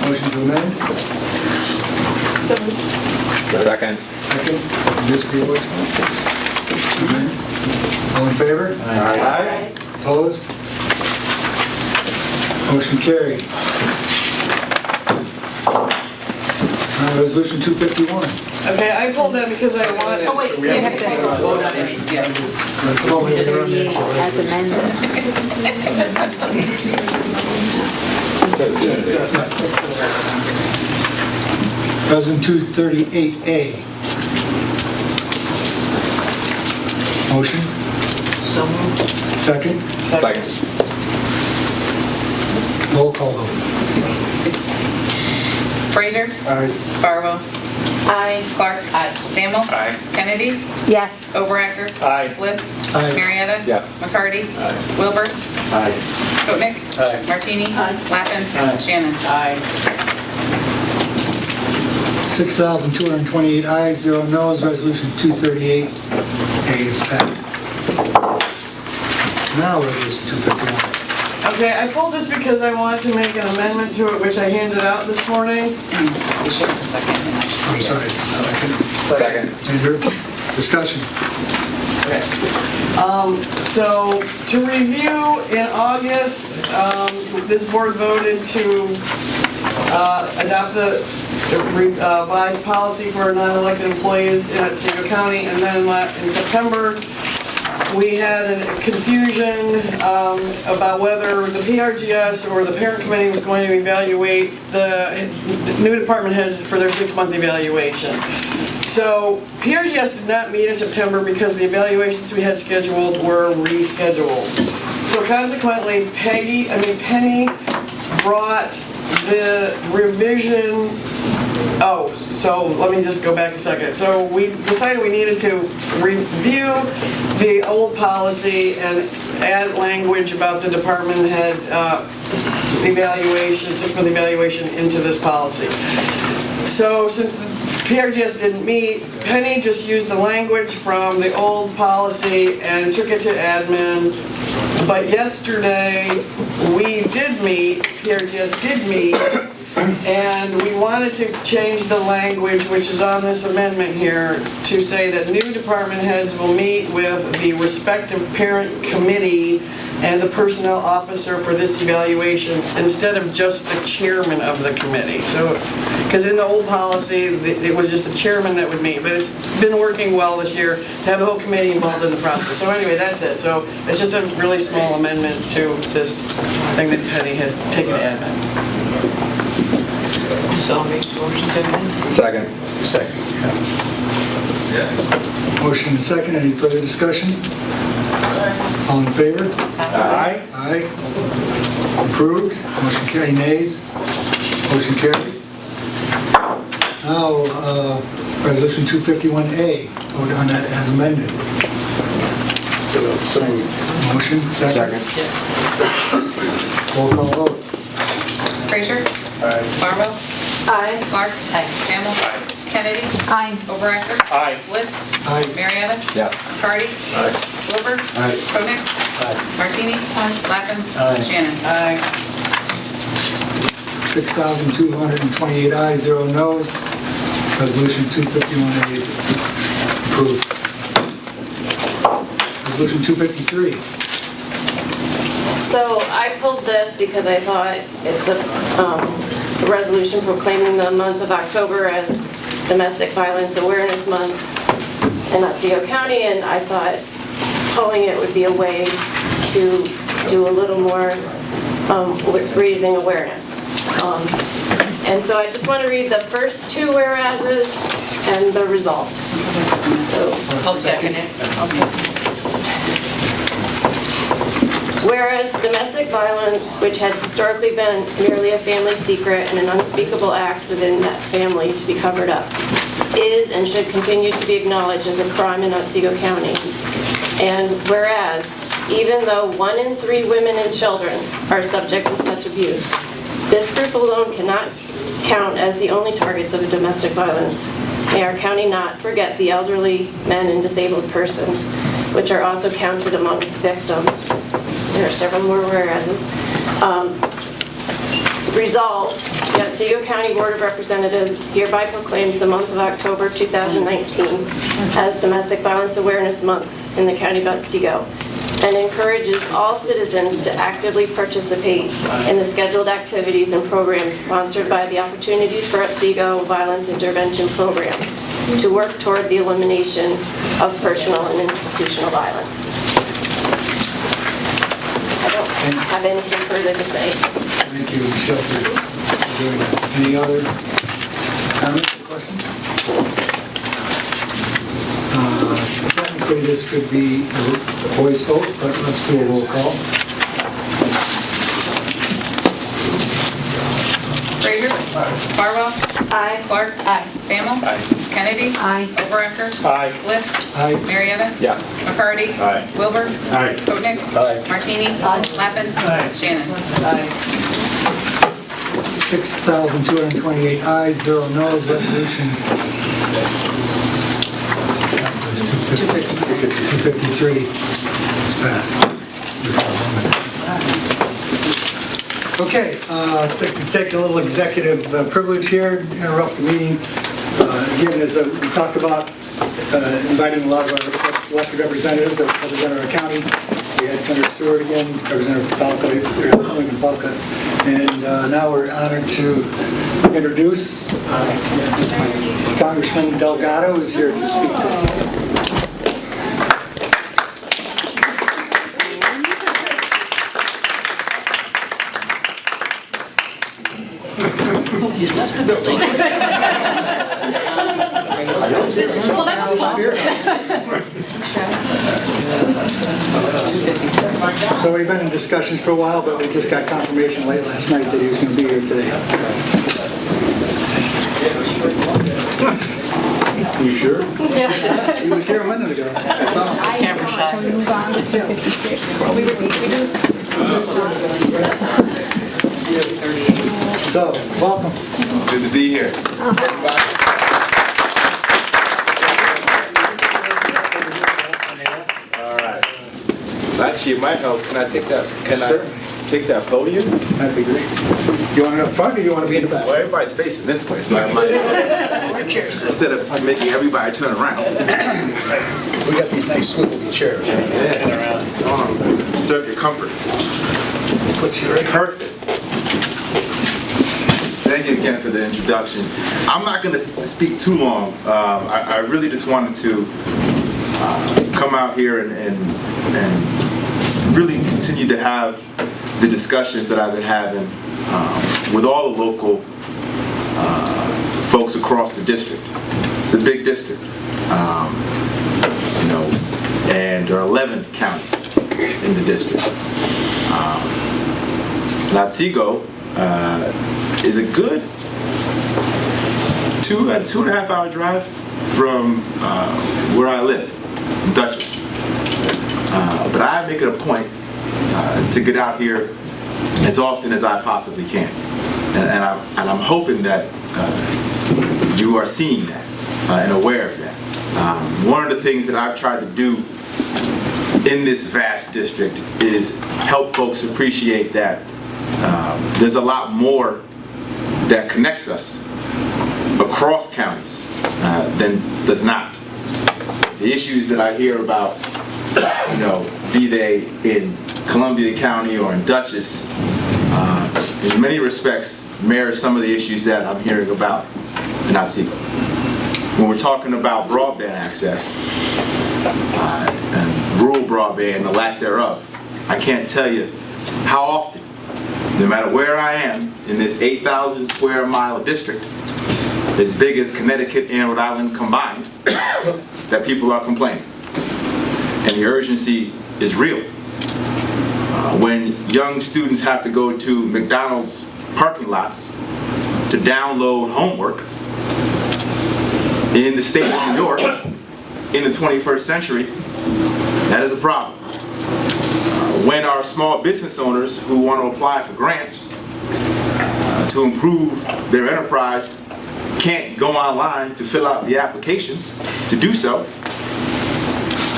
Motion to amend? Second. Second. This be a voice vote? Amend. All in favor? Aye. Opposed? Motion carried. Resolution 251. Okay, I pulled that because I want... Oh, wait, we have to vote on it, yes. As amended. Resolution 238A. Motion? So moved. Second? Second. Roll call vote. Frazier. Aye. Farwell. Aye. Clark. Stammel. Aye. Kennedy. Yes. Overacker. Aye. Bliss. Aye. Marietta. Yes. McCarty. Wilbur. Aye. Kotnick. Aye. Martini. Lappin. Aye. Shannon. Aye. 6,228 ayes, 0 noes. Resolution 238A is passed. Now resolution 251. Okay, I pulled this because I want to make an amendment to it, which I handed out this morning. We should have a second. I'm sorry, second. Second. Andrew, discussion. So, to review, in August, this board voted to adopt the revised policy for non-elected employees in Otsego County, and then in September, we had a confusion about whether the PRGS or the parent committee was going to evaluate the new department heads for their 6-month evaluation. So PRGS did not meet in September because the evaluations we had scheduled were rescheduled. So consequently, Penny brought the revision. Oh, so let me just go back a second. So we decided we needed to review the old policy and add language about the department head evaluation, 6-month evaluation into this policy. So since the PRGS didn't meet, Penny just used the language from the old policy and took it to admin. But yesterday, we did meet, PRGS did meet, and we wanted to change the language, which is on this amendment here, to say that new department heads will meet with the respective parent committee and the personnel officer for this evaluation, instead of just the chairman of the committee. So, because in the old policy, it was just the chairman that would meet, but it's been working well this year to have the whole committee involved in the process. So anyway, that's it. So it's just a really small amendment to this thing that Penny had taken to admin. So I'll make a motion to amend. Second. Motion and second. Any further discussion? All in favor? Aye. Aye. Approved. Motion carried. Nays? Motion carried. Now, Resolution 251A. Vote on that as amended. Motion, second. Roll call vote. Frazier? Aye. Barlow? Aye. Clark? Hamel? Kennedy? Aye. Overacker? Aye. Bliss? Aye. Marietta? Yeah. McCarty? Aye. Wilbur? Aye. Koenig? Martini? Lappin? Shannon? Aye. 6,228 ayes, 0 noes. Resolution 251A is approved. Resolution 253. So I pulled this because I thought it's a resolution proclaiming the month of October as Domestic Violence Awareness Month in Otsego County, and I thought pulling it would be a way to do a little more with raising awareness. And so I just want to read the first two whereases and the result. So, I'll second it. whereas domestic violence, which had historically been merely a family secret and an unspeakable act within that family to be covered up, is and should continue to be acknowledged as a crime in Otsego County. And whereas, even though 1 in 3 women and children are subjects of such abuse, this group alone cannot count as the only targets of domestic violence. May our county not forget the elderly, men, and disabled persons, which are also counted among victims. There are several more whereases. Resolved, the Otsego County Board of Representatives hereby proclaims the month of October 2019 as Domestic Violence Awareness Month in the County of Otsego, and encourages all citizens to actively participate in the scheduled activities and programs sponsored by the Opportunities for Otsego Violence Intervention Program to work toward the elimination of personal and institutional violence. I don't have anything further to say. Thank you, Michelle, for doing that. Any other comments or questions? Technically, this could be a voice vote, but let's do a roll call. Frazier? Barwell? Aye. Clark? Aye. Stammel? Aye. Kennedy? Aye. Overacker? Aye. Bliss? Aye. Marietta? Yes. McCarty? Aye. Wilbur? Aye. Koenig? Aye. Martini? Lappin? Shannon? 6,228 ayes, 0 noes. Resolution 253 is passed. Okay, I'd like to take a little executive privilege here, interrupt the meeting. Again, as we talked about, inviting a lot of our elected representatives that represent our county. We had Senator Stewart again, Representative Falca, Senator Falca, and now we're honored to introduce Congressman Delgado, who's here to speak to us. He's left the building. Well, that's So we've been in discussions for a while, but we just got confirmation late last night that he was going to be here today. You sure? Yeah. He was here a minute ago. Camera shot. So, welcome. Good to be here. All right. Actually, it might help. Can I take that? Can I take that podium? That'd be great. You want it up front or you want to be in the back? Well, everybody's facing this way, so I might. Instead of making everybody turn around. We got these nice swivelly chairs. Spin around. Disturb your comfort. Put you right. Perfect. Thank you again for the introduction. I'm not going to speak too long. I really just wanted to come out here and really continue to have the discussions that I've been having with all the local folks across the district. It's a big district, you know, and there are 11 counties in the district. Otsego is a good 2.5 hour drive from where I live, Dutchess. But I make it a point to get out here as often as I possibly can. And I'm hoping that you are seeing that and aware of that. One of the things that I've tried to do in this vast district is help folks appreciate that there's a lot more that connects us across counties than does not. The issues that I hear about, you know, be they in Columbia County or in Dutchess, in many respects mirror some of the issues that I'm hearing about in Otsego. When we're talking about broadband access and rural broadband, the lack thereof, I can't tell you how often, no matter where I am in this 8,000 square mile district, as big as Connecticut and Rhode Island combined, that people are complaining. And the urgency is real. When young students have to go to McDonald's parking lots to download homework in the state of New York in the 21st century, that is a problem. When our small business owners who want to apply for grants to improve their enterprise can't go online to fill out the applications to do so,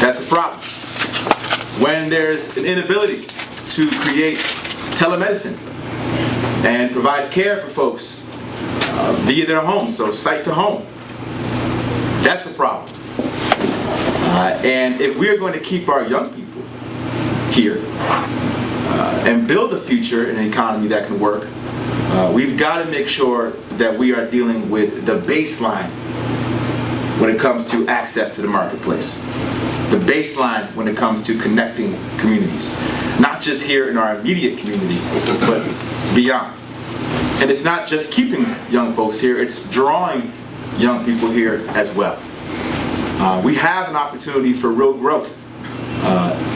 that's a problem. When there's an inability to create telemedicine and provide care for folks via their homes, so site to home, that's a problem. And if we're going to keep our young people here and build a future and an economy that can work, we've got to make sure that we are dealing with the baseline when it comes to access to the marketplace. The baseline when it comes to connecting communities. Not just here in our immediate community, but beyond. And it's not just keeping young folks here, it's drawing young people here as well. We have an opportunity for real growth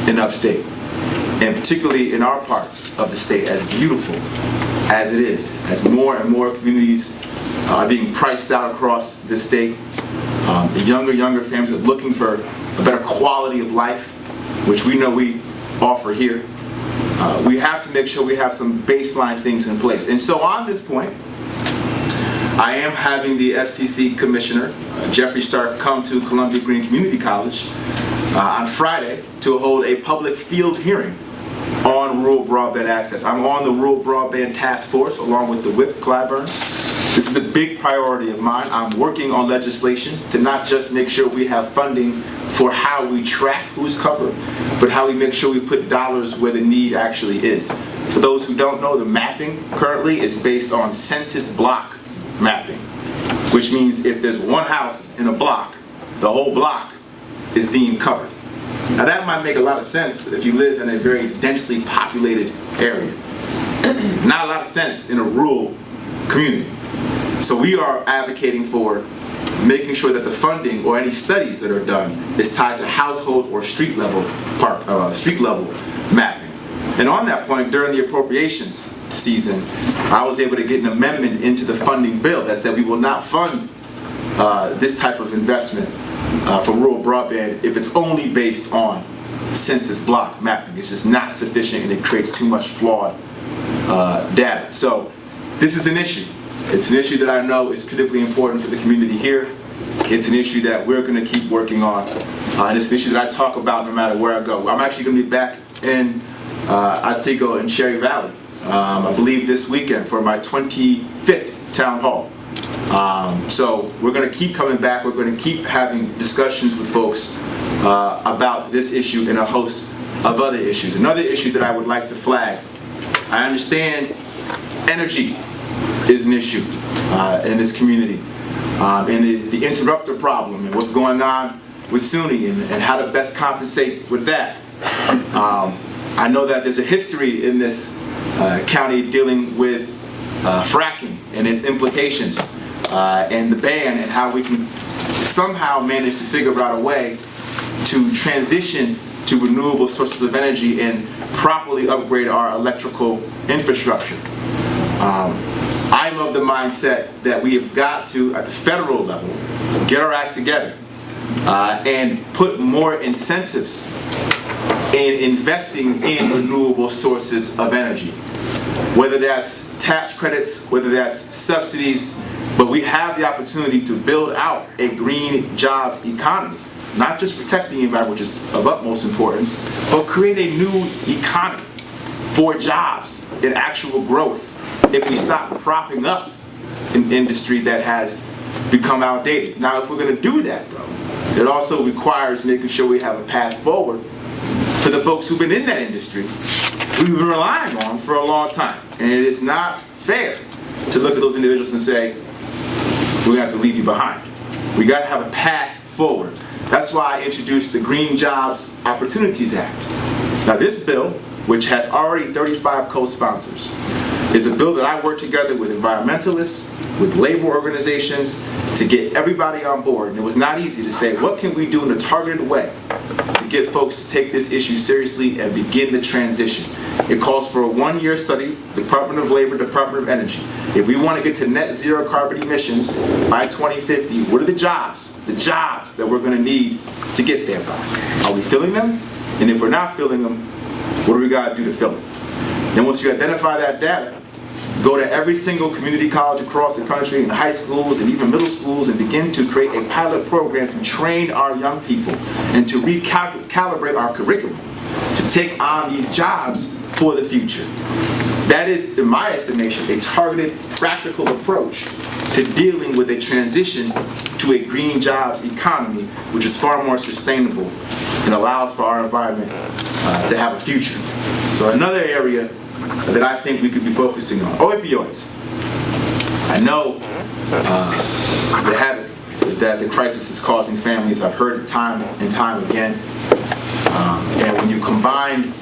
in upstate, and particularly in our part of the state, as beautiful as it is, as more and more communities are being priced out across the state. The younger families are looking for a better quality of life, which we know we offer here. We have to make sure we have some baseline things in place. And so on this point, I am having the FCC Commissioner, Jeffrey Stark, come to Columbia Green Community College on Friday to hold a public field hearing on rural broadband access. I'm on the Rural Broadband Task Force along with the Whip Clyburn. This is a big priority of mine. I'm working on legislation to not just make sure we have funding for how we track who's covered, but how we make sure we put dollars where the need actually is. For those who don't know, the mapping currently is based on census block mapping, which means if there's one house in a block, the whole block is deemed covered. Now that might make a lot of sense if you live in a very densely populated area. Not a lot of sense in a rural community. So we are advocating for making sure that the funding or any studies that are done is tied to household or street level mapping. And on that point, during the appropriations season, I was able to get an amendment into the funding bill that said we will not fund this type of investment for rural broadband if it's only based on census block mapping. It's just not sufficient and it creates too much flawed data. So this is an issue. It's an issue that I know is critically important for the community here. It's an issue that we're going to keep working on. And it's an issue that I talk about no matter where I go. I'm actually going to be back in Otsego and Cherry Valley, I believe this weekend for my 25th town hall. So we're going to keep coming back. We're going to keep having discussions with folks about this issue and a host of other issues. Another issue that I would like to flag, I understand energy is an issue in this community. And the interrupter problem and what's going on with SUNY and how to best compensate with that. I know that there's a history in this county dealing with fracking and its implications and the ban and how we can somehow manage to figure out a way to transition to renewable sources of energy and properly upgrade our electrical infrastructure. I'm of the mindset that we have got to, at the federal level, get our act together and put more incentives in investing in renewable sources of energy. Whether that's tax credits, whether that's subsidies, but we have the opportunity to build out a green jobs economy. Not just protect the environment, which is of utmost importance, but create a new economy for jobs and actual growth if we stop propping up an industry that has become outdated. Now, if we're going to do that, though, it also requires making sure we have a path forward for the folks who've been in that industry, we've been relying on for a long time. And it is not fair to look at those individuals and say, we're going to have to leave you behind. We got to have a path forward. That's why I introduced the Green Jobs Opportunities Act. Now, this bill, which has already 35 co-sponsors, is a bill that I work together with environmentalists, with labor organizations, to get everybody on board. And it was not easy to say, what can we do in a targeted way to get folks to take this issue seriously and begin the transition? It calls for a one-year study, Department of Labor, Department of Energy. If we want to get to net zero carbon emissions by 2050, what are the jobs that we're going to need to get there by? Are we filling them? And if we're not filling them, what do we got to do to fill them? Then once you identify that data, go to every single community college across the country and high schools and even middle schools and begin to create a pilot program to train our young people and to recalibrate our curriculum to take on these jobs for the future. That is, in my estimation, a targeted, practical approach to dealing with a transition to a green jobs economy, which is far more sustainable and allows for our environment to have a future. So another area that I think we could be focusing on, opioids. I know that the crisis is causing families. I've heard it time and time again. And when you combine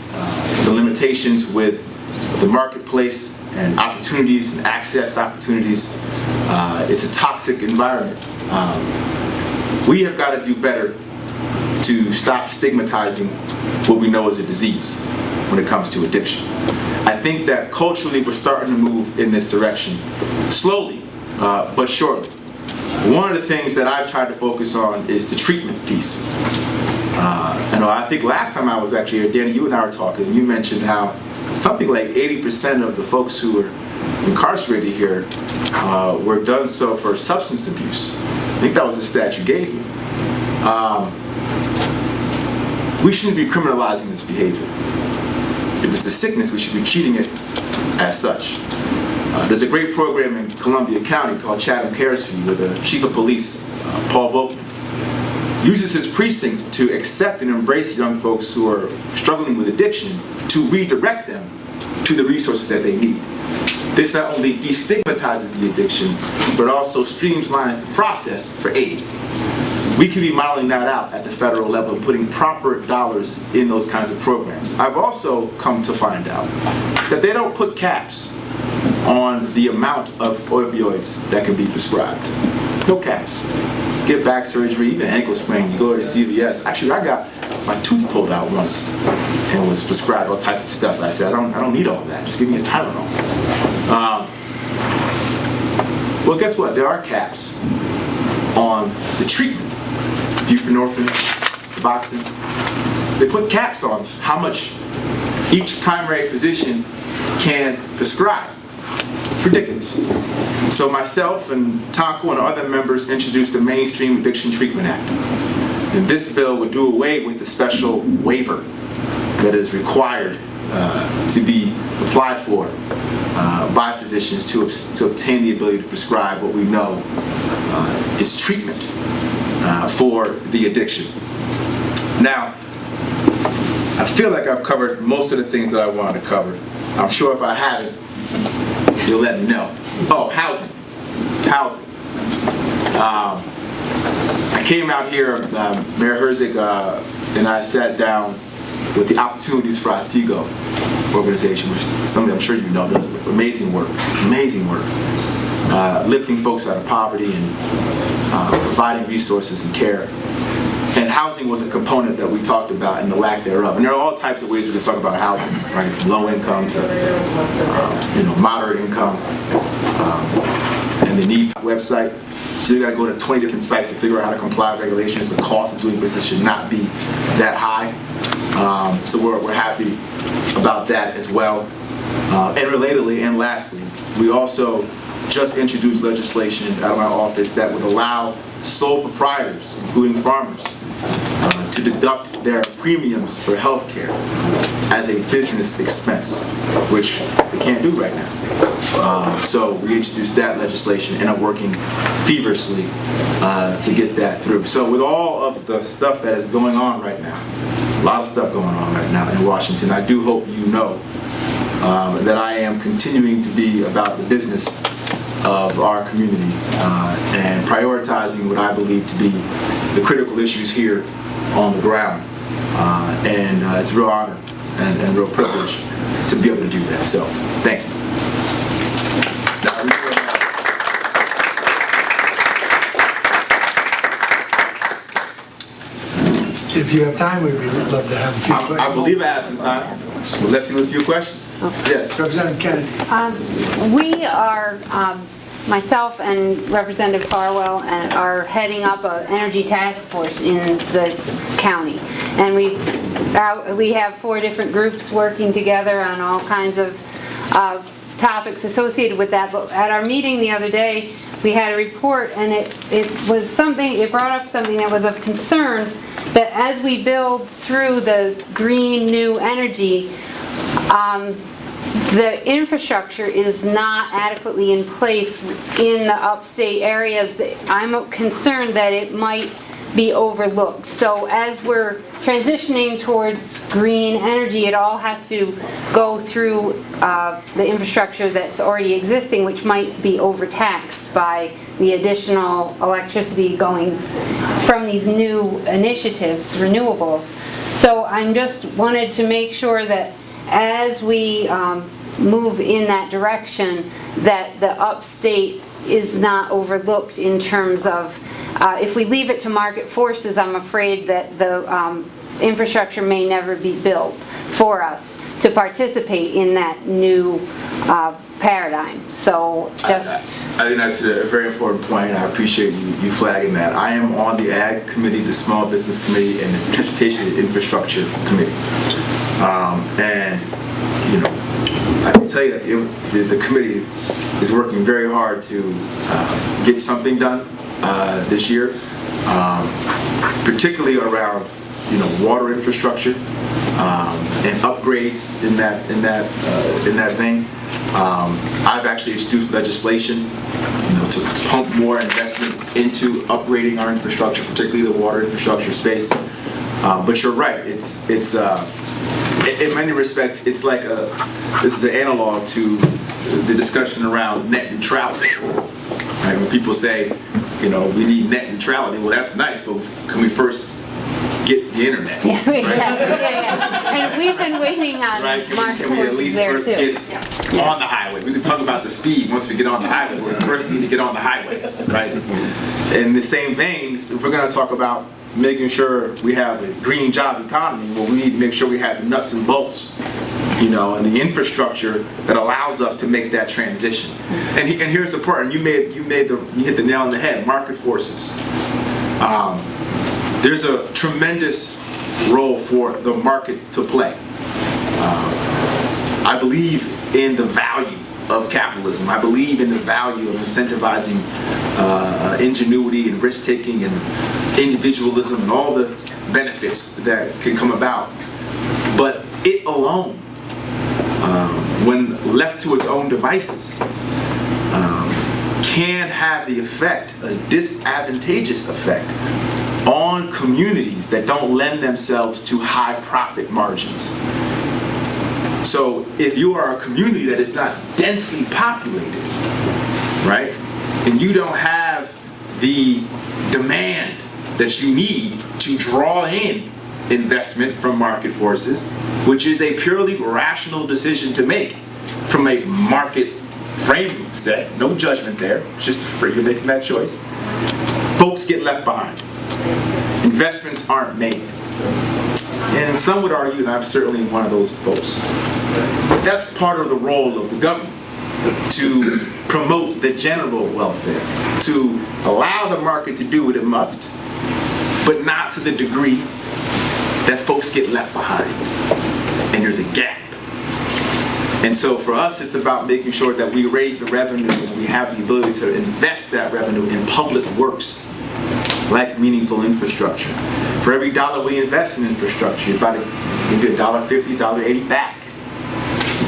the limitations with the marketplace and opportunities and access to opportunities, it's a toxic environment. We have got to do better to stop stigmatizing what we know is a disease when it comes to addiction. I think that culturally we're starting to move in this direction, slowly but surely. One of the things that I've tried to focus on is the treatment piece. I think last time I was actually here, Danny, you and I were talking, and you mentioned how something like 80% of the folks who were incarcerated here were done so for substance abuse. I think that was the stat you gave me. We shouldn't be criminalizing this behavior. If it's a sickness, we should be treating it as such. There's a great program in Columbia County called Chatham Cares for You, where the chief of police, Paul Volkman, uses his precinct to accept and embrace young folks who are struggling with addiction to redirect them to the resources that they need. This not only destigmatizes the addiction, but also streamlines the process for aid. We can be modeling that out at the federal level and putting proper dollars in those kinds of programs. I've also come to find out that they don't put caps on the amount of opioids that can be prescribed. No caps. Get back surgery, even ankle sprain, you go to CVS. Actually, I got my tooth pulled out once and was prescribed all types of stuff. I said, I don't need all that. Just give me a Tylenol. Well, guess what? There are caps on the treatment. Buprenorphine, Suboxone. They put caps on how much each primary physician can prescribe. It's ridiculous. So myself and Taco and other members introduced the Mainstream Addiction Treatment Act. And this bill would do away with the special waiver that is required to be applied for by physicians to obtain the ability to prescribe what we know is treatment for the addiction. Now, I feel like I've covered most of the things that I wanted to cover. I'm sure if I haven't, you'll let me know. Oh, housing. Housing. I came out here, Mayor Herzig and I sat down with the Opportunities for Otsego organization, which is something I'm sure you know does amazing work, lifting folks out of poverty and providing resources and care. And housing was a component that we talked about and the lack thereof. And there are all types of ways we can talk about housing, right? From low income to moderate income, and the need for a website. So you got to go to 20 different sites to figure out how to comply with regulations. The cost of doing business should not be that high. So we're happy about that as well. And relatedly, and lastly, we also just introduced legislation out of my office that would allow sole proprietors, including farmers, to deduct their premiums for health care as a business expense, which they can't do right now. So we introduced that legislation and are working feverishly to get that through. So with all of the stuff that is going on right now, a lot of stuff going on right now in Washington, I do hope you know that I am continuing to be about the business of our community and prioritizing what I believe to be the critical issues here on the ground. And it's a real honor and a real privilege to be able to do that. So, thank you. If you have time, we'd love to have a few questions. I believe I have some time. Well, let's do a few questions. Yes. Representative Kennedy. We are, myself and Representative Farwell are heading up an energy task force in the county. And we have 4 different groups working together on all kinds of topics associated with that. But at our meeting the other day, we had a report, and it brought up something that was of concern, that as we build through the green new energy, the infrastructure is not adequately in place in the upstate areas. I'm concerned that it might be overlooked. So as we're transitioning towards green energy, it all has to go through the infrastructure that's already existing, which might be overtaxed by the additional electricity going from these new initiatives, renewables. So I just wanted to make sure that as we move in that direction, that the upstate is not overlooked in terms of, if we leave it to market forces, I'm afraid that the infrastructure may never be built for us to participate in that new paradigm. So just... I think that's a very important point, and I appreciate you flagging that. I am on the Ag Committee, the Small Business Committee, and the Transportation and Infrastructure Committee. And, you know, I can tell you that the committee is working very hard to get something done this year, particularly around, you know, water infrastructure and upgrades in that vein. I've actually introduced legislation, you know, to pump more investment into upgrading our infrastructure, particularly the water infrastructure space. But you're right. It's in many respects, it's like this is an analog to the discussion around net neutrality. Right? When people say, you know, we need net neutrality, well, that's nice, but can we first get the internet. Yeah, exactly. And we've been waiting on Right? market Can we at least there first too. get on the highway? We can talk about the speed once we get on the highway. We first need to get on the highway, right? In the same vein, if we're going to talk about making sure we have a green job economy, well, we need to make sure we have the nuts and bolts, you know, and the infrastructure that allows us to make that transition. And here's the part, and you hit the nail on the head: market forces. There's a tremendous role for the market to play. I believe in the value of capitalism. I believe in the value of incentivizing ingenuity and risk-taking and individualism and all the benefits that can come about. But it alone, when left to its own devices, can have the effect, a disadvantageous effect, on communities that don't lend themselves to high profit margins. So if you are a community that is not densely populated, right, and you don't have the demand that you need to draw in investment from market forces, which is a purely rational decision to make from a market frame set, no judgment there, just free, you're making that choice, folks get left behind. Investments aren't made. And some would argue, and I'm certainly one of those folks, but that's part of the role of the government, to promote the general welfare, to allow the market to do what it must, but not to the degree that folks get left behind and there's a gap. And so for us, it's about making sure that we raise the revenue and we have the ability to invest that revenue in public works, like meaningful infrastructure. For every dollar we invest in infrastructure, about maybe $1.50, $1.80 back.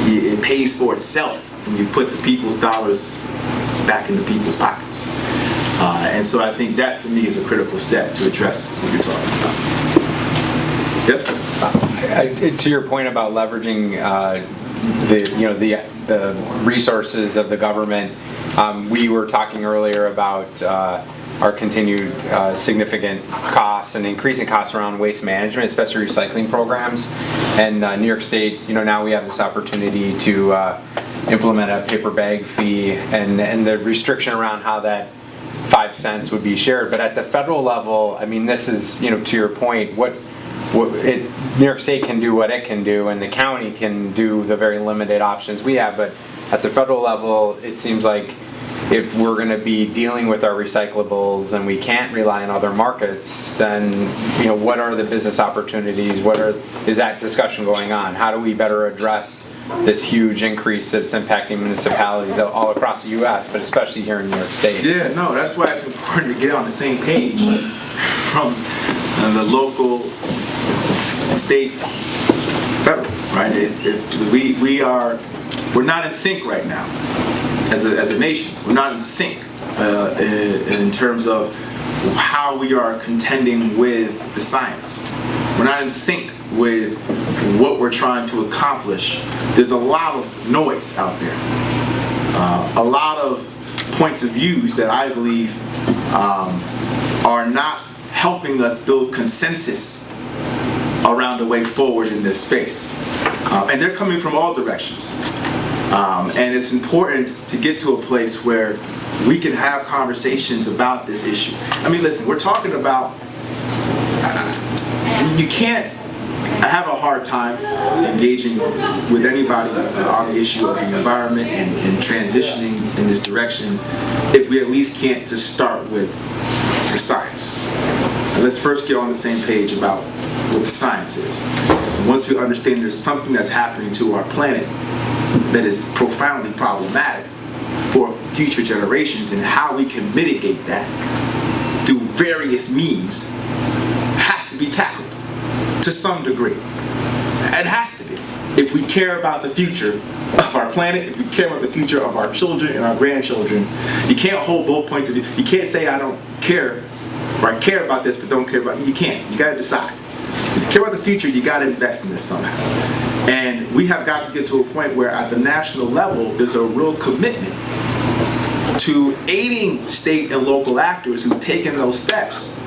It pays for itself when you put the people's dollars back into people's pockets. And so I think that, for me, is a critical step to address what you're talking about. Yes, sir? To your point about leveraging the resources of the government, we were talking earlier about our continued significant costs and increasing costs around waste management, especially recycling programs. And New York State, now we have this opportunity to implement a paper bag fee and the restriction around how that 5 cents would be shared. But at the federal level, I mean, this is, to your point, New York State can do what it can do, and the county can do the very limited options we have. But at the federal level, it seems like if we're going to be dealing with our recyclables and we can't rely on other markets, then what are the business opportunities? Is that discussion going on? How do we better address this huge increase that's impacting municipalities all across the U.S., but especially here in New York State? Yeah, no, that's why it's important to get on the same page from the local, state, federal, right? If we're not in sync right now as a nation. We're not in sync in terms of how we are contending with the science. We're not in sync with what we're trying to accomplish. There's a lot of noise out there. A lot of points of views that I believe are not helping us build consensus around the way forward in this space. And they're coming from all directions. And it's important to get to a place where we can have conversations about this issue. I mean, listen, we're talking about, I have a hard time engaging with anybody on the issue of the environment and transitioning in this direction if we at least can't just start with the science. And let's first get on the same page about what the science is. And once we understand there's something that's happening to our planet that is profoundly problematic for future generations, and how we can mitigate that through various means has to be tackled to some degree. It has to be. If we care about the future of our planet, if we care about the future of our children and our grandchildren, you can't hold both points of view. You can't say I don't care, or I care about this but don't care about it. You can't. You got to decide. If you care about the future, you got to invest in this somehow. And we have got to get to a point where at the national level, there's a real commitment to aiding state and local actors who've taken those steps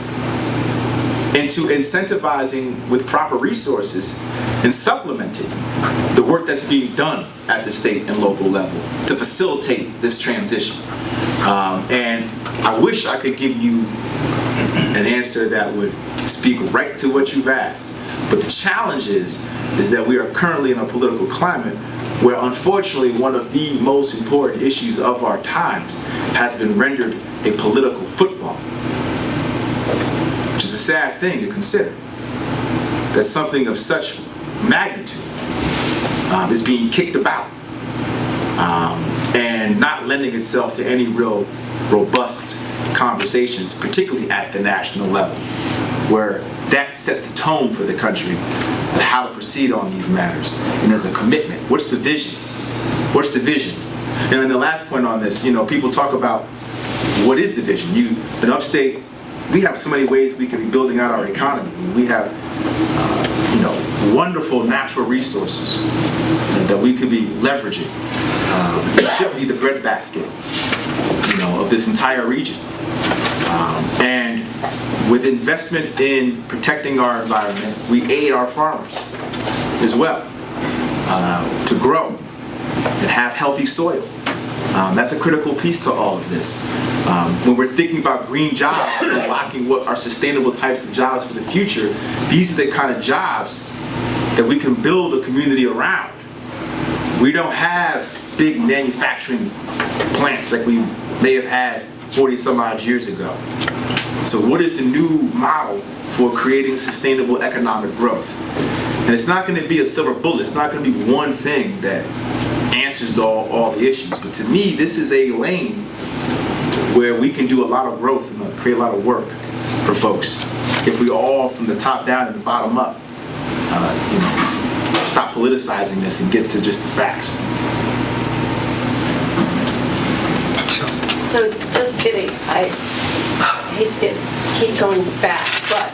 into incentivizing with proper resources and supplementing the work that's being done at the state and local level to facilitate this transition. And I wish I could give you an answer that would speak right to what you've asked. But the challenge is that we are currently in a political climate where unfortunately one of the most important issues of our times has been rendered a political football, which is a sad thing to consider. That something of such magnitude is being kicked about and not lending itself to any real robust conversations, particularly at the national level, where that sets the tone for the country and how to proceed on these matters. And there's a commitment. What's the vision? What's the vision? And then the last point on this, people talk about what is the vision. In upstate, we have so many ways we can be building out our economy. We have, wonderful natural resources that we could be leveraging. It should be the breadbasket, of this entire region. And with investment in protecting our environment, we aid our farmers as well to grow and have healthy soil. That's a critical piece to all of this. When we're thinking about green jobs, unlocking what are sustainable types of jobs for the future, these are the kind of jobs that we can build a community around. We don't have big manufacturing plants like we may have had 40 some odd years ago. So what is the new model for creating sustainable economic growth? And it's not going to be a silver bullet. It's not going to be one thing that answers all the issues. But to me, this is a lane where we can do a lot of growth and create a lot of work for folks if we all, from the top down and the bottom up, stop politicizing this and get to just the facts. So just I hate to keep going back, but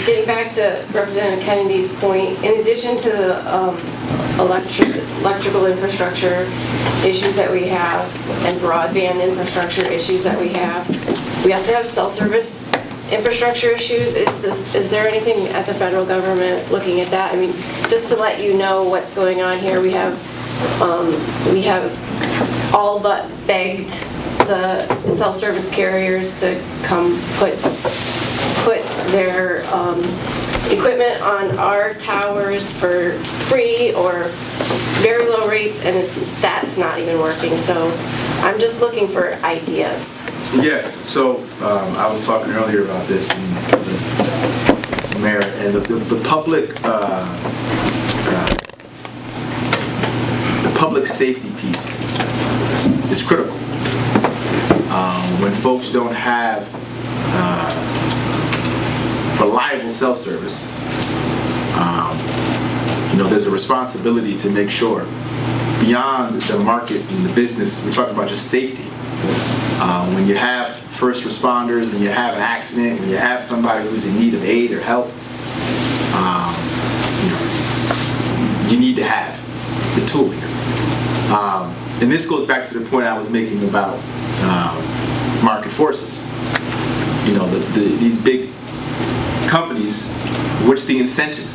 getting back to Representative Kennedy's point, in addition to the electrical infrastructure issues that we have and broadband infrastructure issues that we also have cell service infrastructure issues. Is there anything at the federal government looking at that? I mean, just to let you know what's going on here, we have all but begged the cell service carriers to come put their equipment on our towers for free or very low rates, and that's not even working. So I'm just looking for ideas. Yes, so I was talking earlier about this, and Mayor, and the public safety piece is critical. When folks don't have reliable cell service, there's a responsibility to make sure, beyond the market and the business, we're talking about just safety. When you have first responders, when you have an accident, when you have somebody who's in need of aid or help, you need to have the tool here. And this goes back to the point I was making about market forces. These big companies, what's the incentive?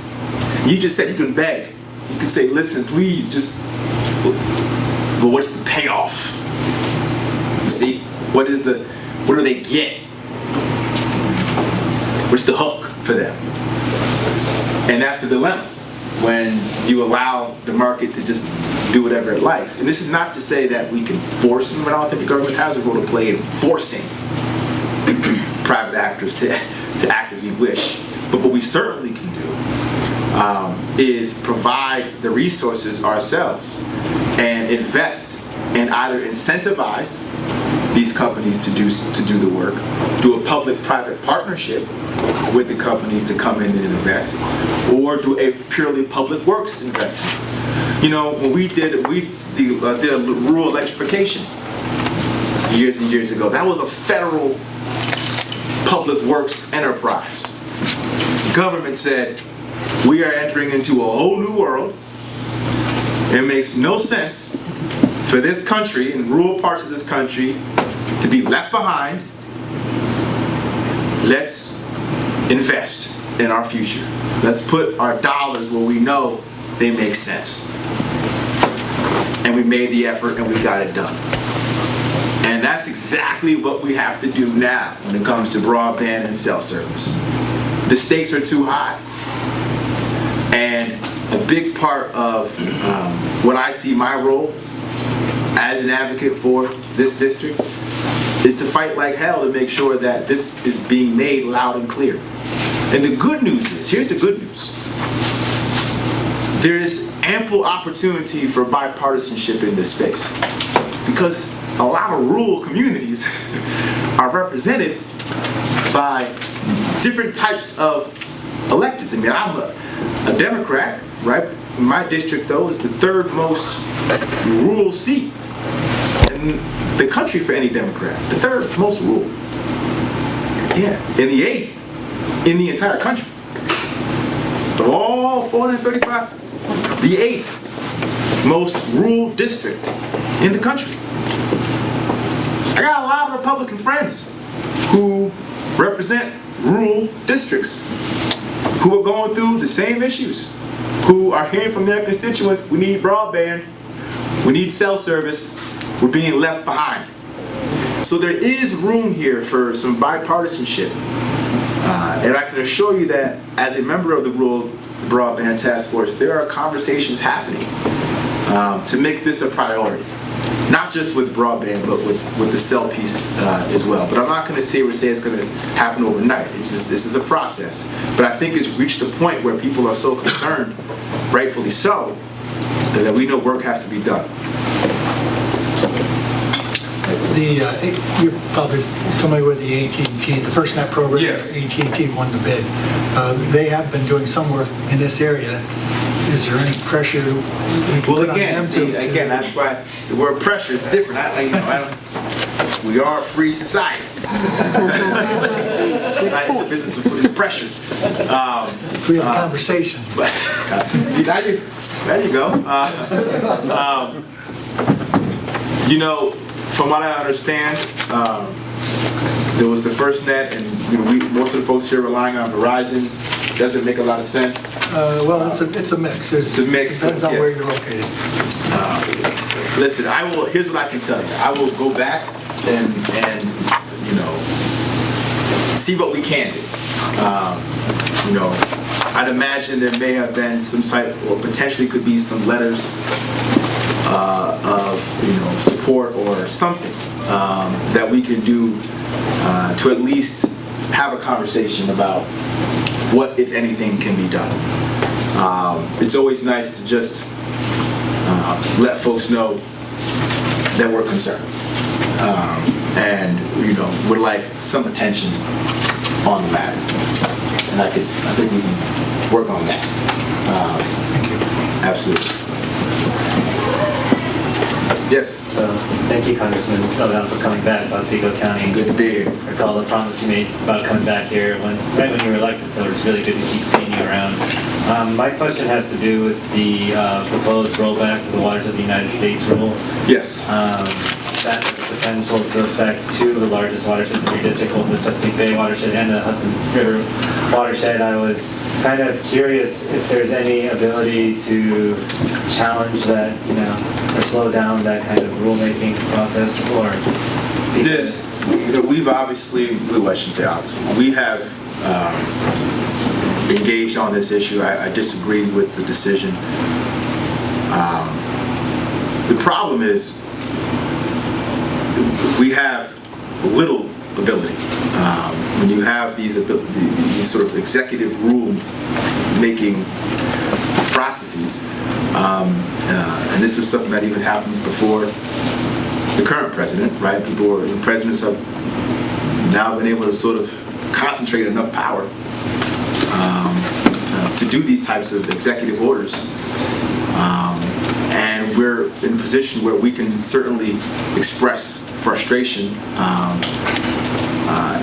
You just said you can beg. You can say, listen, please, but what's the payoff? You see, what do they get? What's the hook for them? And that's the dilemma when you allow the market to just do whatever it likes. And this is not to say that we can force them, but I don't think the government has a role to play in forcing private actors to act as we wish. But what we certainly can do is provide the resources ourselves and invest and either incentivize these companies to do the work, do a public-private partnership with the companies to come in and invest, or do a purely public works investment. When we did rural electrification years and years ago, that was a federal public works enterprise. Government said, we are entering into a whole new world. It makes no sense for this country and rural parts of this country to be left behind. Let's invest in our future. Let's put our dollars where we know they make sense. And we made the effort and we got it done. And that's exactly what we have to do now when it comes to broadband and cell service. The stakes are too high. And a big part of what I see my role as an advocate for this district is to fight like hell to make sure that this is being made loud and clear. And the good news is, here's the good news. There is ample opportunity for bipartisanship in this space because a lot of rural communities are represented by different types of electeds. I mean, I'm a Democrat, right? My district, though, is the third most rural seat in the country for any Democrat. The third most rural. Yeah, and the 8th in the entire country. Of all 435, the 8th most rural district in the country. I got a lot of Republican friends who represent rural districts, who are going through the same issues, who are hearing from their constituents, we need broadband, we need cell service, we're being left behind. So there is room here for some bipartisanship. And I can assure you that as a member of the Rural Broadband Task Force, there are conversations happening to make this a priority. Not just with broadband, but with the cell piece as well. But I'm not going to say it's going to happen overnight. This is a process. But I think it's reached a point where people are so concerned, rightfully so, that we know work has to be done. You're probably familiar with the AT&T, the FirstNet program. Yes. AT&T won the bid. They have been doing some work in this area. Is there any pressure we can put on them to? Again, that's why the word pressure is different. We are a free society. Not in the business of putting pressure. We have a conversation. See, there you go. From what I understand, there was the FirstNet, and most of the folks here relying on Verizon. Doesn't make a lot of sense. Well, it's a mix. It's a mix. Depends on where you're located. Listen, here's what I can tell you. I will go back and see what we can do. I'd imagine there may have been some type, or potentially could be some letters of support or something that we can do to at least have a conversation about what, if anything, can be done. It's always nice to just let folks know that we're concerned and would like some attention on the matter. And I think we can work on that. Thank you. Absolutely. Yes. Thank you, Congressman Delgado, for coming back to Otsego County. Good to be here. I recall the promise you made about coming back here right when you were elected, so it's really good to keep seeing you around. My question has to do with the proposed rollbacks of the Waters of the United States rule. Yes. That has the potential to affect two of the largest watersheds in your district, both the Chesapeake Bay watershed and the Hudson River watershed. I was kind of curious if there's any ability to challenge that, or slow down that kind of rulemaking process, or we've obviously, well, I shouldn't say obviously, we have engaged on this issue. I disagree with the decision. The problem is we have little ability. When you have these sort of executive rule-making processes, and this was something that even happened before the current president, right? Presidents have now been able to sort of concentrate enough power to do these types of executive orders. And we're in a position where we can certainly express frustration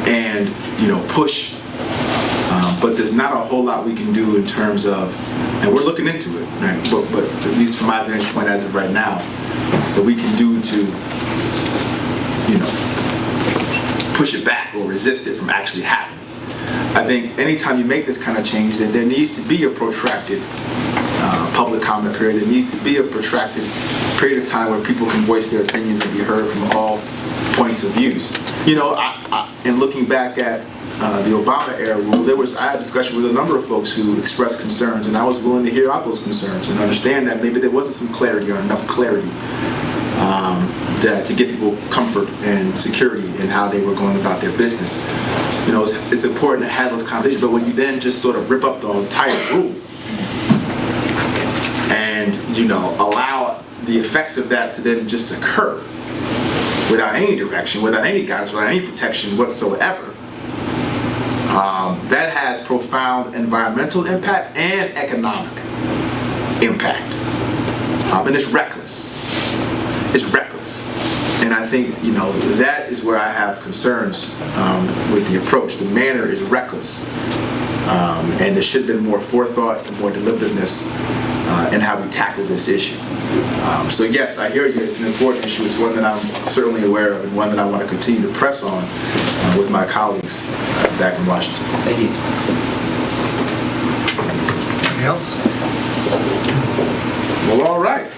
and push, but there's not a whole lot we can do in terms of, and we're looking into it, right? But at least from my vantage point as of right now, that we can do to push it back or resist it from actually happening. I think anytime you make this kind of change, that there needs to be a protracted public comment period. There needs to be a protracted period of time where people can voice their opinions and be heard from all points of views. You know, in looking back at the Obama era rule, I had a discussion with a number of folks who expressed concerns, and I was willing to hear out those concerns and understand that maybe there wasn't some clarity or enough clarity to get people comfort and security in how they were going about their business. You know, it's important to have those conversations, but when you then just sort of rip up the entire rule and, you know, allow the effects of that to then just occur without any direction, without any guidance, without any protection whatsoever, that has profound environmental impact and economic impact. And it's reckless. It's reckless. And I think, you know, that is where I have concerns with the approach. The manner is reckless. And there should have been more forethought and more deliberateness in how we tackle this issue. So yes, I hear you. It's an important issue. It's one that I'm certainly aware of and one that I want to continue to press on with my colleagues back in Washington. Thank you. Anything else? Well, all right.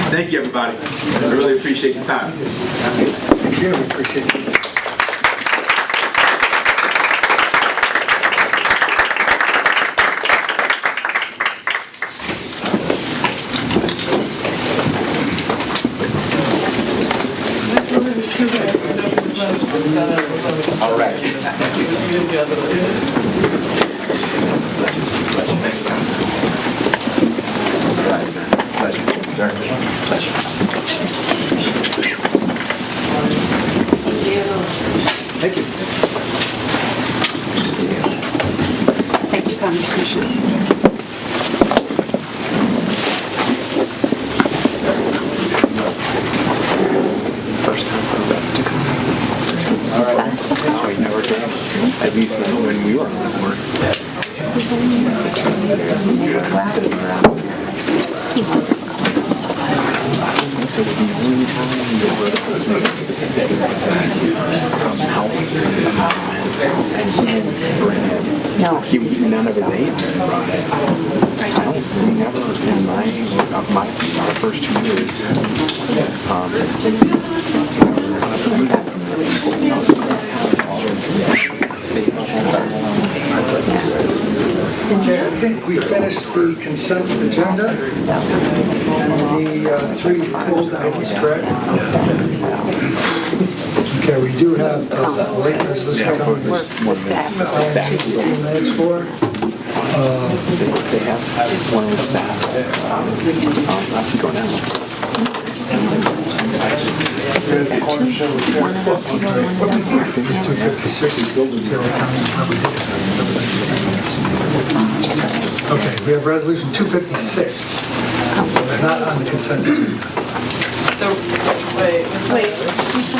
Thank you, everybody. I really appreciate the time. Thank you. We appreciate it. All right. Pleasure. Sir. Pleasure. Thank you. Good to see you. Thank you, conversation. First time for a rep to come. All right. Oh, you never did? At least when we were on the board. So the only time they were help and he didn't bring it. No. None of his aides brought it. We never, in our first 2 years, Okay, I think we finished the consent agenda and the 3 pulled items, correct? Okay, we do have a late resolution coming. A few minutes for. They have one of the staff. Let's go down. 256. Okay, we have resolution 256. It's not on the consent agenda. So,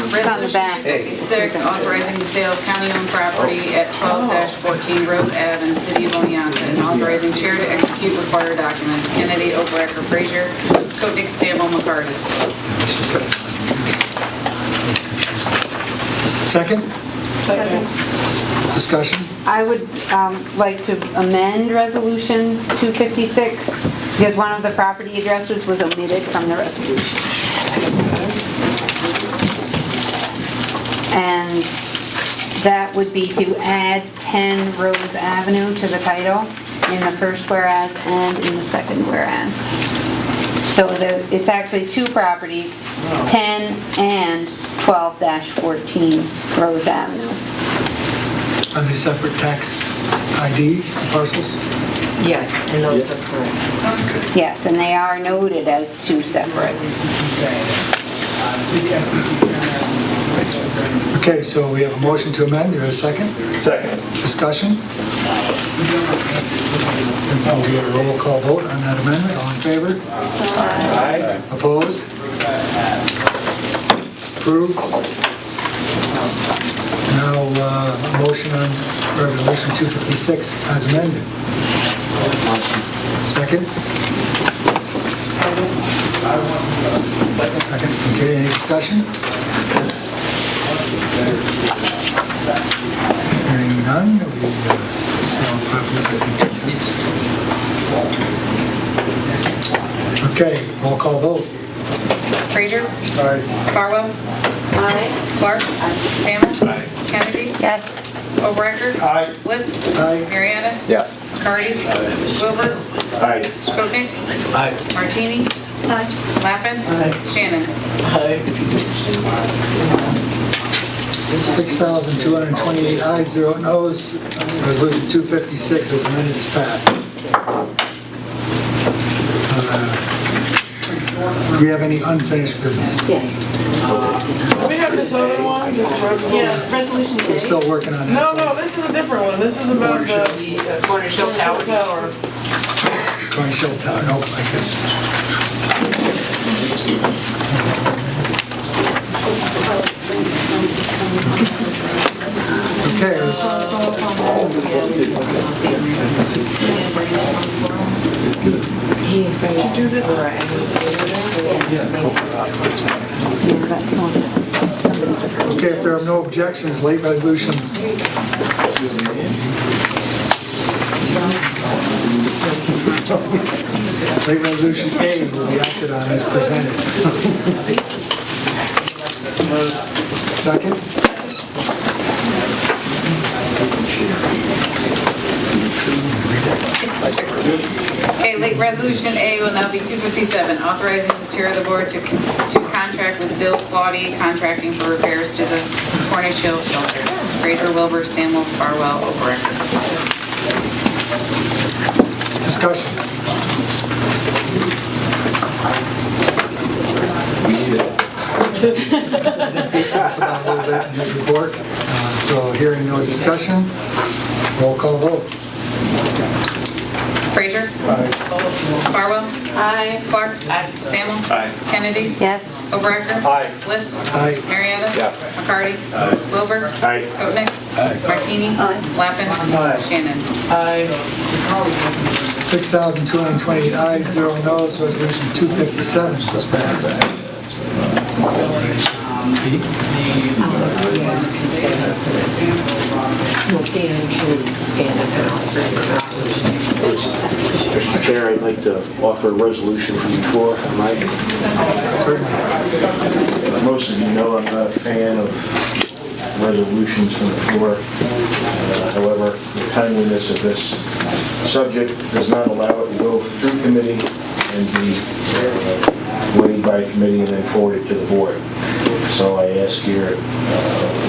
Resolution 56, authorizing the sale of county-owned property at 12-14 Rose Ave in the city of Oneonta, and authorizing chair to execute required documents. Kennedy, Overecker, Frazier, Kotick, Stamble, McCarty. Second? Second. Discussion? I would like to amend Resolution 256 because one of the property addresses was omitted from the resolution. And that would be to add 10 Rose Avenue to the title in the first whereas and in the second whereas. So it's actually 2 properties, 10 and 12-14 Rose Avenue. Are they separate tax IDs, parcels? Yes, and those are correct. Yes, and they are noted as 2 separate. Okay, so we have a motion to amend. Do you have a second? Second. Discussion? We'll get a roll call vote on that amendment. All in favor? Aye. Opposed? Approved? Now, a motion on resolution 256 as amended. Second? Second. Okay, any discussion? Hearing none. none, we sell properties that we can. Okay, roll call vote. Frazier? Aye. Farwell? Aye. Clark? Stammel? Aye. Kennedy? Yes. O'Brecker? Aye. Bliss? Aye. Marietta? Yes. McCarty? Wilbur? Aye. Sputnik? Aye. Martini? Lappin? Shannon? 6,228 ayes, 0 noes. Resolution 256 as amended is passed. Do we have any unfinished business? Do we have this other one? Resolution We're still working on that. No, this is a different one. This is about the Corner Shell Tower. Corner Shell Tower, nope, I guess. Okay, He's going to do this. okay, if there are no objections, late resolution. Late resolution A will be acted on as presented. Second? Okay, late resolution A will now be 257, authorizing the chair of the board to contract with Bill Claudy Contracting for repairs to the Cornish Hill shelter. Fraser, Wilbur, Stanwell, Farwell, O'Brecker. Discussion. Pete talked about a little bit in his report, so hearing no discussion, roll call vote. Fraser? Aye. Farwell? Aye. Clark? Aye. Stammel? Aye. Kennedy? Yes. O'Brecker? Aye. Bliss? Aye. Marietta? Yes. McCarty? Wilbur? Aye. Oatnick? Martini? Lappin? Shannon? 6,228 ayes, 0 noes, resolution 257 is passed. Pete? Mr. Chair, I'd like to offer a resolution from the floor, if I might. Most of you know I'm not a fan of resolutions from the floor. However, the timeliness of this subject does not allow it to go through committee and be weighed by committee and then forwarded to the board. So I ask your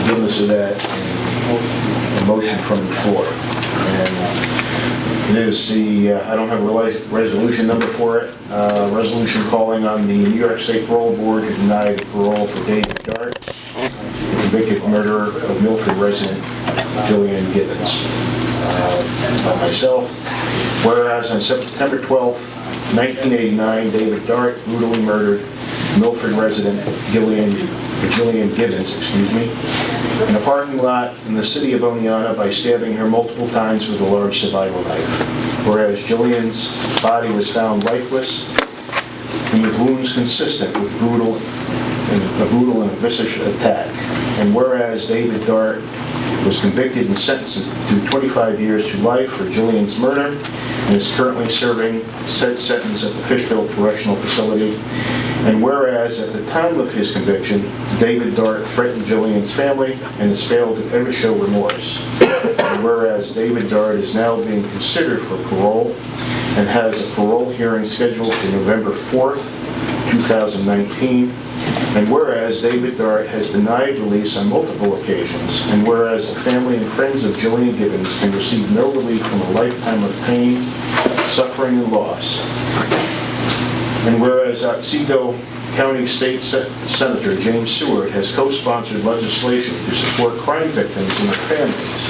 forgiveness of that and a motion from the floor. And it is the, I don't have a resolution number for it, resolution calling on the New York State Parole Board to deny the parole for David Dart, the convicted murderer of Milford resident Jillian Gibbons. Myself, whereas on September 12th, 1989, David Dart brutally murdered Milford resident Jillian Gibbons, in a parking lot in the city of Oneonta by stabbing her multiple times with a large survival knife. Whereas Jillian's body was found lifeless and with wounds consistent with a brutal and vicious attack. And whereas David Dart was convicted and sentenced to 25 years to life for Jillian's murder and is currently serving said sentence at the Fishville Correctional Facility. And whereas at the time of his conviction, David Dart threatened Jillian's family and has failed to ever show remorse. And whereas David Dart is now being considered for parole and has a parole hearing scheduled for November 4th, 2019. And whereas David Dart has denied release on multiple occasions, and whereas the family and friends of Jillian Gibbons can receive no relief from a lifetime of pain, suffering, and loss. And whereas Otsego County State Senator James Seward has co-sponsored legislation to support crime victims and their families.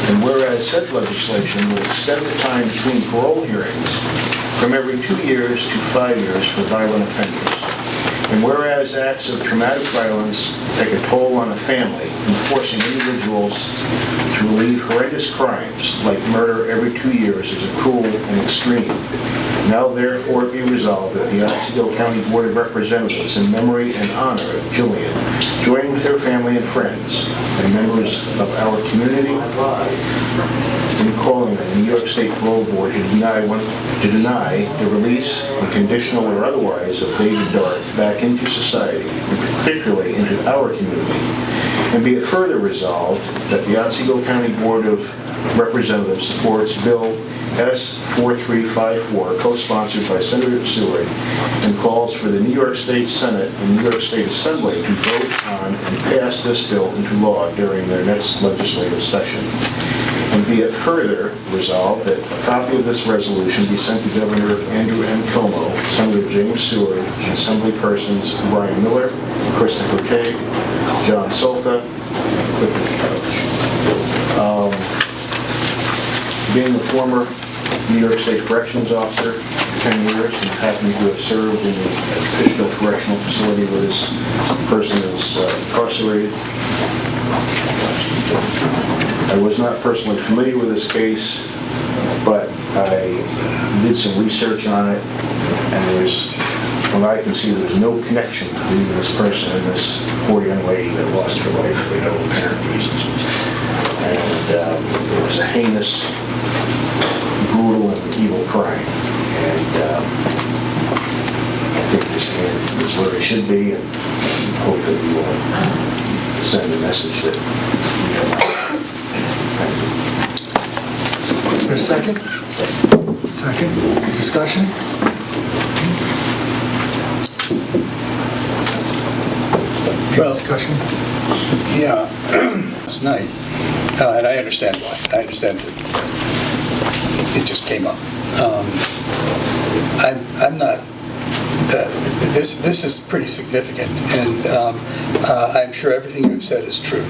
And whereas said legislation will extend the time between parole hearings from every 2 years to 5 years for violent offenders. And whereas acts of traumatic violence take a toll on a family, enforcing individuals to relieve horrendous crimes like murder every 2 years is a cruel and extreme. Now therefore be resolved that the Otsego County Board of Representatives, in memory and honor of Jillian, join with her family and friends and members of our community in calling on the New York State Parole Board to deny the release, unconditional or otherwise, of David Dart back into society, and particularly into our community. And be it further resolved that the Otsego County Board of Representatives supports Bill S-4354, co-sponsored by Senator Seward, and calls for the New York State Senate and New York State Assembly to vote on and pass this bill into law during their next legislative session. And be it further resolved that a copy of this resolution be sent to Governor Andrew M. Cuomo, Senator James Seward, and Assembly persons Brian Miller, Christopher Kay, John Solka, Clifford Couch. Being a former New York State Corrections Officer for 10 years and happening to have served in the Fishkill Correctional Facility where this person is incarcerated, I was not personally familiar with this case, but I did some research on it, and there's, from what I can see, there's no connection between this person and this poor young lady that lost her life for no apparent reasons. And it was a heinous, brutal, and evil crime. And I think this man is where he should be, and hope that we will send a message that we don't like. Is there a second? Second. Discussion? Well, discussion? Yeah, last night, and I understand why. I understand that it just came up. I'm not. This is pretty significant, and I'm sure everything you've said is true.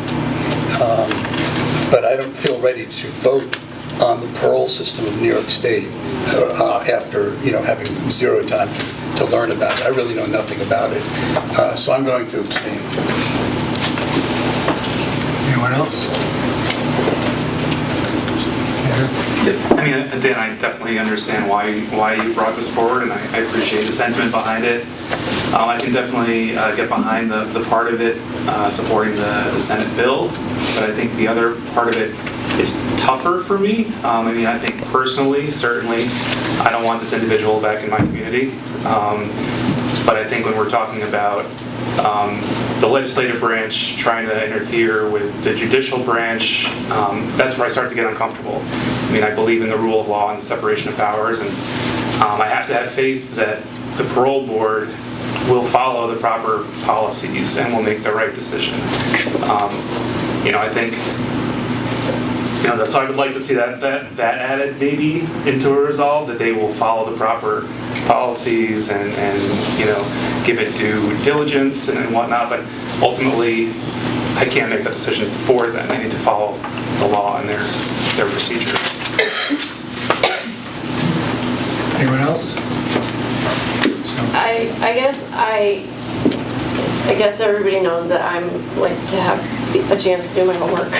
But I don't feel ready to vote on the parole system of New York State after having zero time to learn about it. I really know nothing about it, so I'm going to abstain. Anyone else? I mean, Dan, I definitely understand why you brought this forward, and I appreciate the sentiment behind it. I can definitely get behind the part of it supporting the Senate bill, but I think the other part of it is tougher for me. I mean, I think personally, certainly, I don't want this individual back in my community, but I think when we're talking about the legislative branch trying to interfere with the judicial branch, that's where I start to get uncomfortable. I mean, I believe in the rule of law and the separation of powers, and I have to have faith that the parole board will follow the proper policies and will make the right decision. I think, so I would like to see that added maybe into a resolve, that they will follow the proper policies and give it due diligence and whatnot, but ultimately I can't make that decision for them. They need to follow the law and their procedure. Anyone else? I guess everybody knows that I'm like to have a chance to do my homework.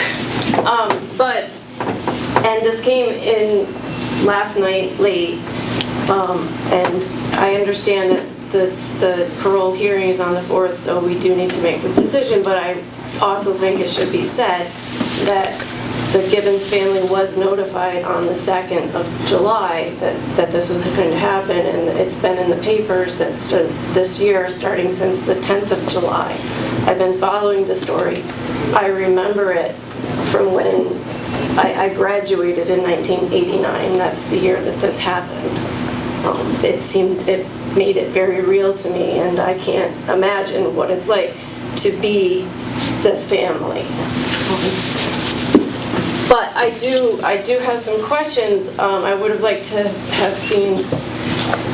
And this came in last night late, and I understand that the parole hearing is on the 4th, so we do need to make this decision, but I also think it should be said that the Gibbons family was notified on the 2nd of July that this was going to happen, and it's been in the paper since this year, starting since the 10th of July. I've been following the story. I remember it from when I graduated in 1989. That's the year that this happened. It made it very real to me, and I can't imagine what it's like to be this family. But I do have some questions. I would have liked to have seen.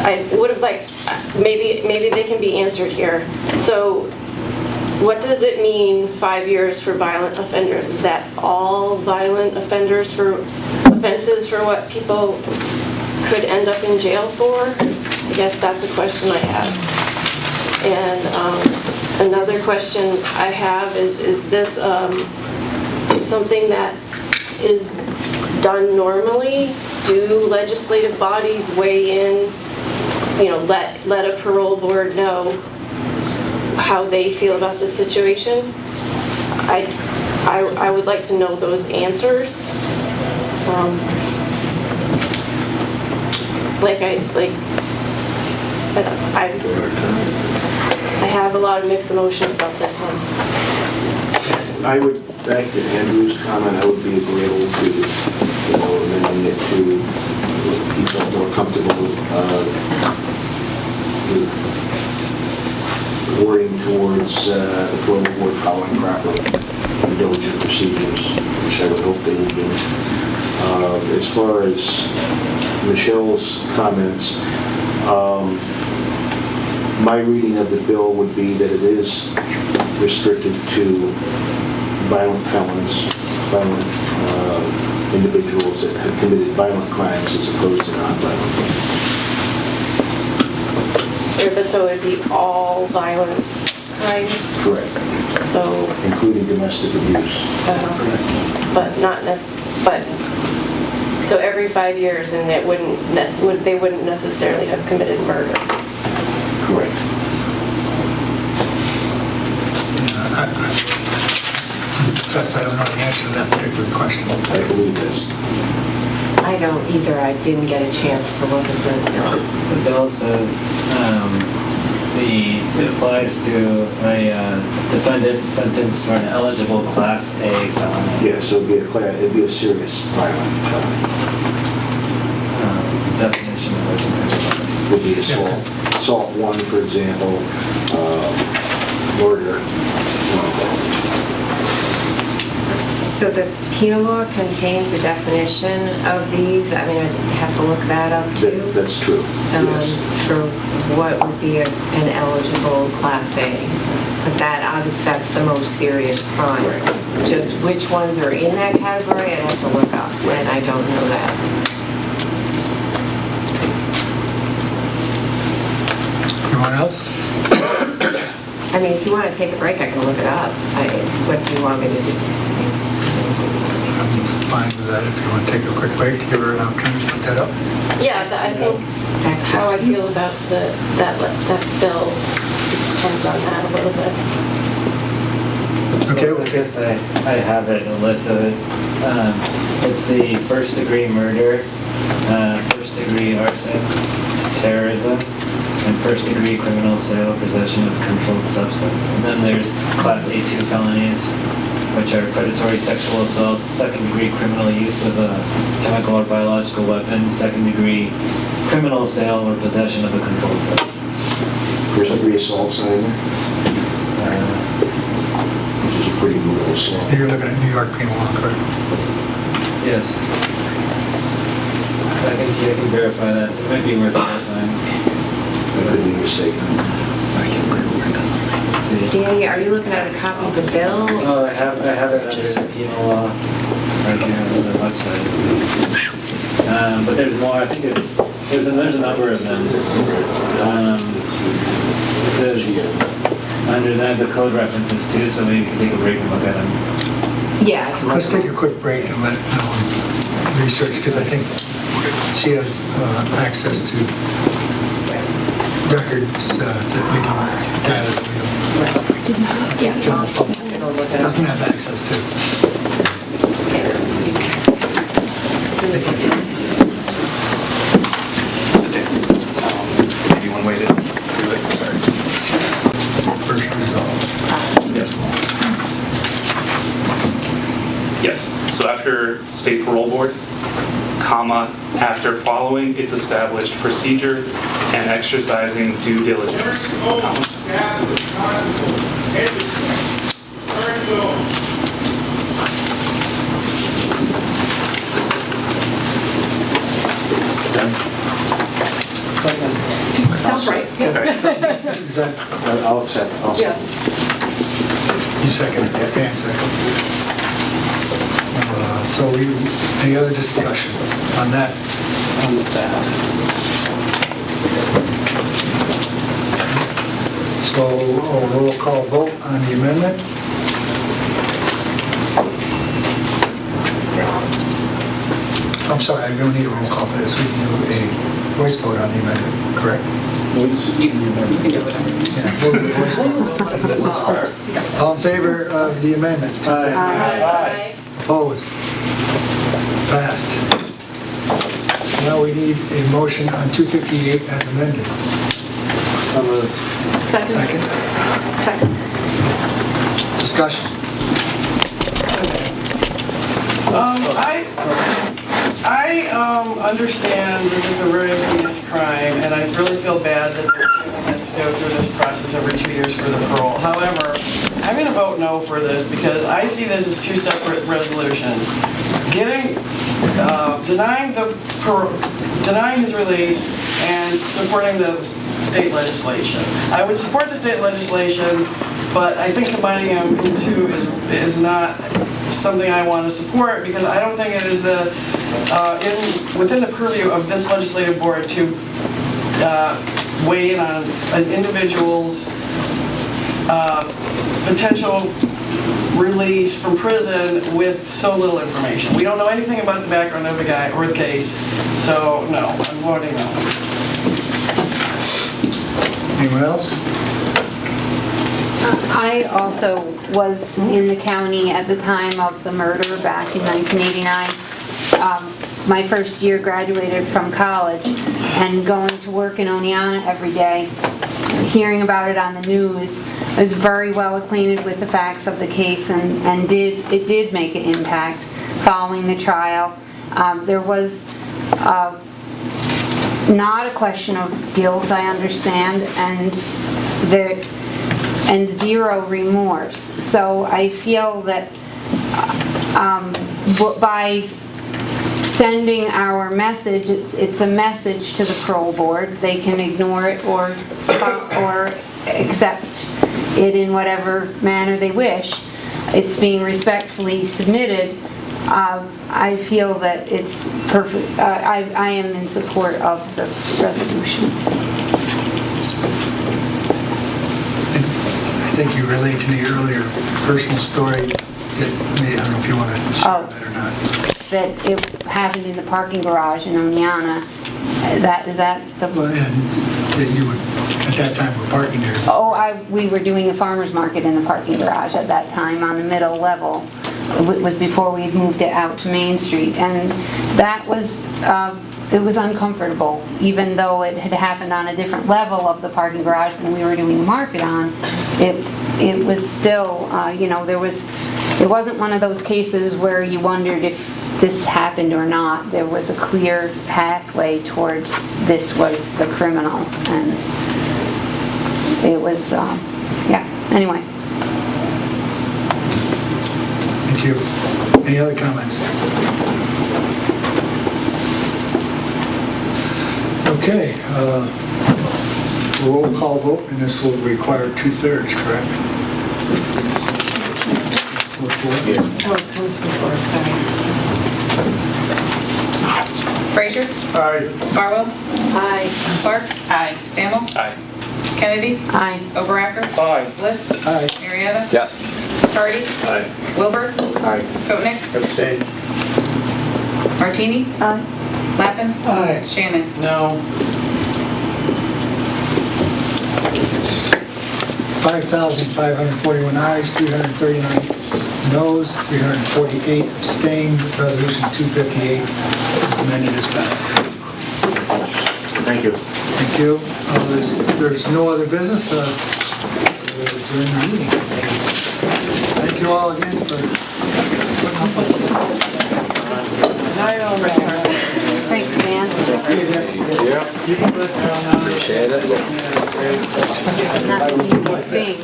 I would have liked maybe they can be answered here. So, what does it mean 5 years for violent offenders? Is that all violent offenders for offenses for what people could end up in jail for? I guess that's a question I have. And another question I have is this something that is done normally? Do legislative bodies weigh in let a parole board know how they feel about the situation. I would like to know those answers. I have a lot of mixed emotions about this one. I would, back to Andrew's comment, I would be agreeable to, amending it to people more comfortable with wording towards the parole board following proper due diligence procedures, which I would hope they would do. As far as Michelle's comments, my reading of the bill would be that it is restricted to violent felons, violent individuals that have committed violent crimes as opposed to non-violent crimes. Yeah, but so it'd be all violent crimes? Correct. So... including domestic abuse. But not so every 5 years, and they wouldn't necessarily have committed murder. Correct. I don't know the answer to that particular question. I believe this. I don't either. I didn't get a chance to look at the bill. The bill says it applies to a defendant sentenced for an eligible Class A felony. Yeah, so it'd be a serious violent felony. Definition of would be assault 1, for example, murder, one of them. So the penal law contains a definition of these. I mean, I'd have to look that up too. That's true. Yes. For what would be an eligible Class A. But that's the most serious crime. Right. Just which ones are in that category, I'd have to look up, and I don't know that. Anyone else? I mean, if you want to take a break, I can look it up. What do you want me to do? I'm fine with that. If you want to take a quick break to give her an opportunity to put that up. Yeah, I think how I feel about that bill depends on that a little bit. Okay, well, I guess I have it, a list of it. It's the first degree murder, first degree arson, terrorism, and first degree criminal sale, possession of controlled substance. And then there's Class A2 felonies, which are predatory sexual assault, second degree criminal use of a chemical or biological weapon, second degree criminal sale or possession of a controlled substance. First degree assault, which is a pretty brutal assault. You're looking at New York penal law, correct? Yes. I can verify that. It might be worth verifying. I could be mistaken. Danny, are you looking at a copy of the bill? Oh, I have it under the penal law right here on the website. But there's more. I think there's a number of them. It says under that the code references too, so maybe you can take a break and look at them. Yeah. Let's take a quick break and let research, because I think she has access to records that we don't, data that we don't. Doesn't have access to. Maybe one way to do it, sorry. First resolve. Yes, so after state parole board, comma, after following its established procedure and exercising due diligence, comma. Sounds right. Is that? I'll accept. Yeah. You second it, Dan second. So any other discussion on that? So a roll call vote on the amendment. I'm sorry, I don't need a roll call for this. We can do a voice vote on the amendment, correct? You can do whatever. All in favor of the amendment? Aye. Opposed? Passed. Now we need a motion on 258 as amended. Second. Discussion. I understand this is a very heinous crime, and I really feel bad that the family has to go through this process every 2 years for the parole. However, I'm going to vote no for this because I see this as two separate resolutions. Denying his release and supporting the state legislation. I would support the state legislation, but I think combining them into is not something I want to support because I don't think it is within the purview of this legislative board to weigh in on an individual's potential release from prison with so little information. We don't know anything about the background of the guy or the case, so no, I'm voting no. Anyone else? I also was in the county at the time of the murder back in 1989. My first year graduated from college and going to work in Oneonta every day, hearing about it on the news. I was very well acquainted with the facts of the case and it did make an impact following the trial. There was not a question of guilt, I understand, and zero remorse. So I feel that by sending our message, it's a message to the parole board. They can ignore it or accept it in whatever manner they wish. It's being respectfully submitted. I feel that it's perfect. I am in support of the resolution. I think you relayed to me earlier personal story that maybe, I don't know if you want to share that or not. That it happened in the parking garage in Oneonta. Is that the... Well, and that you would, at that time, were parking there. We were doing a farmer's market in the parking garage at that time on the middle level. It was before we had moved it out to Main Street. And that was, it was uncomfortable, even though it had happened on a different level of the parking garage than we were doing the market on. It was still, it wasn't one of those cases where you wondered if this happened or not. There was a clear pathway towards this was the criminal, and it was, anyway. Thank you. Any other comments? Okay, roll call vote, and this will require 2/3, correct? Oh, it comes before, sorry. Frazier? Aye. Farwell? Aye. Clark? Aye. Stammel? Aye. Kennedy? Aye. Overacker? Aye. Bliss? Aye. Marietta? Yes. Hardy? Aye. Wilbur? Aye. Koenig? Abstain. Martini? Aye. Lappin? Aye. Shannon? No. 5,541 ayes, 339 noes, 348 abstained. Resolution 258 amended is passed. Thank you. Thank you. If there's no other business, we'll adjourn the meeting. Thank you all again for putting up with us. Thanks, Dan. Appreciate it. Not an easy thing.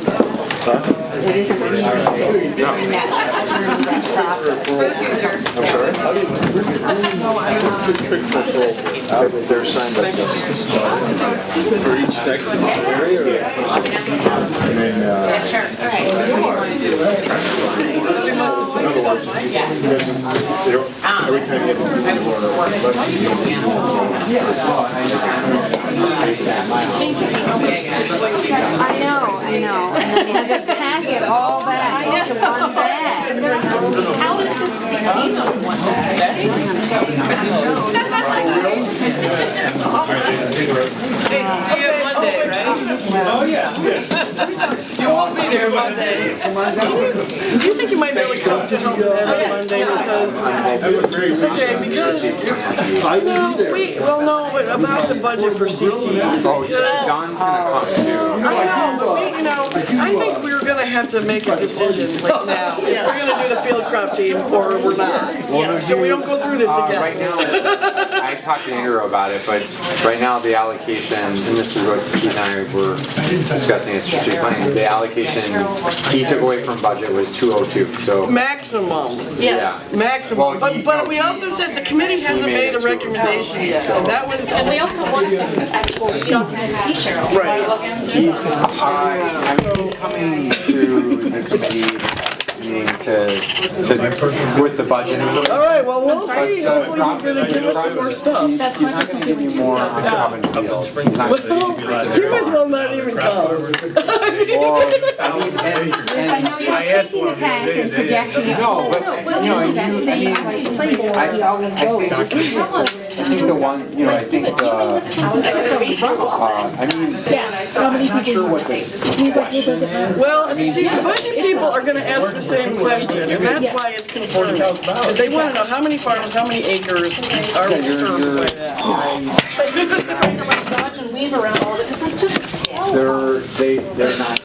It isn't an easy thing during that process. For the future. They're signed by for each section area, And then, in other words, every time you have I know. And then you have to pack it all back into one bag. How did this become one bag? Hey, see you Monday. You won't be there Monday. Do you think you might be able to come to help Ed on Monday because, okay, because, no, but about the budget for CC. Oh, John's gonna come too. I know, but I think we're gonna have to make a decision right now. If we're gonna do the field crop team or we're not. So we don't go through this again. Right now, I talked to Andrew about it, but right now the allocation, and this is what Keith and I were discussing at strategic planning, the allocation he took away from budget was 202, so. Maximum. Yeah. Maximum. Well, But we also said the committee hasn't made a recommendation yet. And that was. And we also want some actual feet on the Cheryl. Right. I mean, he's coming to the committee meeting with the budget. All right, well, we'll see. Hopefully he's gonna give us some more stuff. He's not gonna give you more on top and field. He's not gonna give you specific. He might as well not even come. I know you're taking the path and projecting it. No, but, I think the one, I think the, I'm not sure what the. Well, see, the budget people are gonna ask the same question, and that's why it's concerning. Because they wanna know how many farms, how many acres are we served by that. But you're just trying to like dodge and weave around all of it. It's like, just tell them. They're not